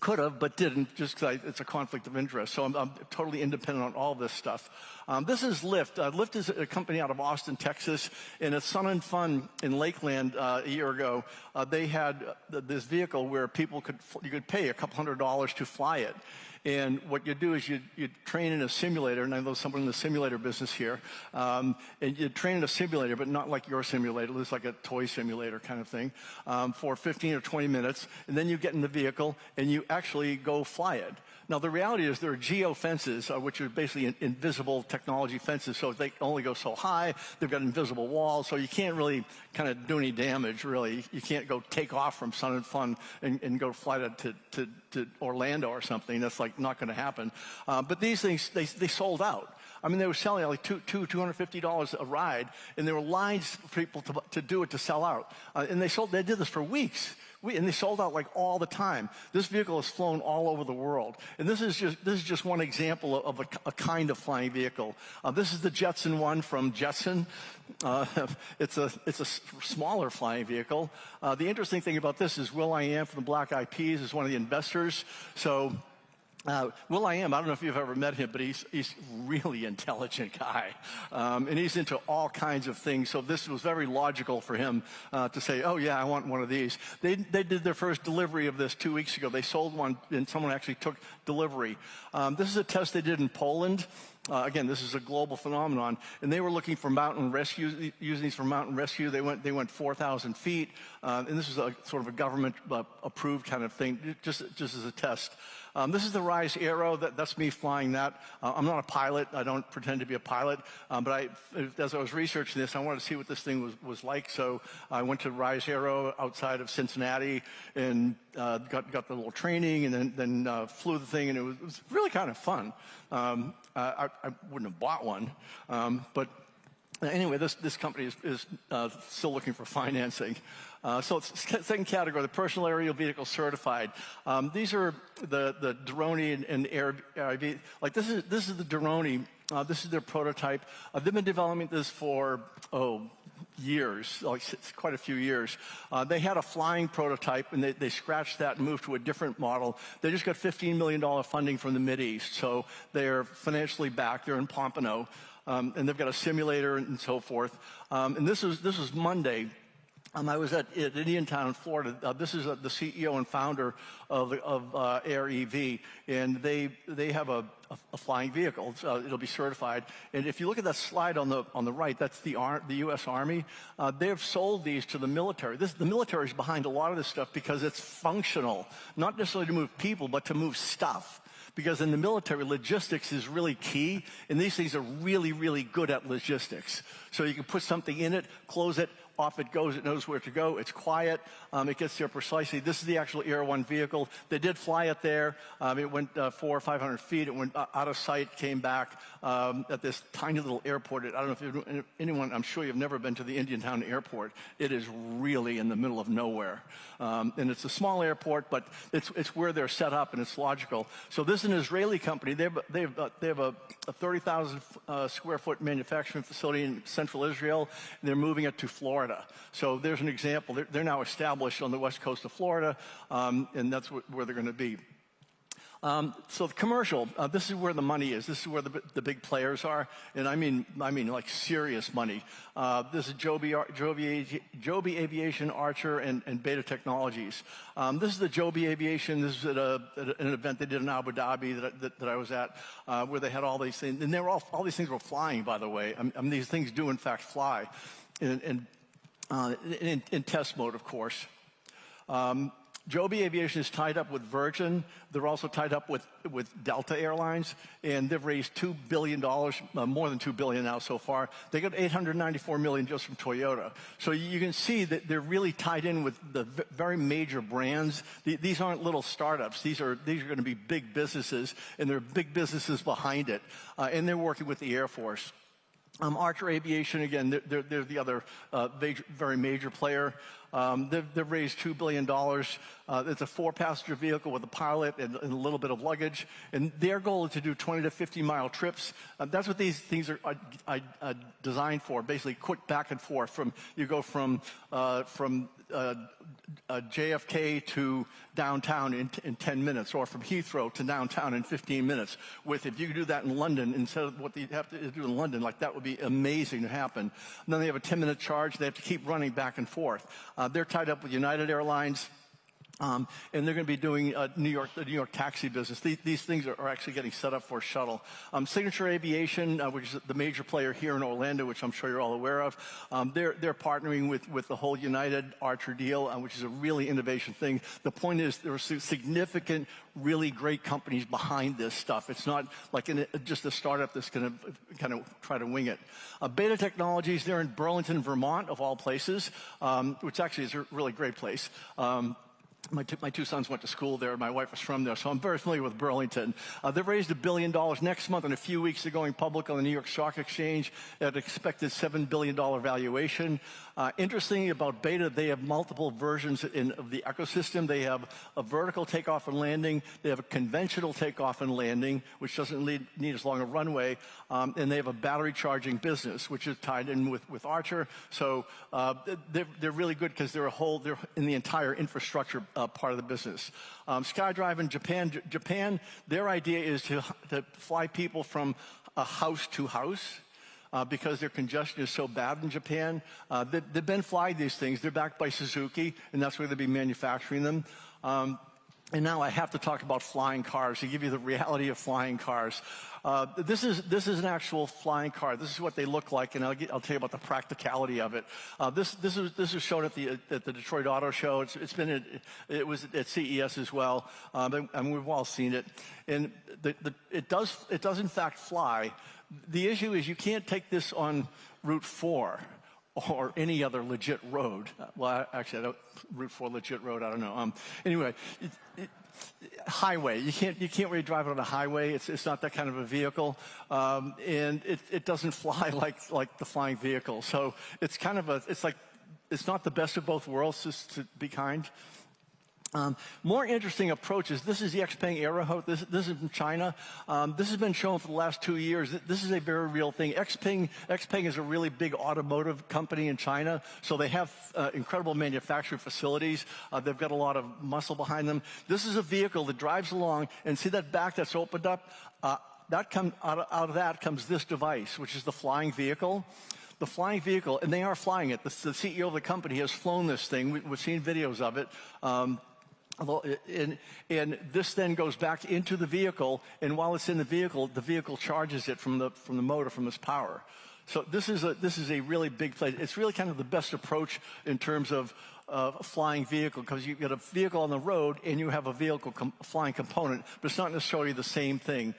S11: Could have, but didn't, just because it's a conflict of interest. So I'm totally independent on all this stuff. This is Lyft. Lyft is a company out of Austin, Texas. In a Sun and Fun in Lakeland a year ago, they had this vehicle where you could pay a couple $100s to fly it. And what you do is you train in a simulator, and I know someone in the simulator business here, and you train in a simulator, but not like your simulator. It's like a toy simulator kind of thing, for 15 or 20 minutes, and then you get in the vehicle, and you actually go fly it. Now, the reality is there are geo-fences, which are basically invisible technology fences, so they only go so high. They've got invisible walls, so you can't really kind of do any damage, really. You can't go take off from Sun and Fun and go fly to Orlando or something. That's like not going to happen. But these things, they sold out. I mean, they were selling like $250 a ride, and there were lines for people to do it to sell out. And they did this for weeks. And they sold out like all the time. This vehicle has flown all over the world. And this is just one example of a kind of flying vehicle. This is the Jetson 1 from Jetson. It's a smaller flying vehicle. The interesting thing about this is will.i.am from the Black Eyed Peas is one of the investors. So will.i.am, I don't know if you've ever met him, but he's a really intelligent guy. And he's into all kinds of things. So this was very logical for him to say, oh, yeah, I want one of these. They did their first delivery of this 2 weeks ago. They sold one, and someone actually took delivery. This is a test they did in Poland. Again, this is a global phenomenon, and they were looking for mountain rescue, using these for mountain rescue. They went 4,000 feet, and this is a sort of a government approved kind of thing, just as a test. This is the Rise Aero. That's me flying that. I'm not a pilot. I don't pretend to be a pilot. But as I was researching this, I wanted to see what this thing was like. So I went to Rise Aero outside of Cincinnati and got the little training, and then flew the thing, and it was really kind of fun. I wouldn't have bought one, but Anyway, this company is still looking for financing. So it's second category, the personal aerial vehicle certified. These are the drone and ARV. Like this is the drone. This is their prototype. They've been developing this for years, like quite a few years. They had a flying prototype, and they scratched that and moved to a different model. They just got $15 million funding from the Mideast, so they're financially backed. They're in Pompano. And they've got a simulator and so forth. And this was Monday. I was at Indiantown, Florida. This is the CEO and founder of AREV, and they have a flying vehicle. It'll be certified. And if you look at that slide on the right, that's the U.S. Army. They have sold these to the military. The military is behind a lot of this stuff because it's functional, not necessarily to move people, but to move stuff. Because in the military, logistics is really key, and these things are really, really good at logistics. So you can put something in it, close it, off it goes, it knows where to go, it's quiet, it gets there precisely. This is the actual Air One vehicle. They did fly it there. It went 400 or 500 feet. It went out of sight, came back at this tiny little airport. I don't know if anyone, I'm sure you've never been to the Indiantown airport. It is really in the middle of nowhere. And it's a small airport, but it's where they're set up, and it's logical. So this is an Israeli company. They have a 30,000 square foot manufacturing facility in central Israel, and they're moving it to Florida. So there's an example. They're now established on the west coast of Florida, and that's where they're going to be. So the commercial, this is where the money is. This is where the big players are, and I mean like serious money. This is Joby Aviation, Archer, and Beta Technologies. This is the Joby Aviation. This is at an event they did in Abu Dhabi that I was at, where they had all these things, and all these things were flying, by the way. I mean, these things do in fact fly, in test mode, of course. Joby Aviation is tied up with Virgin. They're also tied up with Delta Airlines, and they've raised $2 billion, more than $2 billion now so far. They got $894 million just from Toyota. So you can see that they're really tied in with the very major brands. These aren't little startups. These are going to be big businesses, and there are big businesses behind it. And they're working with the Air Force. Archer Aviation, again, they're the other very major player. They've raised $2 billion. It's a 4-passenger vehicle with a pilot and a little bit of luggage. And their goal is to do 20 to 50-mile trips. That's what these things are designed for, basically quick back and forth. You go from JFK to downtown in 10 minutes, or from Heathrow to downtown in 15 minutes. If you could do that in London instead of what they have to do in London, like that would be amazing to happen. And then they have a 10-minute charge. They have to keep running back and forth. They're tied up with United Airlines. And they're going to be doing the New York taxi business. These things are actually getting set up for a shuttle. Signature Aviation, which is the major player here in Orlando, which I'm sure you're all aware of, they're partnering with the whole United Archer deal, which is a really innovation thing. The point is there are significant, really great companies behind this stuff. It's not like just a startup that's going to kind of try to wing it. Beta Technologies, they're in Burlington, Vermont, of all places, which actually is a really great place. My two sons went to school there. My wife was from there, so I'm very familiar with Burlington. They've raised $1 billion. Next month, in a few weeks, they're going public on the New York Stock Exchange at an expected $7 billion valuation. Interesting about Beta, they have multiple versions of the ecosystem. They have a vertical takeoff and landing. They have a conventional takeoff and landing, which doesn't need as long a runway. And they have a battery charging business, which is tied in with Archer. So they're really good because they're in the entire infrastructure part of the business. SkyDrive in Japan, their idea is to fly people from a house to house. Because their congestion is so bad in Japan. They've been flying these things. They're backed by Suzuki, and that's where they'll be manufacturing them. And now I have to talk about flying cars to give you the reality of flying cars. This is an actual flying car. This is what they look like, and I'll tell you about the practicality of it. This was shown at the Detroit Auto Show. It was at CES as well, and we've all seen it. And it does in fact fly. The issue is you can't take this on Route 4 or any other legit road. Well, actually, I don't, Route 4 legit road, I don't know. Anyway, highway. You can't really drive it on a highway. It's not that kind of a vehicle, and it doesn't fly like the flying vehicle. So it's kind of it's not the best of both worlds, just to be kind. More interesting approaches. This is the Xpeng Aero. This is from China. This has been shown for the last 2 years. This is a very real thing. Xpeng is a really big automotive company in China, so they have incredible manufacturing facilities. They've got a lot of muscle behind them. This is a vehicle that drives along, and see that back that's opened up? Out of that comes this device, which is the flying vehicle. The flying vehicle, and they are flying it. The CEO of the company has flown this thing. We've seen videos of it. And this then goes back into the vehicle, and while it's in the vehicle charges it from the motor, from its power. So this is a really big place. It's really kind of the best approach in terms of a flying vehicle, because you've got a vehicle on the road and you have a vehicle flying component, but it's not necessarily the same thing.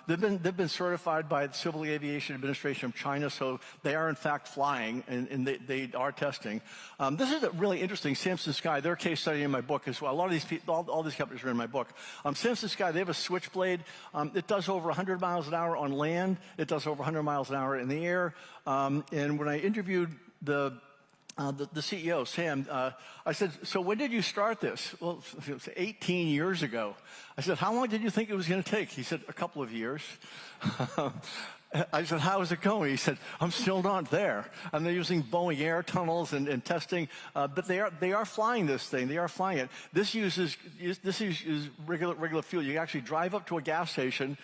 S11: They've been certified by the Civil Aviation Administration of China, so they are in fact flying, and they are testing. This is really interesting. Samson Sky, their case study in my book as well. A lot of these people, all these companies are in my book. Samson Sky, they have a Switchblade. It does over 100 miles an hour on land. It does over 100 miles an hour in the air. And when I interviewed the CEO, Sam, I said, so when did you start this? Well, it was 18 years ago. I said, how long did you think it was going to take? He said, a couple of years. I said, how is it going? He said, I'm still not there. And they're using Boeing air tunnels and testing, but they are flying this thing. They are flying it. This uses regular fuel. You actually drive up to a gas station,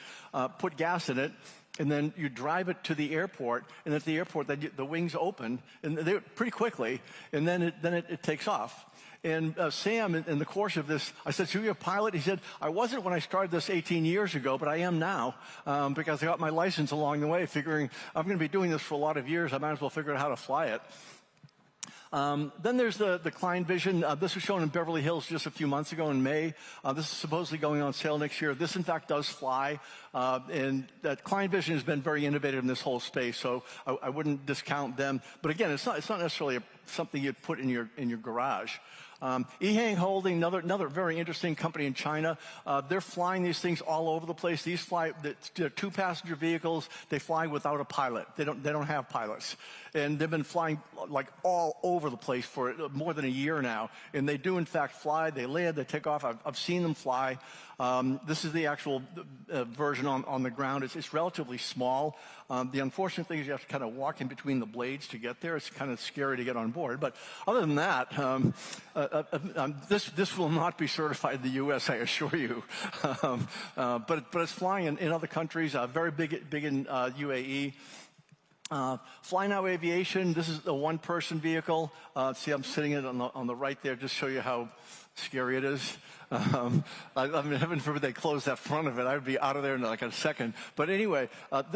S11: put gas in it, and then you drive it to the airport, and at the airport, the wings open, and they're pretty quickly, and then it takes off. And Sam, in the course of this, I said, so you're a pilot? He said, I wasn't when I started this 18 years ago, but I am now, because I got my license along the way, figuring I'm going to be doing this for a lot of years. I might as well figure out how to fly it. Then there's the Klein Vision. This was shown in Beverly Hills just a few months ago in May. This is supposedly going on sale next year. This, in fact, does fly. And that Klein Vision has been very innovative in this whole space, so I wouldn't discount them. But again, it's not necessarily something you'd put in your garage. Ehang Holding, another very interesting company in China. They're flying these things all over the place. These they're two-passenger vehicles. They fly without a pilot. They don't have pilots, and they've been flying like all over the place for more than a year now. And they do in fact fly. They land. They take off. I've seen them fly. This is the actual version on the ground. It's relatively small. The unfortunate thing is you have to kind of walk in between the blades to get there. It's kind of scary to get on board. But other than that, this will not be certified in the U.S., I assure you. But it's flying in other countries, very big in UAE. Fly Now Aviation, this is a one-person vehicle. See, I'm sitting in on the right there, just show you how scary it is. I mean, heaven forbid they close that front of it. I would be out of there in like a second. But anyway,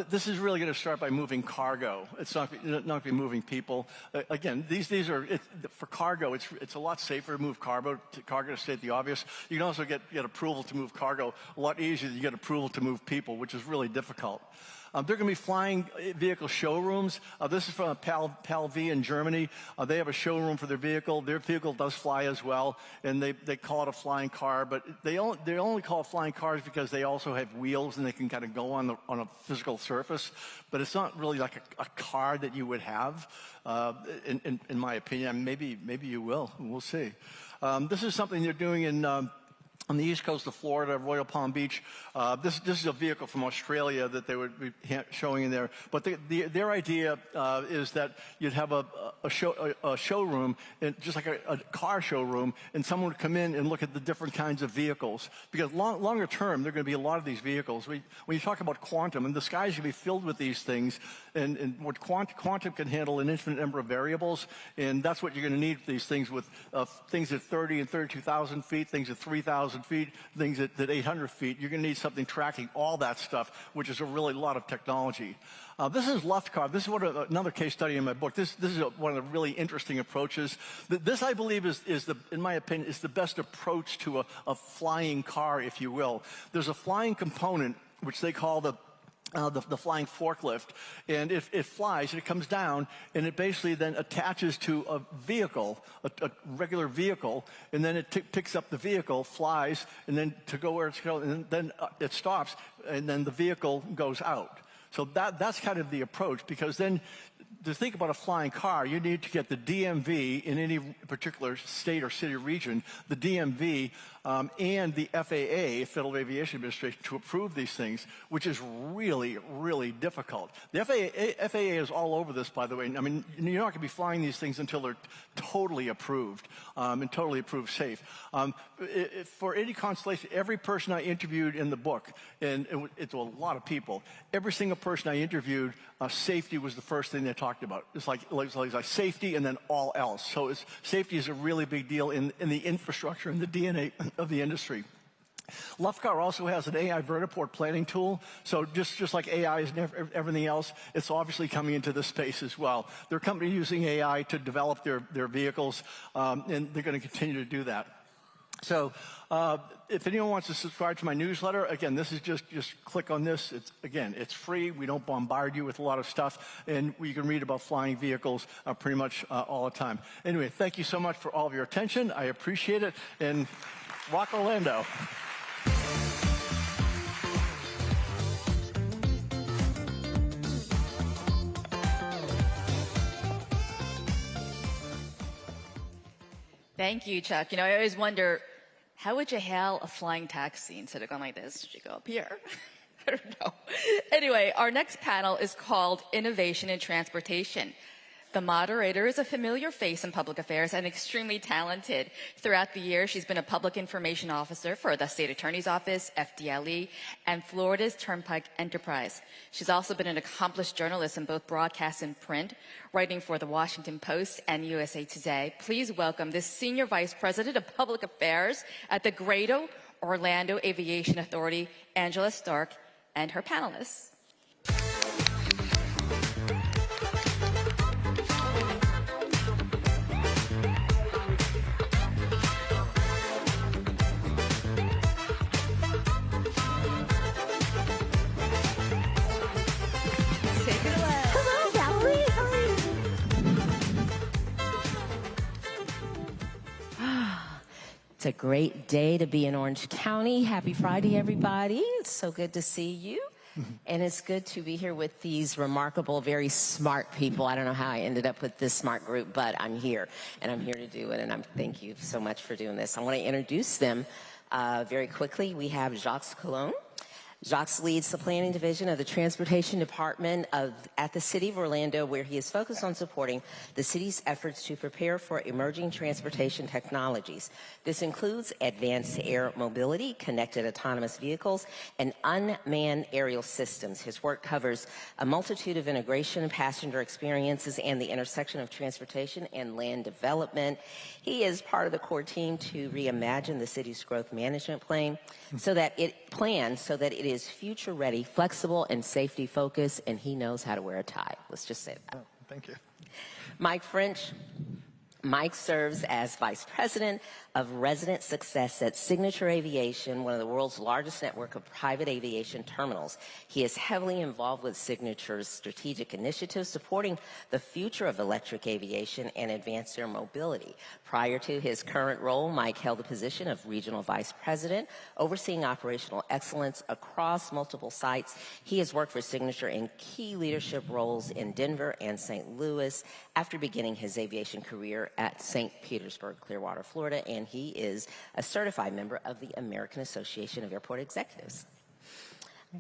S11: this is really going to start by moving cargo. It's not going to be moving people. Again, these are for cargo. It's a lot safer to move cargo to state the obvious. You can also get approval to move cargo a lot easier than you get approval to move people, which is really difficult. They're going to be flying vehicle showrooms. This is from Pal V in Germany. They have a showroom for their vehicle. Their vehicle does fly as well, and they call it a flying car. But they only call it flying cars because they also have wheels and they can kind of go on a physical surface. But it's not really like a car that you would have, in my opinion. Maybe you will. We'll see. This is something they're doing on the east coast of Florida, Royal Palm Beach. This is a vehicle from Australia that they would be showing in there. But their idea is that you'd have a showroom, just like a car showroom, and someone would come in and look at the different kinds of vehicles. Because longer term, there are going to be a lot of these vehicles. When you talk about quantum, and the sky's going to be filled with these things, and what quantum can handle an infinite number of variables, and that's what you're going to need these things with, things at 30 and 32,000 feet, things at 3,000 feet, things at 800 feet. You're going to need something tracking all that stuff, which is a really lot of technology. This is Luftkar. This is another case study in my book. This is one of the really interesting approaches. This, I believe, in my opinion, is the best approach to a flying car, if you will. There's a flying component, which they call the the flying forklift, and it flies, and it comes down, and it basically then attaches to a vehicle, a regular vehicle, and then it picks up the vehicle, flies, and then to go where it's going, and then it stops, and then the vehicle goes out. So that's kind of the approach, because then to think about a flying car, you need to get the DMV in any particular state or city or region, the DMV and the FAA, Federal Aviation Administration, to approve these things, which is really, really difficult. The FAA is all over this, by the way. I mean, you're not going to be flying these things until they're totally approved and totally approved safe. For any constellation, every person I interviewed in the book, and it's a lot of people, every single person I interviewed, safety was the first thing they talked about. It's like safety and then all else. So safety is a really big deal in the infrastructure and the DNA of the industry. Lufcar also has an AI vertiport planning tool. So just like AI is everything else, it's obviously coming into this space as well. There are companies using AI to develop their vehicles, and they're going to continue to do that. So if anyone wants to subscribe to my newsletter, again, this is just click on this. It's free. We don't bombard you with a lot of stuff, and you can read about flying vehicles pretty much all the time. Anyway, thank you so much for all of your attention. I appreciate it, and rock Orlando.
S3: Thank you, Chuck. You know, I always wonder, how would you hail a flying taxi instead of going like this? Should you go up here? I don't know. Anyway, our next panel is called Innovation in Transportation. The moderator is a familiar face in public affairs and extremely talented. Throughout the year, she's been a public information officer for the State Attorney's Office, FDLE, and Florida's Turnpike Enterprise. She's also been an accomplished journalist in both broadcast and print, writing for the Washington Post and USA Today. Please welcome the Senior Vice President of Public Affairs at the Greater Orlando Aviation Authority, Angela Stark, and her panelists.
S12: It's a great day to be in Orange County. Happy Friday, everybody. It's so good to see you. And it's good to be here with these remarkable, very smart people. I don't know how I ended up with this smart group, but I'm here, and I'm here to do it, and thank you so much for doing this. I want to introduce them very quickly. We have Jacques Colon. Jacques leads the planning division of the Transportation Department at the City of Orlando, where he is focused on supporting the city's efforts to prepare for emerging transportation technologies. This includes advanced air mobility, connected autonomous vehicles, and unmanned aerial systems. His work covers a multitude of integration, passenger experiences, and the intersection of transportation and land development. He is part of the core team to reimagine the city's growth management plan so that it is future ready, flexible, and safety focused, and he knows how to wear a tie. Let's just say that.
S5: Oh, thank you.
S12: Mike French. Mike serves as Vice President of Resident Success at Signature Aviation, one of the world's largest network of private aviation terminals. He is heavily involved with Signature's strategic initiatives supporting the future of electric aviation and advanced air mobility. Prior to his current role, Mike held the position of Regional Vice President, overseeing operational excellence across multiple sites. He has worked for Signature in key leadership roles in Denver and St. Louis after beginning his aviation career at St. Petersburg, Clearwater, Florida, and he is a certified member of the American Association of Airport Executives.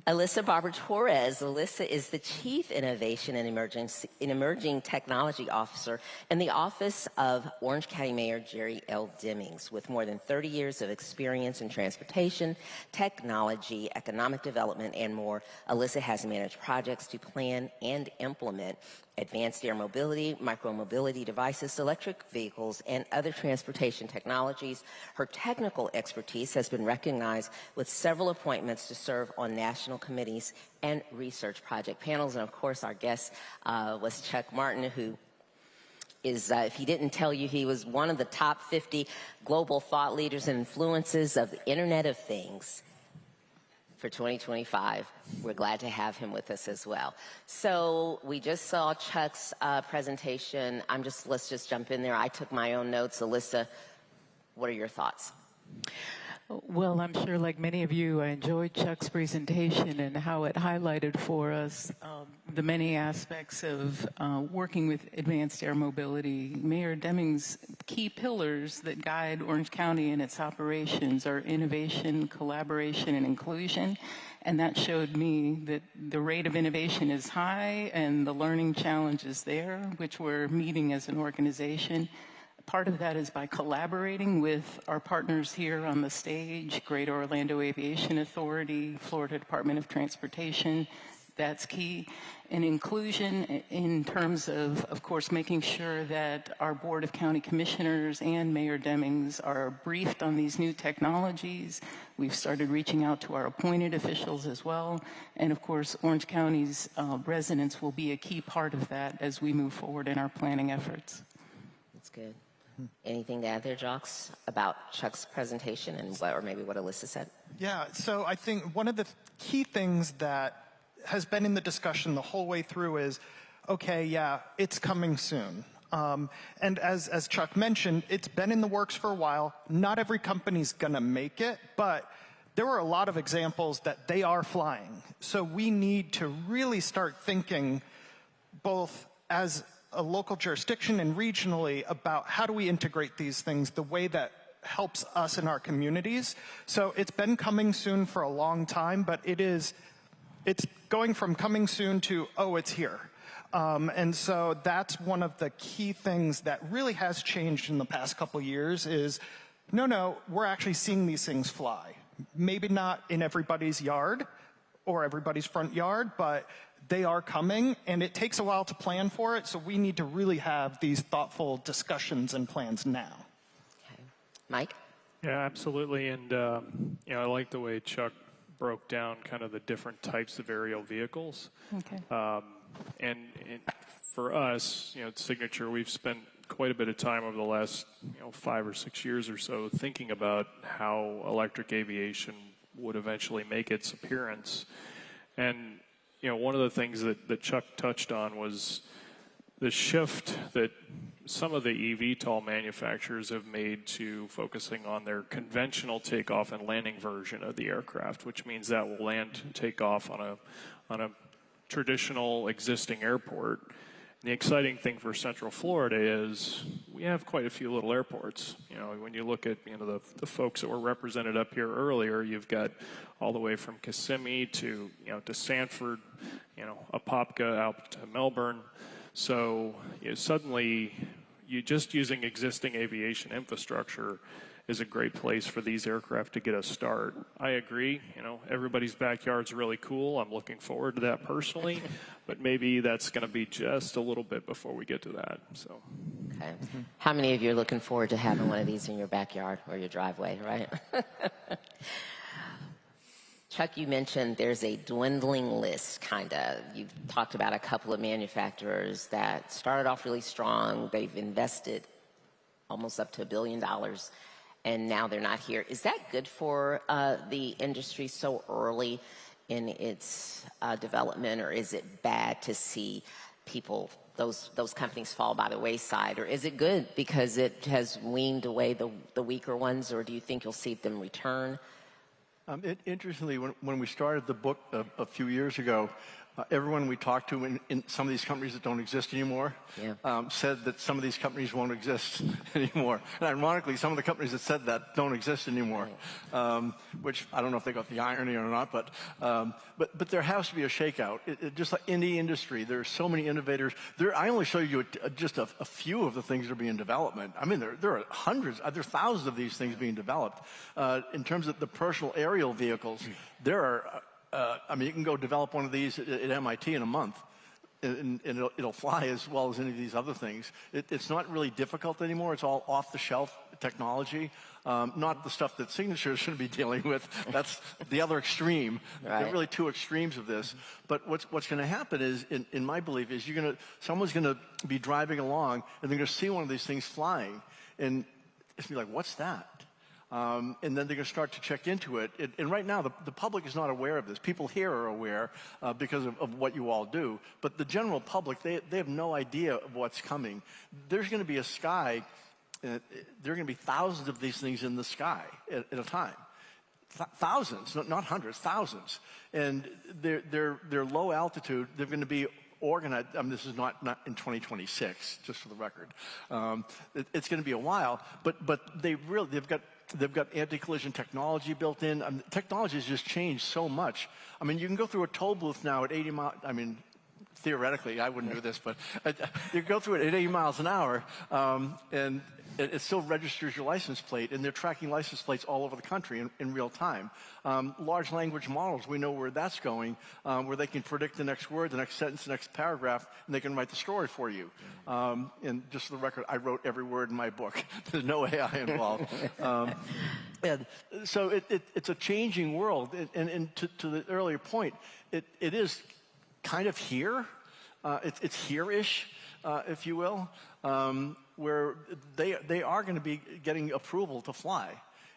S12: Alyssa Barber-Torres. Alyssa is the Chief Innovation and Emerging Technology Officer in the Office of Orange County Mayor Jerry L. Demings. With more than 30 years of experience in transportation, technology, economic development, and more, Alyssa has managed projects to plan and implement advanced air mobility, micro-mobility devices, electric vehicles, and other transportation technologies. Her technical expertise has been recognized with several appointments to serve on national committees and research project panels. And of course, our guest was Chuck Martin, who is, if he didn't tell you, he was one of the top 50 global thought leaders and influences of the Internet of Things. for 2025. We're glad to have him with us as well. So we just saw Chuck's presentation. Let's just jump in there. I took my own notes. Alyssa, what are your thoughts?
S13: Well, I'm sure like many of you, I enjoyed Chuck's presentation and how it highlighted for us the many aspects of working with advanced air mobility. Mayor Deming's key pillars that guide Orange County and its operations are innovation, collaboration, and inclusion. And that showed me that the rate of innovation is high and the learning challenge is there, which we're meeting as an organization. Part of that is by collaborating with our partners here on the stage, Greater Orlando Aviation Authority, Florida Department of Transportation. That's key. And inclusion in terms of course, making sure that our Board of County Commissioners and Mayor Demings are briefed on these new technologies. We've started reaching out to our appointed officials as well. And of course, Orange County's residents will be a key part of that as we move forward in our planning efforts.
S12: That's good. Anything to add there, Jocks, about Chuck's presentation and or maybe what Alyssa said?
S14: Yeah, so I think one of the key things that has been in the discussion the whole way through is, okay, yeah, it's coming soon. And as Chuck mentioned, it's been in the works for a while. Not every company's gonna make it, but there were a lot of examples that they are flying. So we need to really start thinking both as a local jurisdiction and regionally about how do we integrate these things the way that helps us in our communities. So it's been coming soon for a long time, but it's going from coming soon to, oh, it's here. And so that's one of the key things that really has changed in the past couple years is, no, we're actually seeing these things fly. Maybe not in everybody's yard or everybody's front yard, but they are coming, and it takes a while to plan for it, so we need to really have these thoughtful discussions and plans now.
S12: Okay. Mike?
S15: Yeah, absolutely, and I like the way Chuck broke down kind of the different types of aerial vehicles.
S13: Okay.
S15: And for us, at Signature, we've spent quite a bit of time over the last 5 or 6 years or so thinking about how electric aviation would eventually make its appearance. And one of the things that Chuck touched on was the shift that some of the eVTOL manufacturers have made to focusing on their conventional takeoff and landing version of the aircraft, which means that will land and take off on a traditional existing airport. And the exciting thing for Central Florida is we have quite a few little airports. When you look at the folks that were represented up here earlier, you've got all the way from Kissimmee to Sanford, Apopka out to Melbourne. So suddenly, just using existing aviation infrastructure is a great place for these aircraft to get a start. I agree, everybody's backyard's really cool. I'm looking forward to that personally, but maybe that's going to be just a little bit before we get to that. So.
S12: Okay. How many of you are looking forward to having one of these in your backyard or your driveway, right? Chuck, you mentioned there's a dwindling list, kind of. You've talked about a couple of manufacturers that started off really strong. They've invested almost up to $1 billion, and now they're not here. Is that good for the industry so early in its development, or is it bad to see people, those companies fall by the wayside, or is it good because it has weaned away the weaker ones, or do you think you'll see them return?
S11: Interestingly, when we started the book a few years ago, everyone we talked to in some of these companies that don't exist anymore said that some of these companies won't exist anymore. And ironically, some of the companies that said that don't exist anymore, which I don't know if they got the irony or not, but there has to be a shakeout. Just like in the industry, there are so many innovators. I only show you just a few of the things that are being in development. I mean, there are hundreds, there are thousands of these things being developed. In terms of the personal aerial vehicles, there are you can go develop one of these at MIT in a month, and it'll fly as well as any of these other things. It's not really difficult anymore. It's all off-the-shelf technology, not the stuff that Signature should be dealing with. That's the other extreme. Right. There are really two extremes of this. But what's going to happen is, in my belief, is someone's going to be driving along, and they're going to see one of these things flying, and it's going to be like, what's that? And then they're going to start to check into it. And right now, the public is not aware of this. People here are aware because of what you all do. But the general public, they have no idea of what's coming. There's going to be a sky. There are going to be thousands of these things in the sky at a time. Thousands, not hundreds, thousands. And they're low altitude. They're going to be organized. I mean, this is not in 2026, just for the record. It's going to be a while. But they've got anti-collision technology built in. I mean, technology has just changed so much. I mean, you can go through a toll booth now at 80 miles. I mean, theoretically, I wouldn't do this, but you go through it at 80 miles an hour, and it still registers your license plate, and they're tracking license plates all over the country in real time. Large language models, we know where that's going, where they can predict the next word, the next sentence, the next paragraph, and they can write the story for you. And just for the record, I wrote every word in my book. There's no AI involved. And so it's a changing world, and to the earlier point, it is kind of here. It's here-ish, if you will, where they are going to be getting approval to fly,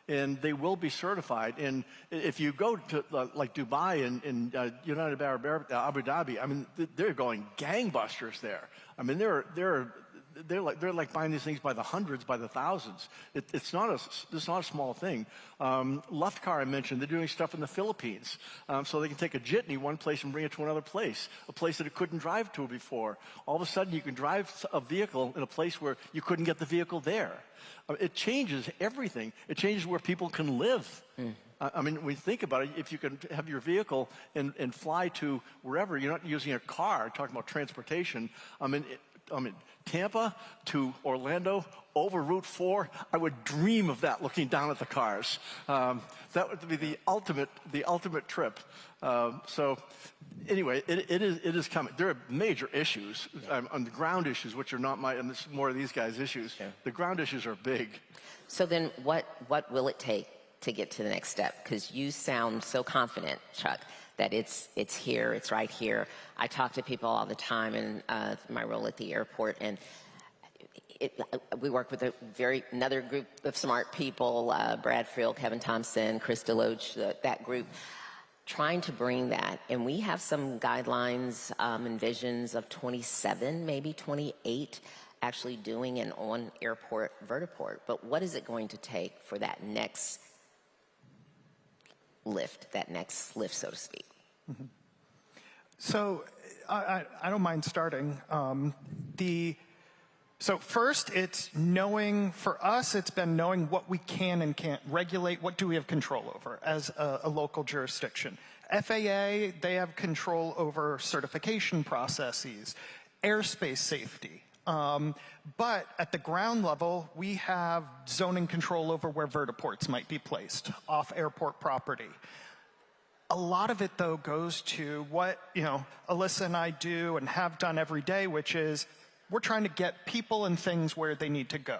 S11: and they will be certified. And if you go to like Dubai and United Arab Abu Dhabi, I mean, they're going gangbusters there. I mean, they're like buying these things by the hundreds, by the thousands. It's not a small thing. Luftcar I mentioned, they're doing stuff in the Philippines, so they can take a jitney one place and bring it to another place, a place that it couldn't drive to before. All of a sudden, you can drive a vehicle in a place where you couldn't get the vehicle there. It changes everything. It changes where people can live. I mean, when you think about it, if you can have your vehicle and fly to wherever, you're not using a car, talking about transportation. I mean, Tampa to Orlando over Route 4, I would dream of that looking down at the cars. That would be the ultimate trip. So anyway, it is coming. There are major issues on the ground issues, which are not and this is more of these guys' issues. Yeah. The ground issues are big.
S12: So then what will it take to get to the next step? Because you sound so confident, Chuck, that it's here, it's right here. I talk to people all the time in my role at the airport, and we work with another group of smart people, Brad Friel, Kevin Thompson, Chris Deloach, that group, trying to bring that. And we have some guidelines and visions of 27, maybe 28, actually doing an on-airport vertiport. But what is it going to take for that next lift, so to speak?
S14: Mm-hmm. So I don't mind starting. So first, it's knowing, for us, it's been knowing what we can and can't regulate, what do we have control over as a local jurisdiction. FAA, they have control over certification processes, airspace safety. But at the ground level, we have zoning control over where vertiports might be placed off airport property. A lot of it, though, goes to what, Alyssa and I do and have done every day, which is we're trying to get people and things where they need to go.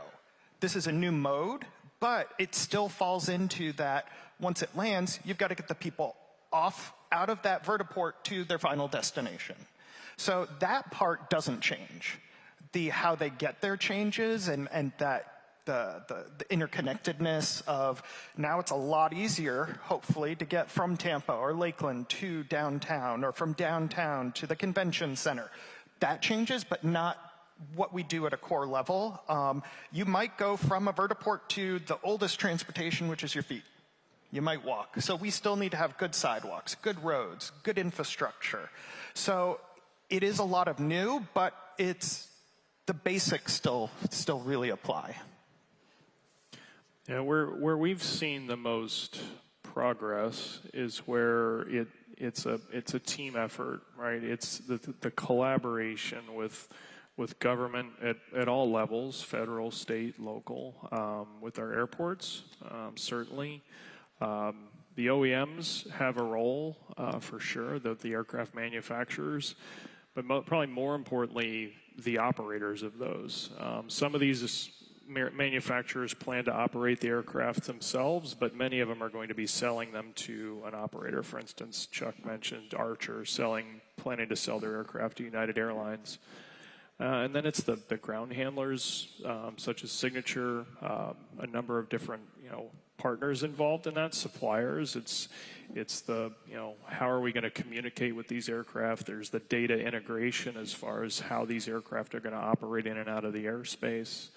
S14: This is a new mode, but it still falls into that once it lands, you've got to get the people out of that vertiport to their final destination. So that part doesn't change. How they get there changes, and that the interconnectedness of now it's a lot easier, hopefully, to get from Tampa or Lakeland to downtown, or from downtown to the convention center. That changes, but not what we do at a core level. You might go from a vertiport to the oldest transportation, which is your feet. You might walk. So we still need to have good sidewalks, good roads, good infrastructure. So it is a lot of new, but the basics still really apply.
S15: Yeah, where we've seen the most progress is where it's a team effort, right? It's the collaboration with government at all levels, federal, state, local, with our airports, certainly. The OEMs have a role for sure, the aircraft manufacturers, but probably more importantly, the operators of those. Some of these manufacturers plan to operate the aircraft themselves, but many of them are going to be selling them to an operator. For instance, Chuck mentioned Archer planning to sell their aircraft to United Airlines. And then it's the ground handlers, such as Signature, a number of different, partners involved in that, suppliers. It's the, how are we going to communicate with these aircraft? There's the data integration as far as how these aircraft are going to operate in and out of the airspace.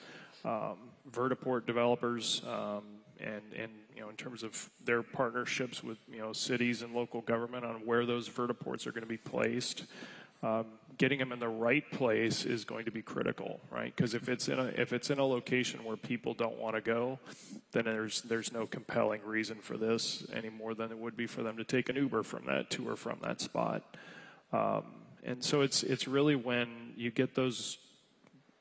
S15: Vertiport developers, and in terms of their partnerships with, cities and local government on where those vertiports are going to be placed. Getting them in the right place is going to be critical, right? Because if it's in a location where people don't want to go, then there's no compelling reason for this any more than it would be for them to take an Uber from that to or from that spot. And so it's really when you get those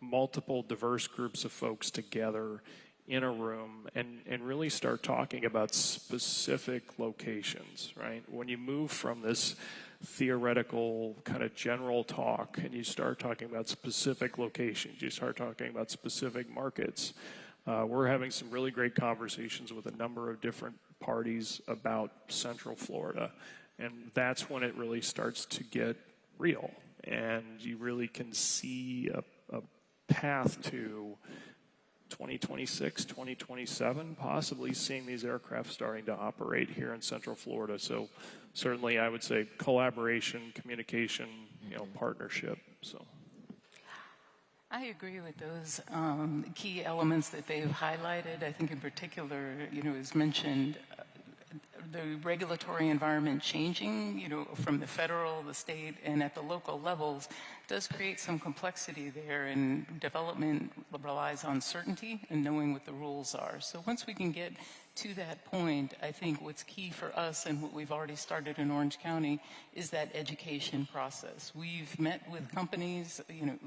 S15: multiple diverse groups of folks together in a room and really start talking about specific locations, right? When you move from this theoretical kind of general talk and you start talking about specific locations, you start talking about specific markets. We're having some really great conversations with a number of different parties about Central Florida, and that's when it really starts to get real, and you really can see a path to 2026, 2027, possibly seeing these aircraft starting to operate here in Central Florida. So certainly I would say collaboration, communication, partnership. So
S13: I agree with those key elements that they've highlighted. I think in particular, as mentioned, the regulatory environment changing, from the federal, the state, and at the local levels does create some complexity there, and development relies on certainty and knowing what the rules are. So once we can get to that point, I think what's key for us and what we've already started in Orange County is that education process. We've met with companies,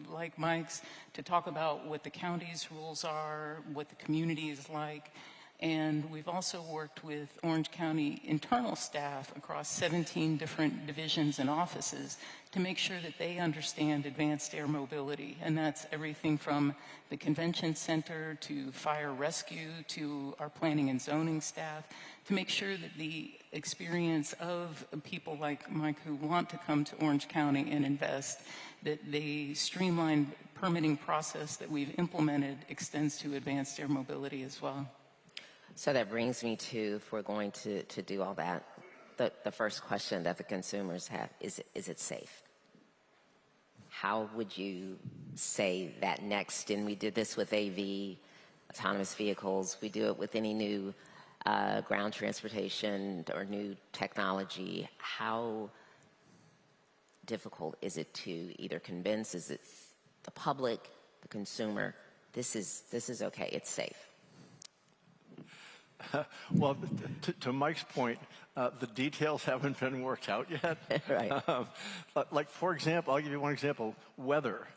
S13: like Mike's, to talk about what the county's rules are, what the community is like. And we've also worked with Orange County internal staff across 17 different divisions and offices to make sure that they understand advanced air mobility. And that's everything from the convention center to fire rescue to our planning and zoning staff, to make sure that the experience of people like Mike who want to come to Orange County and invest, that the streamlined permitting process that we've implemented extends to advanced air mobility as well.
S12: So that brings me to, if we're going to do all that, the first question that the consumers have is it safe? How would you say that next? And we did this with AV, autonomous vehicles. We do it with any new ground transportation or new technology. How difficult is it to either convince, is it the public, the consumer, this is okay, it's safe?
S11: Well, to Mike's point, the details haven't been worked out yet.
S12: Right.
S11: Like, for example, I'll give you one example, weather.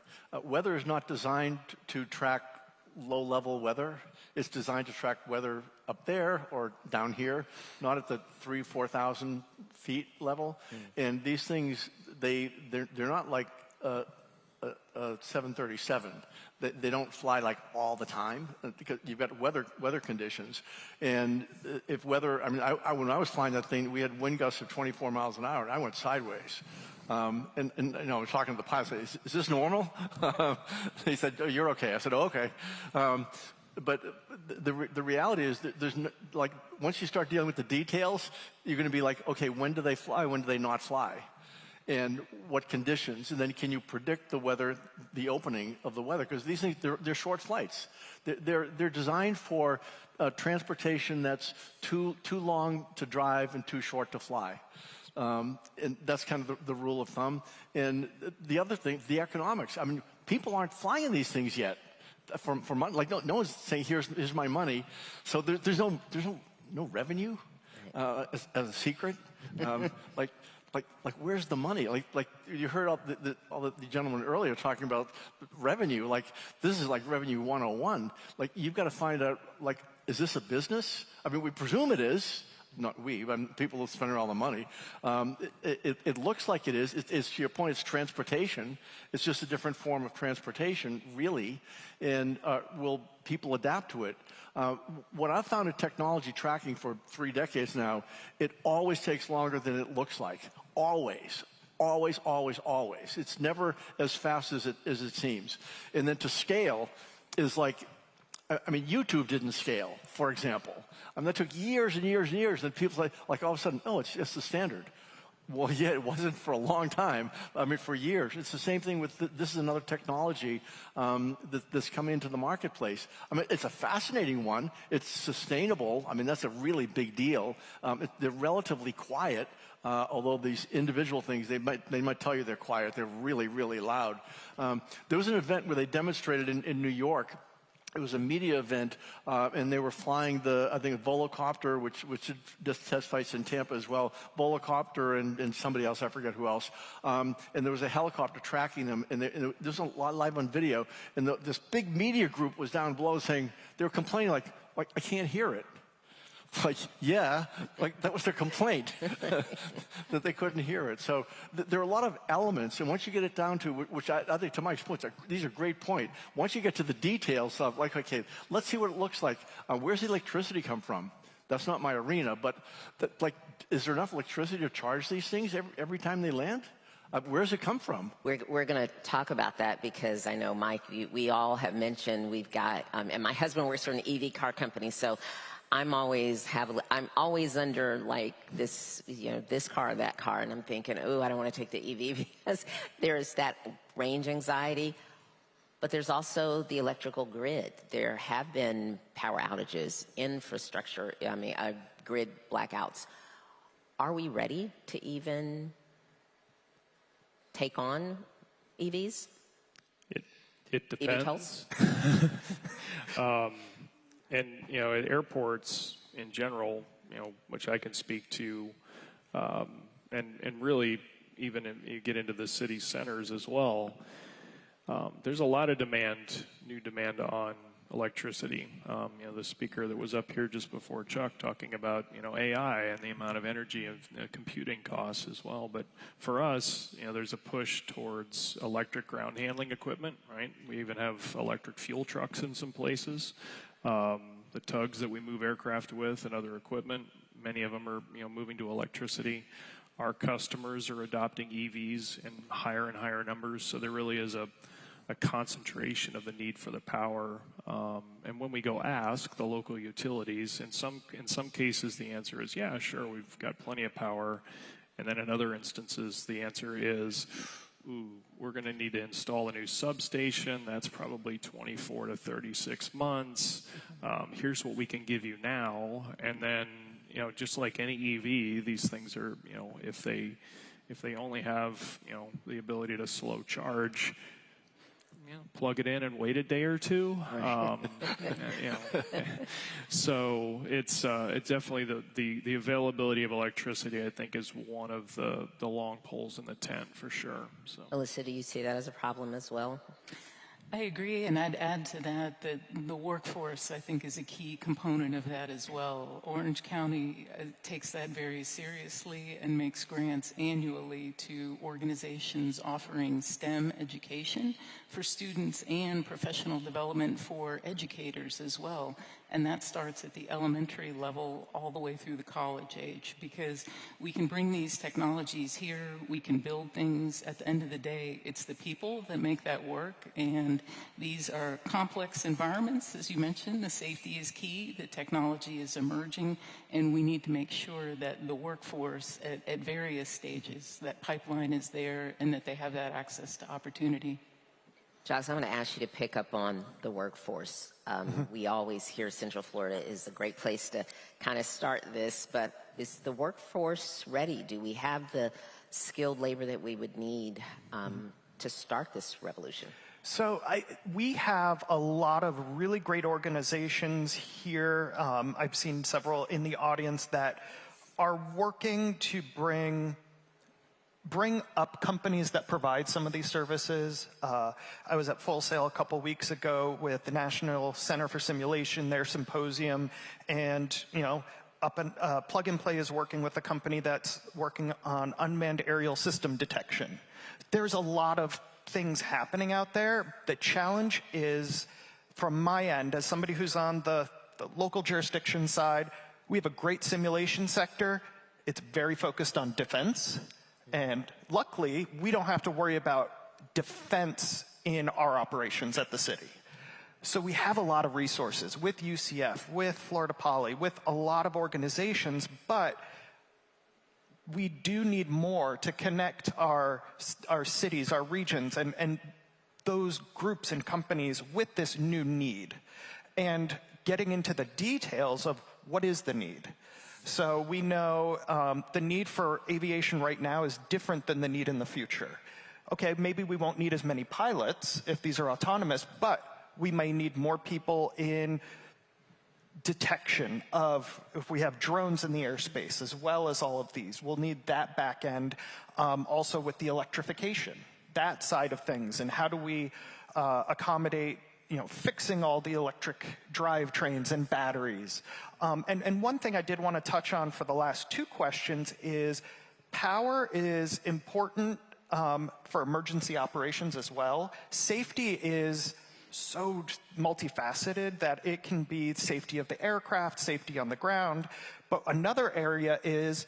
S11: Weather is not designed to track low-level weather. It's designed to track weather up there or down here, not at the 3,000, 4,000 feet level. And these things, they're not like a 737. They don't fly like all the time because you've got weather conditions. And if weather, when I was flying that thing, we had wind gusts of 24 miles an hour, and I went sideways. I was talking to the pilot, I said, is this normal? He said, oh, you're okay. I said, oh, okay. But the reality is that there's no, like, once you start dealing with the details, you're going to be like, okay, when do they fly? When do they not fly? And what conditions, and then can you predict the weather, the opening of the weather? Because these things, they're short flights. They're designed for transportation that's too long to drive and too short to fly. And that's kind of the rule of thumb. And the other thing, the economics. People aren't flying these things yet. For money, like no one's saying here's my money. So there's no revenue as a secret. Like where's the money? Like you heard all the gentlemen earlier talking about revenue. Like this is like revenue 101. Like you've got to find out, like, is this a business? We presume it is. Not we, but people are spending all the money. It looks like it is. It's to your point, it's transportation. It's just a different form of transportation, really. And will people adapt to it? What I've found in technology tracking for 3 decades now, it always takes longer than it looks like. Always. Always, always, always. It's never as fast as it seems. And then to scale is like, I mean, YouTube didn't scale, for example. I mean, that took years and years and years, and people like all of a sudden, oh, it's just the standard. Well, yeah, it wasn't for a long time. I mean, for years. It's the same thing with this is another technology that's coming into the marketplace. I mean, it's a fascinating one. It's sustainable. I mean, that's a really big deal. They're relatively quiet, although these individual things, they might tell you they're quiet. They're really, really loud. There was an event where they demonstrated in New York. It was a media event, and they were flying I think, a Volocopter, which just test flights in Tampa as well. Volocopter and somebody else, I forget who else. And there was a helicopter tracking them, and this was a lot live on video. And this big media group was down below saying, they were complaining like I can't hear it. Like, yeah, like that was their complaint, that they couldn't hear it. So there are a lot of elements, and once you get it down to, which I think to Mike's points, these are great points. Once you get to the details of, like, okay, let's see what it looks like. Where's the electricity come from? That's not my arena, but is there enough electricity to charge these things every time they land? Where does it come from?
S12: We're going to talk about that because I know, Mike, we all have mentioned we've got, and my husband works for an EV car company, so I'm always under like this, this car, that car, and I'm thinking, oh, I don't want to take the EV because there's that range anxiety. But there's also the electrical grid. There have been power outages, infrastructure, grid blackouts. Are we ready to even take on EVs?
S15: It depends. And, at airports in general, which I can speak to, and really even you get into the city centers as well, there's a lot of new demand on electricity. The speaker that was up here just before Chuck talking about, AI and the amount of energy and computing costs as well. But for us, there's a push towards electric ground handling equipment, right? We even have electric fuel trucks in some places. The tugs that we move aircraft with and other equipment, many of them are moving to electricity. Our customers are adopting EVs in higher and higher numbers, so there really is a concentration of the need for the power. And when we go ask the local utilities, in some cases the answer is, yeah, sure, we've got plenty of power. And then in other instances the answer is, ooh, we're going to need to install a new substation. That's probably 24 to 36 months. Here's what we can give you now. And then, just like any EV, these things are, if they only have, the ability to slow charge, plug it in and wait a day or two. So it's definitely the availability of electricity, I think, is one of the long poles in the tent for sure. So,
S12: Alyssa, do you see that as a problem as well?
S13: I agree, and I'd add to that the workforce, I think, is a key component of that as well. Orange County takes that very seriously and makes grants annually to organizations offering STEM education for students and professional development for educators as well. And that starts at the elementary level all the way through the college age, because we can bring these technologies here, we can build things. At the end of the day, it's the people that make that work, and these are complex environments, as you mentioned. The safety is key, the technology is emerging, and we need to make sure that the workforce at various stages, that pipeline is there, and that they have that access to opportunity.
S12: Josh, I'm going to ask you to pick up on the workforce. We always hear Central Florida is a great place to kind of start this, but is the workforce ready? Do we have the skilled labor that we would need to start this revolution?
S14: So we have a lot of really great organizations here. I've seen several in the audience that are working to bring up companies that provide some of these services. I was at Full Sail a couple weeks ago with the National Center for Simulation, their symposium, and Plug and Play is working with a company that's working on unmanned aerial system detection. There's a lot of things happening out there. The challenge is, from my end, as somebody who's on the local jurisdiction side, we have a great simulation sector. It's very focused on defense. And luckily, we don't have to worry about defense in our operations at the city. So we have a lot of resources with UCF, with Florida Poly, with a lot of organizations, but we do need more to connect our cities, our regions, and those groups and companies with this new need. And getting into the details of what is the need. So we know the need for aviation right now is different than the need in the future. Okay, maybe we won't need as many pilots if these are autonomous, but we may need more people in detection of, if we have drones in the airspace, as well as all of these. We'll need that back end also with the electrification, that side of things, and how do we accommodate fixing all the electric drivetrains and batteries. And one thing I did want to touch on for the last two questions is power is important for emergency operations as well. Safety is so multifaceted that it can be safety of the aircraft, safety on the ground. But another area is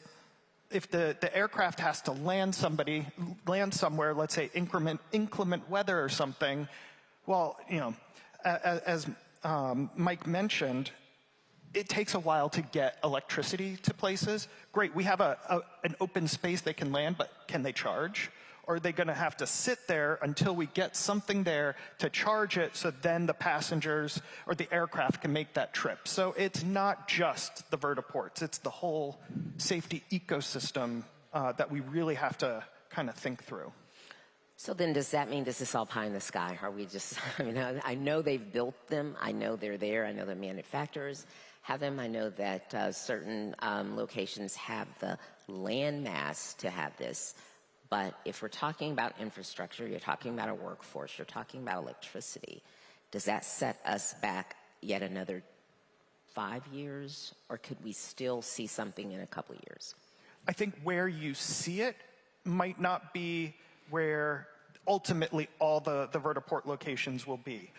S14: if the aircraft has to land somewhere, let's say inclement weather or something, well, as Mike mentioned, it takes a while to get electricity to places. Great, we have an open space they can land, but can they charge? Or are they going to have to sit there until we get something there to charge it so then the passengers or the aircraft can make that trip? So it's not just the vertiports, it's the whole safety ecosystem that we really have to kind of think through.
S12: So then does that mean, this is all pie in the sky? Are we just, I know they've built them. I know they're there. I know the manufacturers have them. I know that certain locations have the land mass to have this. But if we're talking about infrastructure, you're talking about a workforce, you're talking about electricity, does that set us back yet another 5 years? Or could we still see something in a couple of years?
S14: I think where you see it might not be where ultimately all the vertiport locations will be.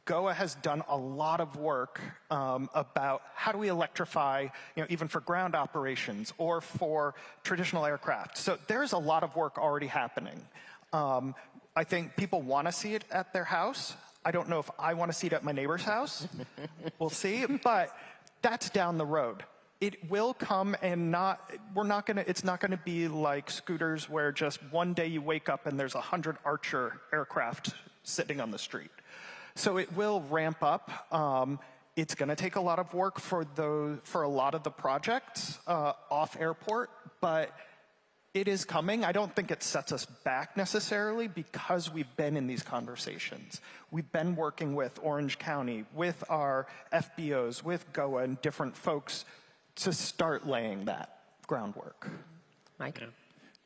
S14: GOA has done a lot of work about how do we electrify, even for ground operations or for traditional aircraft. So there's a lot of work already happening. I think people want to see it at their house. I don't know if I want to see it at my neighbor's house. We'll see, but that's down the road. It will come, and it's not gonna be like scooters where just one day you wake up and there's 100 Archer aircraft sitting on the street. So it will ramp up. It's gonna take a lot of work for a lot of the projects off airport, but it is coming. I don't think it sets us back necessarily because we've been in these conversations. We've been working with Orange County, with our FBOs, with GOA and different folks to start laying that groundwork.
S12: Mike?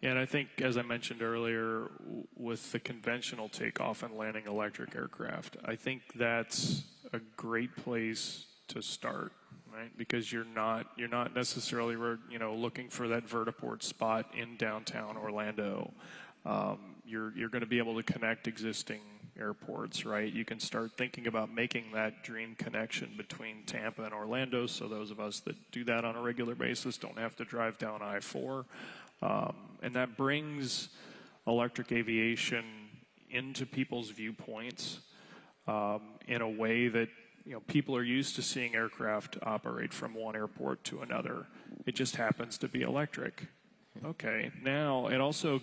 S15: Yeah, and I think, as I mentioned earlier, with the conventional takeoff and landing electric aircraft, I think that's a great place to start, right? Because you're not necessarily looking for that vertiport spot in downtown Orlando. You're going to be able to connect existing airports, right? You can start thinking about making that dream connection between Tampa and Orlando, so those of us that do that on a regular basis don't have to drive down I-4. And that brings electric aviation into people's viewpoints in a way that people are used to seeing aircraft operate from one airport to another. It just happens to be electric. Okay, now it also,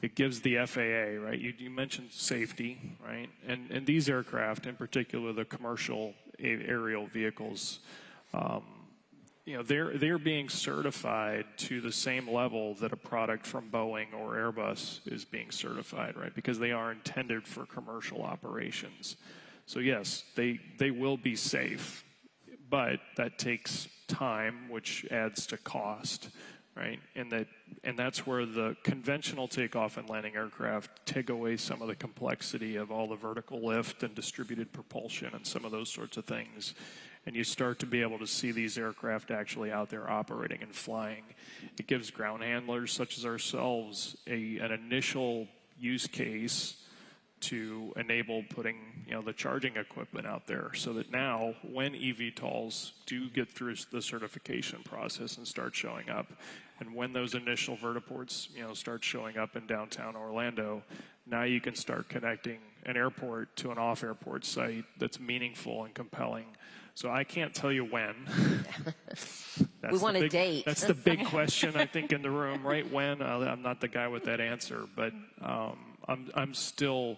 S15: it gives the FAA, right? You mentioned safety, right? And these aircraft, in particular the commercial aerial vehicles, they're being certified to the same level that a product from Boeing or Airbus is being certified, right? Because they are intended for commercial operations. So yes, they will be safe, but that takes time, which adds to cost, right? And that's where the conventional takeoff and landing aircraft take away some of the complexity of all the vertical lift and distributed propulsion and some of those sorts of things. And you start to be able to see these aircraft actually out there operating and flying. It gives ground handlers such as ourselves an initial use case to enable putting the charging equipment out there, so that now when eVTOLs do get through the certification process and start showing up, and when those initial vertiports start showing up in downtown Orlando, now you can start connecting an airport to an off-airport site that's meaningful and compelling. So I can't tell you when.
S12: We want a date.
S15: That's the big question, I think, in the room, right? When? I'm not the guy with that answer, but I'm still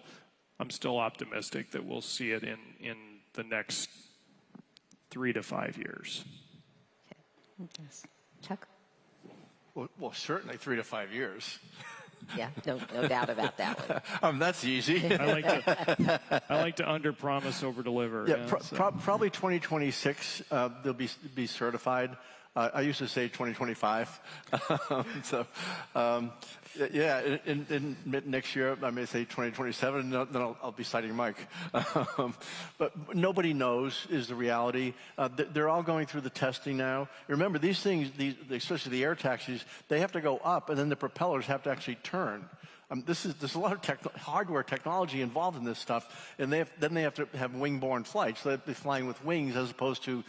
S15: optimistic that we'll see it in the next 3 to 5 years.
S12: Okay. Yes. Chuck?
S11: Well, certainly 3 to 5 years.
S12: Yeah, no doubt about that one.
S11: That's easy.
S15: I like to under-promise, over-deliver.
S11: Yeah, probably 2026 they'll be certified. I used to say 2025. Yeah, in next year I may say 2027. Then I'll be citing Mike. But nobody knows is the reality. They're all going through the testing now. Remember, these things, especially the air taxis, they have to go up, and then the propellers have to actually turn. There's a lot of hardware technology involved in this stuff, and then they have to have wing-borne flights. So they have to be flying with wings as opposed to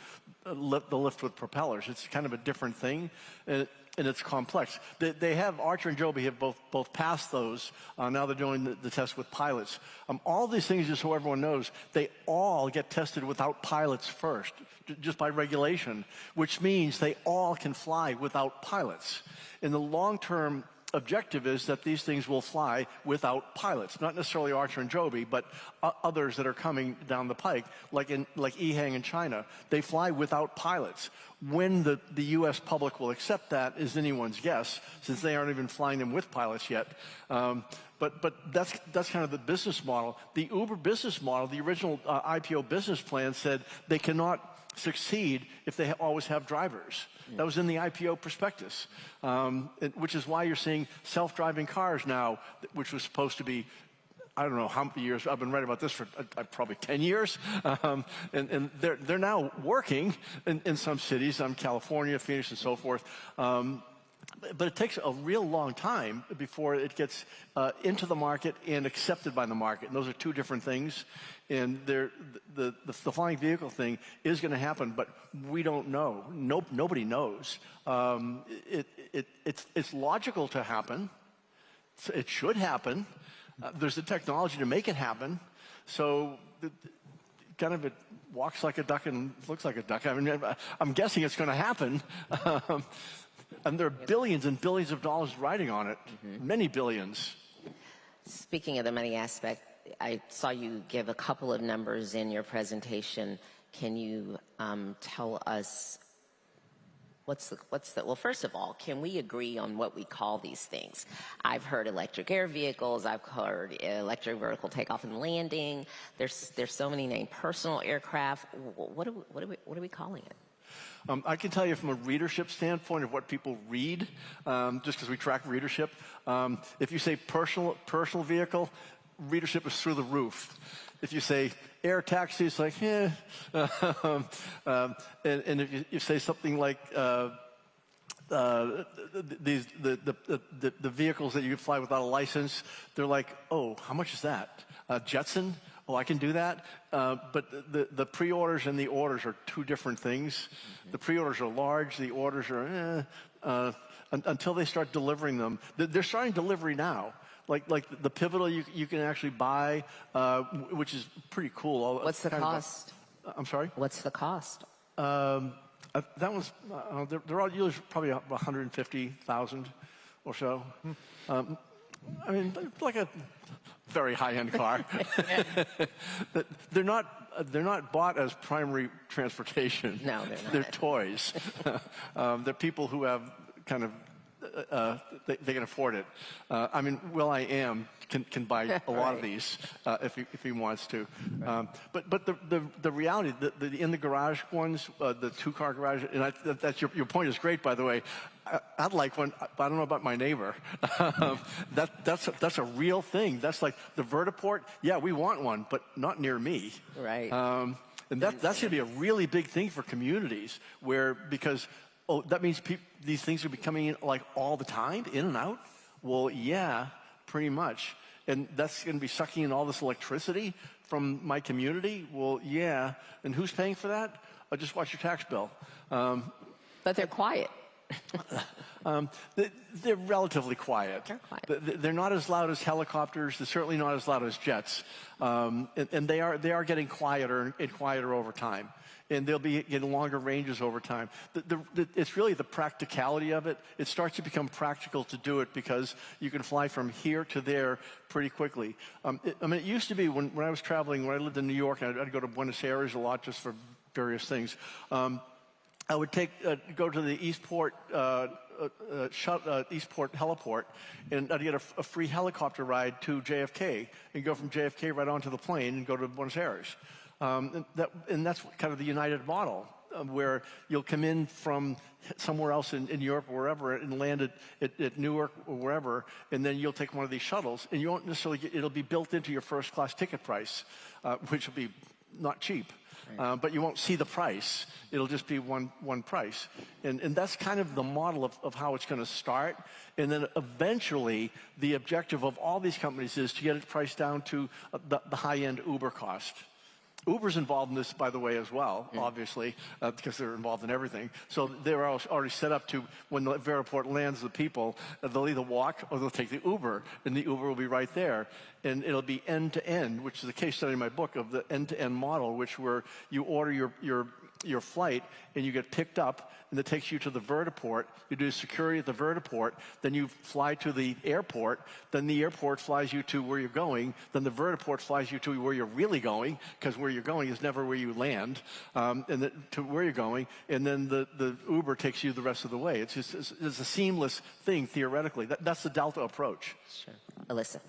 S11: the lift with propellers. It's kind of a different thing, and it's complex. They have Archer and Joby have both passed those. Now they're doing the test with pilots. All these things, just so everyone knows, they all get tested without pilots first, just by regulation, which means they all can fly without pilots. In the long term, objective is that these things will fly without pilots, not necessarily Archer and Joby, but others that are coming down the pike, like EHang in China. They fly without pilots. When the U.S. public will accept that is anyone's guess, since they aren't even flying them with pilots yet. But that's kind of the business model. The Uber business model, the original IPO business plan said they cannot succeed if they always have drivers. That was in the IPO prospectus, which is why you're seeing self-driving cars now, which was supposed to be, I don't know how many years. I've been writing about this for probably 10 years. And they're now working in some cities, California, Phoenix, and so forth. But it takes a real long time before it gets into the market and accepted by the market. And those are two different things. And the flying vehicle thing is going to happen, but we don't know. Nobody knows. It's logical to happen. It should happen. There's the technology to make it happen. So kind of it walks like a duck and looks like a duck. I mean, I'm guessing it's going to happen. And there are billions and billions of dollars riding on it, many billions.
S12: Speaking of the money aspect, I saw you give a couple of numbers in your presentation. Can you tell us well, first of all, can we agree on what we call these things? I've heard electric air vehicles. I've heard electric vertical takeoff and landing. There's so many named personal aircraft. What are we calling it?
S11: I can tell you from a readership standpoint of what people read, just because we track readership. If you say personal vehicle, readership is through the roof. If you say air taxi, it's like, and if you say something like the vehicles that you fly without a license, they're like, oh, how much is that? Jetson? Oh, I can do that. But the pre-orders and the orders are two different things. The pre-orders are large. The orders are until they start delivering them. They're starting delivery now. Like the Pivotal you can actually buy, which is pretty cool.
S12: What's the cost?
S11: I'm sorry?
S12: What's the cost?
S11: That was, they're all usually probably $150,000 or so. I mean, like a very high-end car. They're not bought as primary transportation.
S12: No, they're not.
S11: They're toys. They're people who have kind of they can afford it. I mean, will.i.am can buy a lot of these if he wants to. But the reality, the in the garage ones, the two-car garage, and that's your point is great, by the way. I'd like one. I don't know about my neighbor. That's a real thing. That's like the vertiport. Yeah, we want one, but not near me.
S12: Right.
S11: And that's going to be a really big thing for communities because that means these things are becoming in like all the time, in and out. Well, yeah, pretty much. And that's going to be sucking in all this electricity from my community. Well, yeah. And who's paying for that? Just watch your tax bill.
S12: But they're quiet.
S11: They're relatively quiet.
S12: They're quiet.
S11: They're not as loud as helicopters. They're certainly not as loud as jets. And they are getting quieter and quieter over time. And they'll be in longer ranges over time. It's really the practicality of it. It starts to become practical to do it because you can fly from here to there pretty quickly. It used to be when I was traveling, when I lived in New York, and I'd go to Buenos Aires a lot just for various things. I would go to the Eastport heliport, and I'd get a free helicopter ride to JFK, and go from JFK right onto the plane and go to Buenos Aires. And that's kind of the United model, where you'll come in from somewhere else in Europe or wherever and land at Newark or wherever, and then you'll take one of these shuttles, and you won't necessarily it'll be built into your first class ticket price, which will be not cheap. But you won't see the price. It'll just be one price. And that's kind of the model of how it's going to start. And then eventually, the objective of all these companies is to get it priced down to the high-end Uber cost. Uber's involved in this, by the way, as well, obviously, because they're involved in everything. So they're already set up to, when the Vertiport lands the people, they'll either walk or they'll take the Uber, and the Uber will be right there. And it'll be end-to-end, which is a case study in my book of the end-to-end model, where you order your flight, and you get picked up, and it takes you to the vertiport. You do security at the vertiport, then you fly to the airport, then the airport flies you to where you're going, then the vertiport flies you to where you're really going, because where you're going is never where you land, to where you're going, and then the Uber takes you the rest of the way. It's a seamless thing, theoretically. That's the Delta approach.
S12: Sure. Alyssa.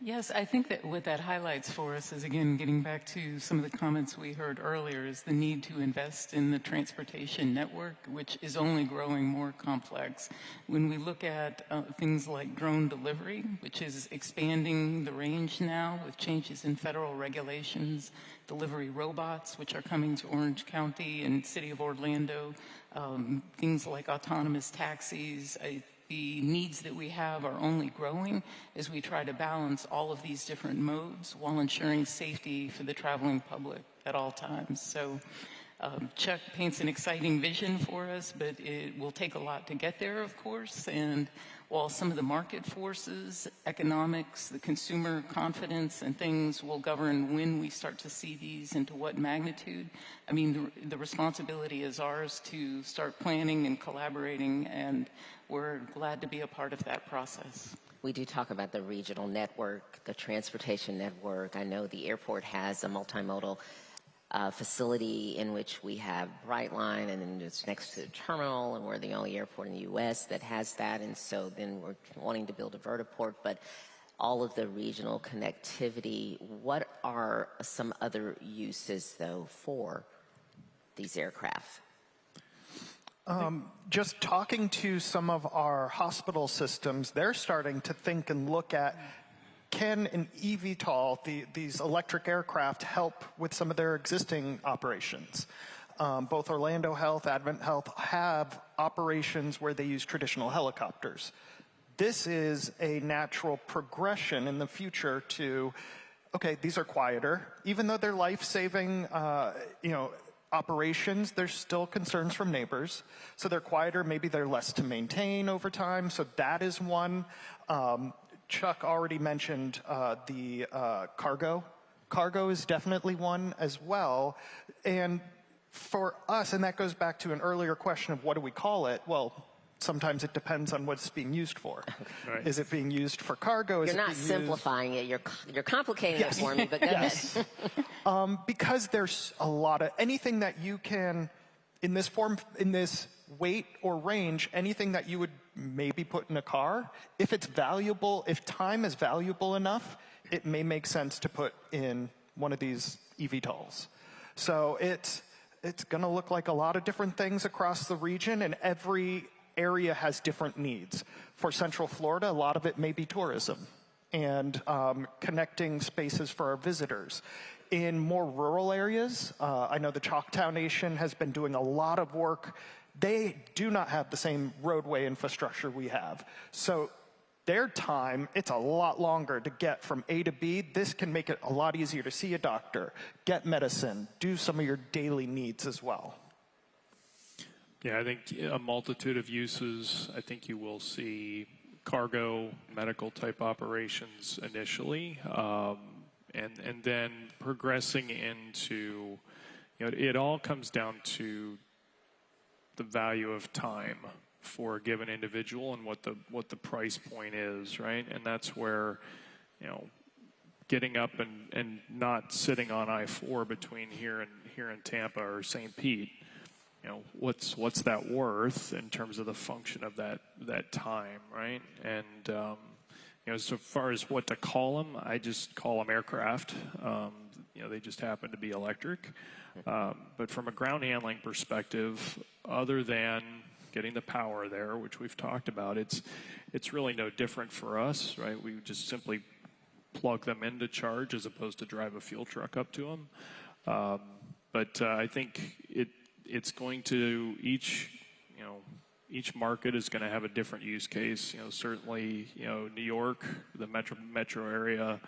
S13: Yes, I think that what that highlights for us is, again, getting back to some of the comments we heard earlier, is the need to invest in the transportation network, which is only growing more complex. When we look at things like drone delivery, which is expanding the range now with changes in federal regulations, delivery robots, which are coming to Orange County and City of Orlando, things like autonomous taxis, the needs that we have are only growing as we try to balance all of these different modes while ensuring safety for the traveling public at all times. So Chuck paints an exciting vision for us, but it will take a lot to get there, of course. And while some of the market forces, economics, the consumer confidence and things will govern when we start to see these and to what magnitude, I mean, the responsibility is ours to start planning and collaborating, and we're glad to be a part of that process.
S12: We do talk about the regional network, the transportation network. I know the airport has a multimodal facility in which we have Brightline, and then it's next to the terminal, and we're the only airport in the U.S. that has that, and so then we're wanting to build a vertiport. But all of the regional connectivity, what are some other uses, though, for these aircraft?
S14: Just talking to some of our hospital systems, they're starting to think and look at, can an eVTOL, these electric aircraft, help with some of their existing operations? Both Orlando Health, Advent Health have operations where they use traditional helicopters. This is a natural progression in the future to, okay, these are quieter. Even though they're life-saving, operations, there's still concerns from neighbors. So they're quieter, maybe they're less to maintain over time. So that is one. Chuck already mentioned the cargo. Cargo is definitely one as well. And for us, and that goes back to an earlier question of what do we call it? Well, sometimes it depends on what it's being used for. Right. Is it being used for cargo?
S12: You're not simplifying it. You're complicating it for me, but go ahead.
S14: Because there's a lot of anything that you can, in this form, in this weight or range, anything that you would maybe put in a car, if it's valuable, if time is valuable enough, it may make sense to put in one of these eVTOLs. So it's going to look like a lot of different things across the region, and every area has different needs. For Central Florida, a lot of it may be tourism and connecting spaces for our visitors. In more rural areas, I know the Choctaw Nation has been doing a lot of work. They do not have the same roadway infrastructure we have. So their time, it's a lot longer to get from A to B. This can make it a lot easier to see a doctor, get medicine, do some of your daily needs as well.
S15: Yeah, I think a multitude of uses. I think you will see cargo, medical type operations initially, and then progressing into, it all comes down to the value of time for a given individual and what the price point is, right? And that's where, getting up and not sitting on I-4 between here and Tampa or St. Pete, what's that worth in terms of the function of that time, right? And so far as what to call them, I just call them aircraft. They just happen to be electric. But from a ground handling perspective, other than getting the power there, which we've talked about, it's really no different for us, right? We just simply plug them into charge as opposed to drive a fuel truck up to them. But I think it's going to each market is going to have a different use case. Certainly, New York, the metro area,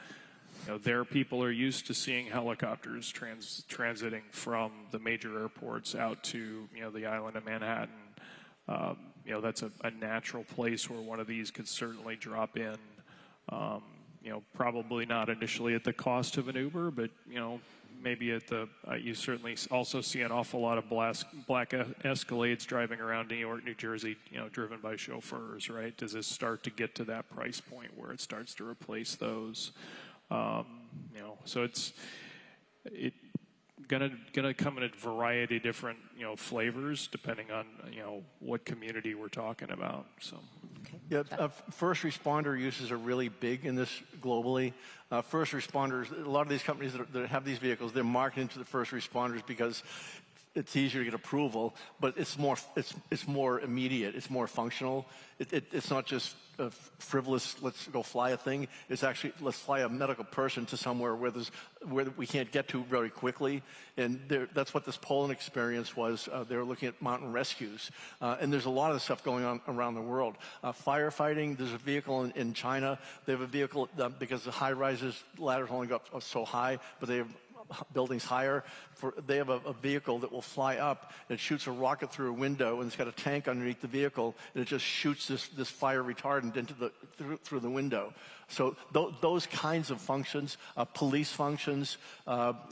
S15: their people are used to seeing helicopters transiting from the major airports out to, the island of Manhattan. That's a natural place where one of these could certainly drop in. Probably not initially at the cost of an Uber, but, maybe at you certainly also see an awful lot of black Escalades driving around New York, New Jersey, driven by chauffeurs, right? Does this start to get to that price point where it starts to replace those? So it's gonna come in a variety of different, flavors depending on, what community we're talking about. So.
S11: Yeah, first responder uses are really big in this globally. First responders, a lot of these companies that have these vehicles, they're marketing to the first responders because it's easier to get approval, but it's more immediate, it's more functional. It's not just a frivolous, let's go fly a thing. It's actually, let's fly a medical person to somewhere where we can't get to very quickly. And that's what this Poland experience was. They were looking at mountain rescues. And there's a lot of this stuff going on around the world. Firefighting, there's a vehicle in China. They have a vehicle, because the high-rises, ladders only go up so high, but they have buildings higher. They have a vehicle that will fly up and it shoots a rocket through a window, and it's got a tank underneath the vehicle, and it just shoots this fire retardant through the window. So those kinds of functions, police functions,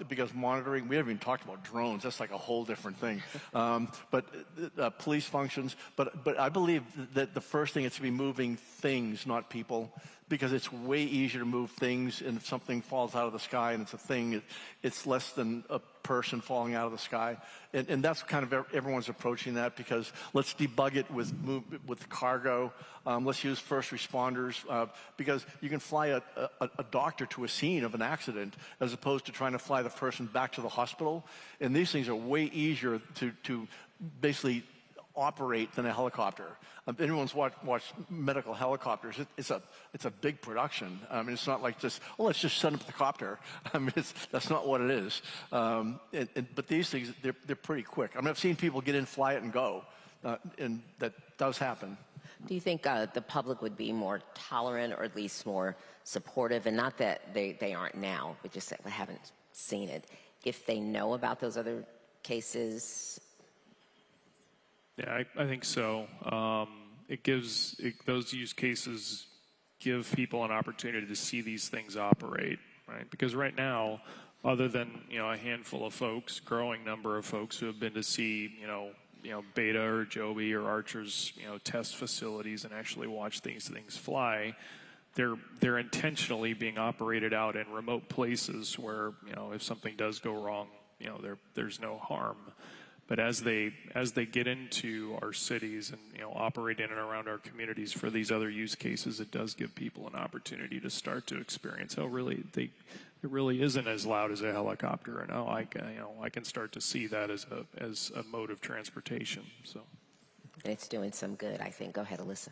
S11: because monitoring, we haven't even talked about drones. That's like a whole different thing. But police functions. But I believe that the first thing is to be moving things, not people, because it's way easier to move things, and if something falls out of the sky and it's a thing, it's less than a person falling out of the sky. And that's kind of everyone's approaching that, because let's debug it with cargo. Let's use first responders, because you can fly a doctor to a scene of an accident as opposed to trying to fly the person back to the hospital. And these things are way easier to basically operate than a helicopter. If anyone's watched medical helicopters, it's a big production. I mean, it's not like just, let's just send up the copter. I mean, that's not what it is. But these things, they're pretty quick. I mean, I've seen people get in, fly it, and go, and that does happen.
S12: Do you think the public would be more tolerant, or at least more supportive, and not that they aren't now, but just that we haven't seen it, if they know about those other cases?
S15: Yeah, I think so. Those use cases give people an opportunity to see these things operate, right? Because right now, other than a handful of folks, growing number of folks who have been to see Beta or Joby or Archer's test facilities and actually watch these things fly, they're intentionally being operated out in remote places where if something does go wrong, there's no harm. But as they get into our cities and operate in and around our communities for these other use cases, it does give people an opportunity to start to experience how it really isn't as loud as a helicopter, and I can start to see that as a mode of transportation. So
S12: it's doing some good, I think. Go ahead, Alyssa.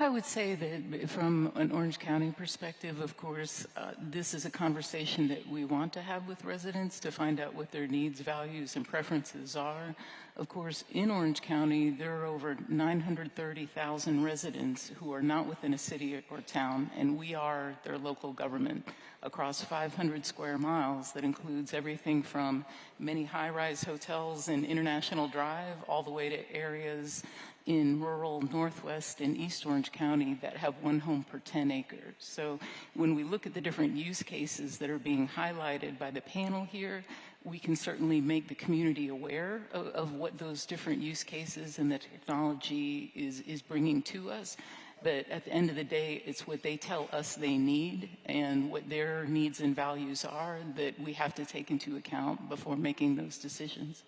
S13: I would say that from an Orange County perspective, of course, this is a conversation that we want to have with residents to find out what their needs, values, and preferences are. Of course, in Orange County, there are over 930,000 residents who are not within a city or town, and we are their local government across 500 square miles. That includes everything from many high-rise hotels in International Drive all the way to areas in rural Northwest and East Orange County that have one home per 10 acres. So when we look at the different use cases that are being highlighted by the panel here, we can certainly make the community aware of what those different use cases and the technology is bringing to us. But at the end of the day, it's what they tell us they need and what their needs and values are that we have to take into account before making those decisions.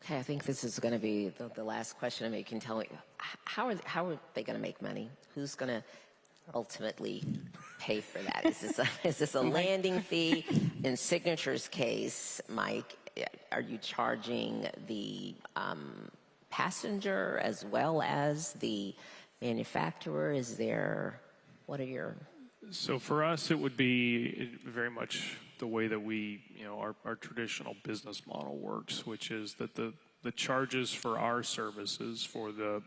S12: Okay, I think this is going to be the last question. I mean, you can tell me, how are they going to make money? Who's going to ultimately pay for that? Is this a landing fee? In Signature's case, Mike, are you charging the passenger as well as the manufacturer? What are your...
S15: So for us, it would be very much the way that we, our traditional business model works, which is that the charges for our services, for the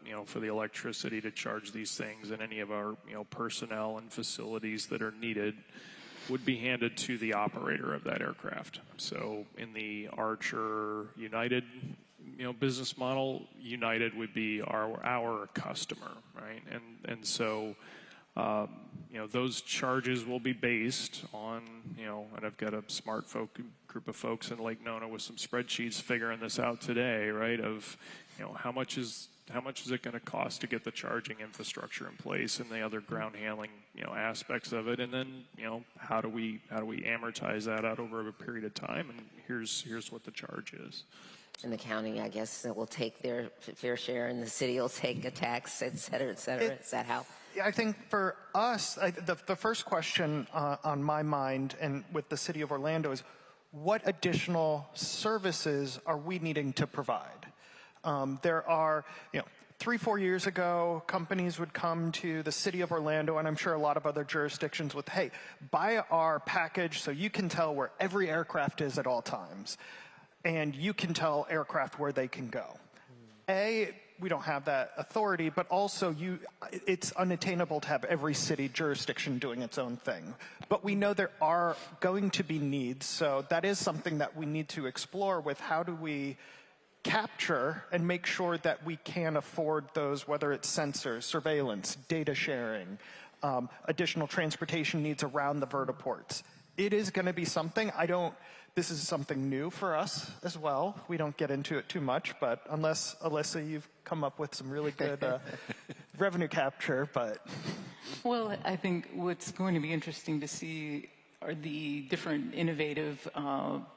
S15: electricity to charge these things and any of our, personnel and facilities that are needed would be handed to the operator of that aircraft. So in the Archer United, business model, United would be our customer, right? And so, those charges will be based on, and I've got a smart group of folks in Lake Nona with some spreadsheets figuring this out today, right? Of, how much is it going to cost to get the charging infrastructure in place and the other ground handling, aspects of it, and then, how do we amortize that out over a period of time? And here's what the charge is.
S12: And the county, I guess, will take their fair share, and the city will take a tax, et cetera, et cetera. Is that how?
S14: I think for us, the first question on my mind and with the City of Orlando is, what additional services are we needing to provide? There are, 3-4 years ago, companies would come to the City of Orlando, and I'm sure a lot of other jurisdictions with, hey, buy our package so you can tell where every aircraft is at all times. And you can tell aircraft where they can go. We don't have that authority, but also it's unattainable to have every city jurisdiction doing its own thing. But we know there are going to be needs, so that is something that we need to explore with how do we capture and make sure that we can afford those, whether it's sensors, surveillance, data sharing, additional transportation needs around the vertiports. It is going to be something. This is something new for us as well. We don't get into it too much, but unless, Alyssa, you've come up with some really good revenue capture, but...
S13: Well, I think what's going to be interesting to see are the different innovative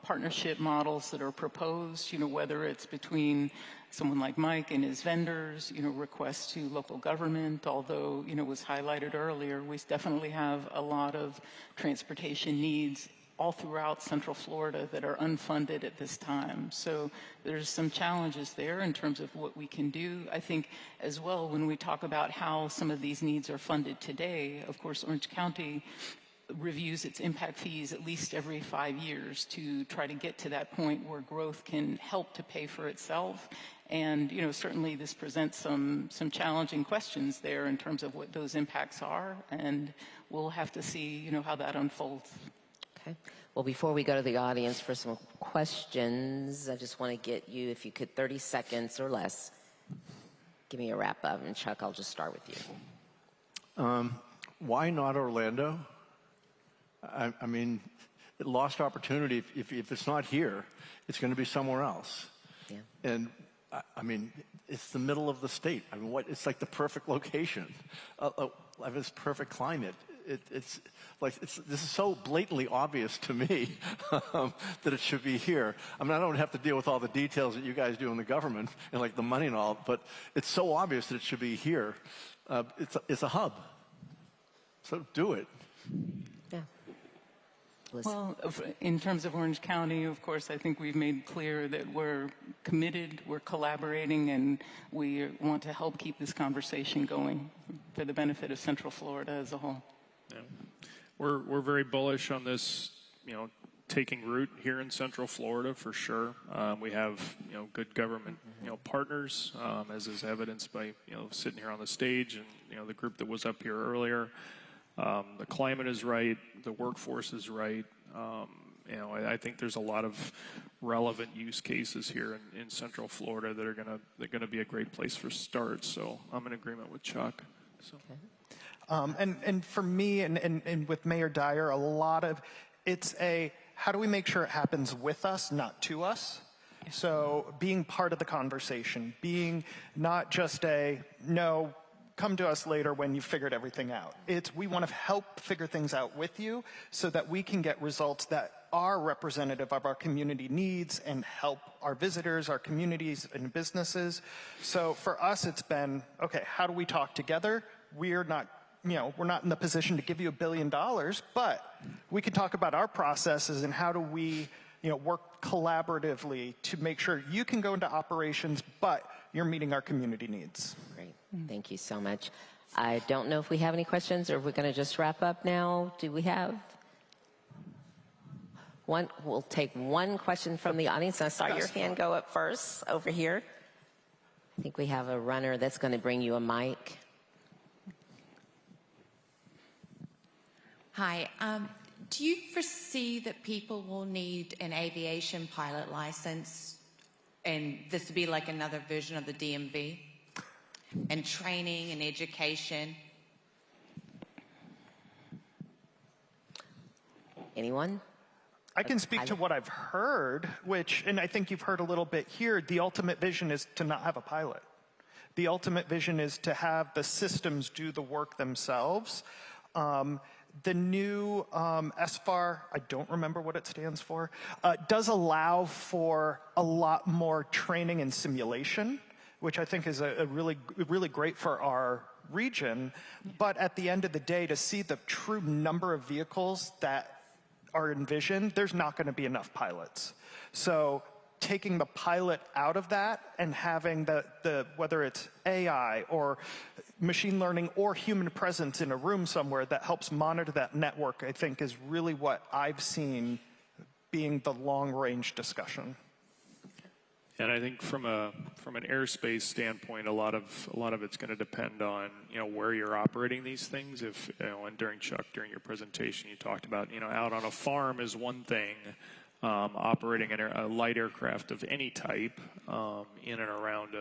S13: partnership models that are proposed, whether it's between someone like Mike and his vendors, requests to local government, although, was highlighted earlier, we definitely have a lot of transportation needs all throughout Central Florida that are unfunded at this time. So there's some challenges there in terms of what we can do. I think as well, when we talk about how some of these needs are funded today, of course, Orange County reviews its impact fees at least every 5 years to try to get to that point where growth can help to pay for itself. And, certainly this presents some challenging questions there in terms of what those impacts are, and we'll have to see, how that unfolds.
S12: Okay. Well, before we go to the audience for some questions, I just want to get you, if you could, 30 seconds or less, give me a wrap up. And Chuck, I'll just start with you.
S11: Why not Orlando? I mean, lost opportunity. If it's not here, it's going to be somewhere else.
S12: Yeah.
S11: And I mean, it's the middle of the state. I mean, it's like the perfect location. It's perfect climate. This is so blatantly obvious to me that it should be here. I mean, I don't have to deal with all the details that you guys do in the government and like the money and all, but it's so obvious that it should be here. It's a hub. So do it.
S12: Yeah.
S13: Well, in terms of Orange County, of course, I think we've made clear that we're committed, we're collaborating, and we want to help keep this conversation going for the benefit of Central Florida as a whole.
S15: Yeah. We're very bullish on this, taking root here in Central Florida for sure. We have good government partners, as is evidenced by sitting here on the stage and the group that was up here earlier. The climate is right, the workforce is right. I think there's a lot of relevant use cases here in Central Florida that are gonna be a great place for starts. So I'm in agreement with Chuck. So.
S14: And for me and with Mayor Dyer, a lot of it's how do we make sure it happens with us, not to us? So being part of the conversation, being not just no, come to us later when you've figured everything out. We want to help figure things out with you so that we can get results that are representative of our community needs and help our visitors, our communities, and businesses. So for us, it's been, okay, how do we talk together? We're not in the position to give you $1 billion, but we can talk about our processes and how do we, work collaboratively to make sure you can go into operations, but you're meeting our community needs.
S12: Great, thank you so much. I don't know if we have any questions or if we're gonna just wrap up now. Do we have? We'll take one question from the audience. I saw your hand go up first over here. I think we have a runner that's gonna bring you a mic.
S16: Hi. Do you foresee that people will need an aviation pilot license and this to be like another version of the DMV? And training and education?
S12: Anyone?
S14: I can speak to what I've heard, and I think you've heard a little bit here. The ultimate vision is to not have a pilot. The ultimate vision is to have the systems do the work themselves. The new SFAR, I don't remember what it stands for, does allow for a lot more training and simulation, which I think is really great for our region. But at the end of the day, to see the true number of vehicles that are envisioned, there's not going to be enough pilots. So taking the pilot out of that and having the whether it's AI or machine learning or human presence in a room somewhere that helps monitor that network, I think is really what I've seen being the long-range discussion.
S15: And I think from an airspace standpoint, a lot of it's going to depend on where you're operating these things. If and during your presentation, you talked about out on a farm is one thing. Operating a light aircraft of any type in and around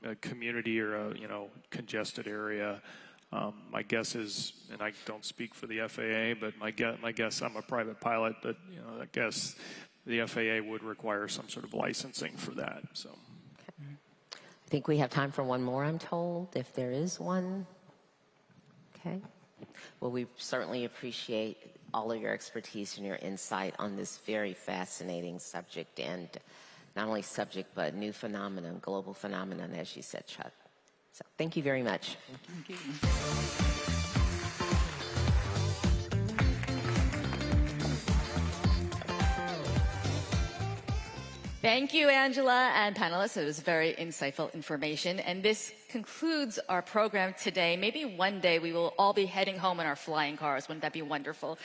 S15: a community or a congested area. My guess is, and I don't speak for the FAA, but my guess, I'm a private pilot, but I guess the FAA would require some sort of licensing for that. So,
S12: I think we have time for one more, I'm told, if there is one. Okay. Well, we certainly appreciate all of your expertise and your insight on this very fascinating subject, and not only subject, but new phenomenon, global phenomenon, as you said, Chuck. So thank you very much.
S13: Thank you.
S3: Thank you, Angela and panelists. It was very insightful information. And this concludes our program today. Maybe one day we will all be heading home in our flying cars. Wouldn't that be wonderful?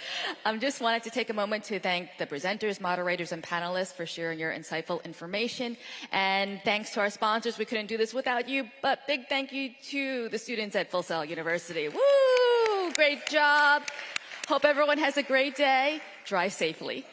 S3: Just wanted to take a moment to thank the presenters, moderators, and panelists for sharing your insightful information. And thanks to our sponsors. We couldn't do this without you. But big thank you to the students at Full Sail University. Woo! Great job. Hope everyone has a great day. Drive safely.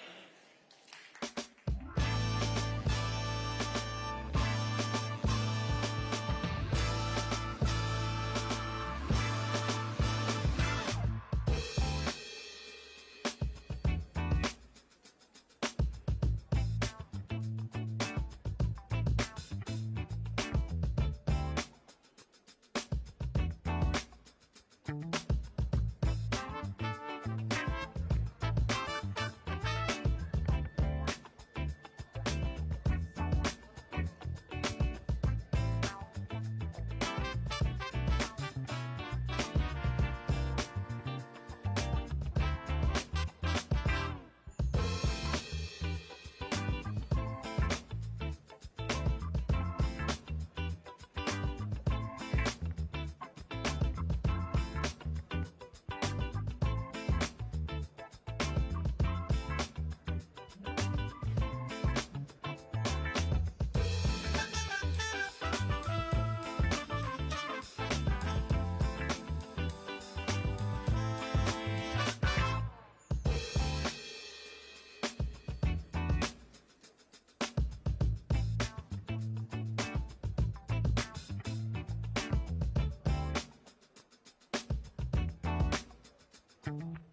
S17: you.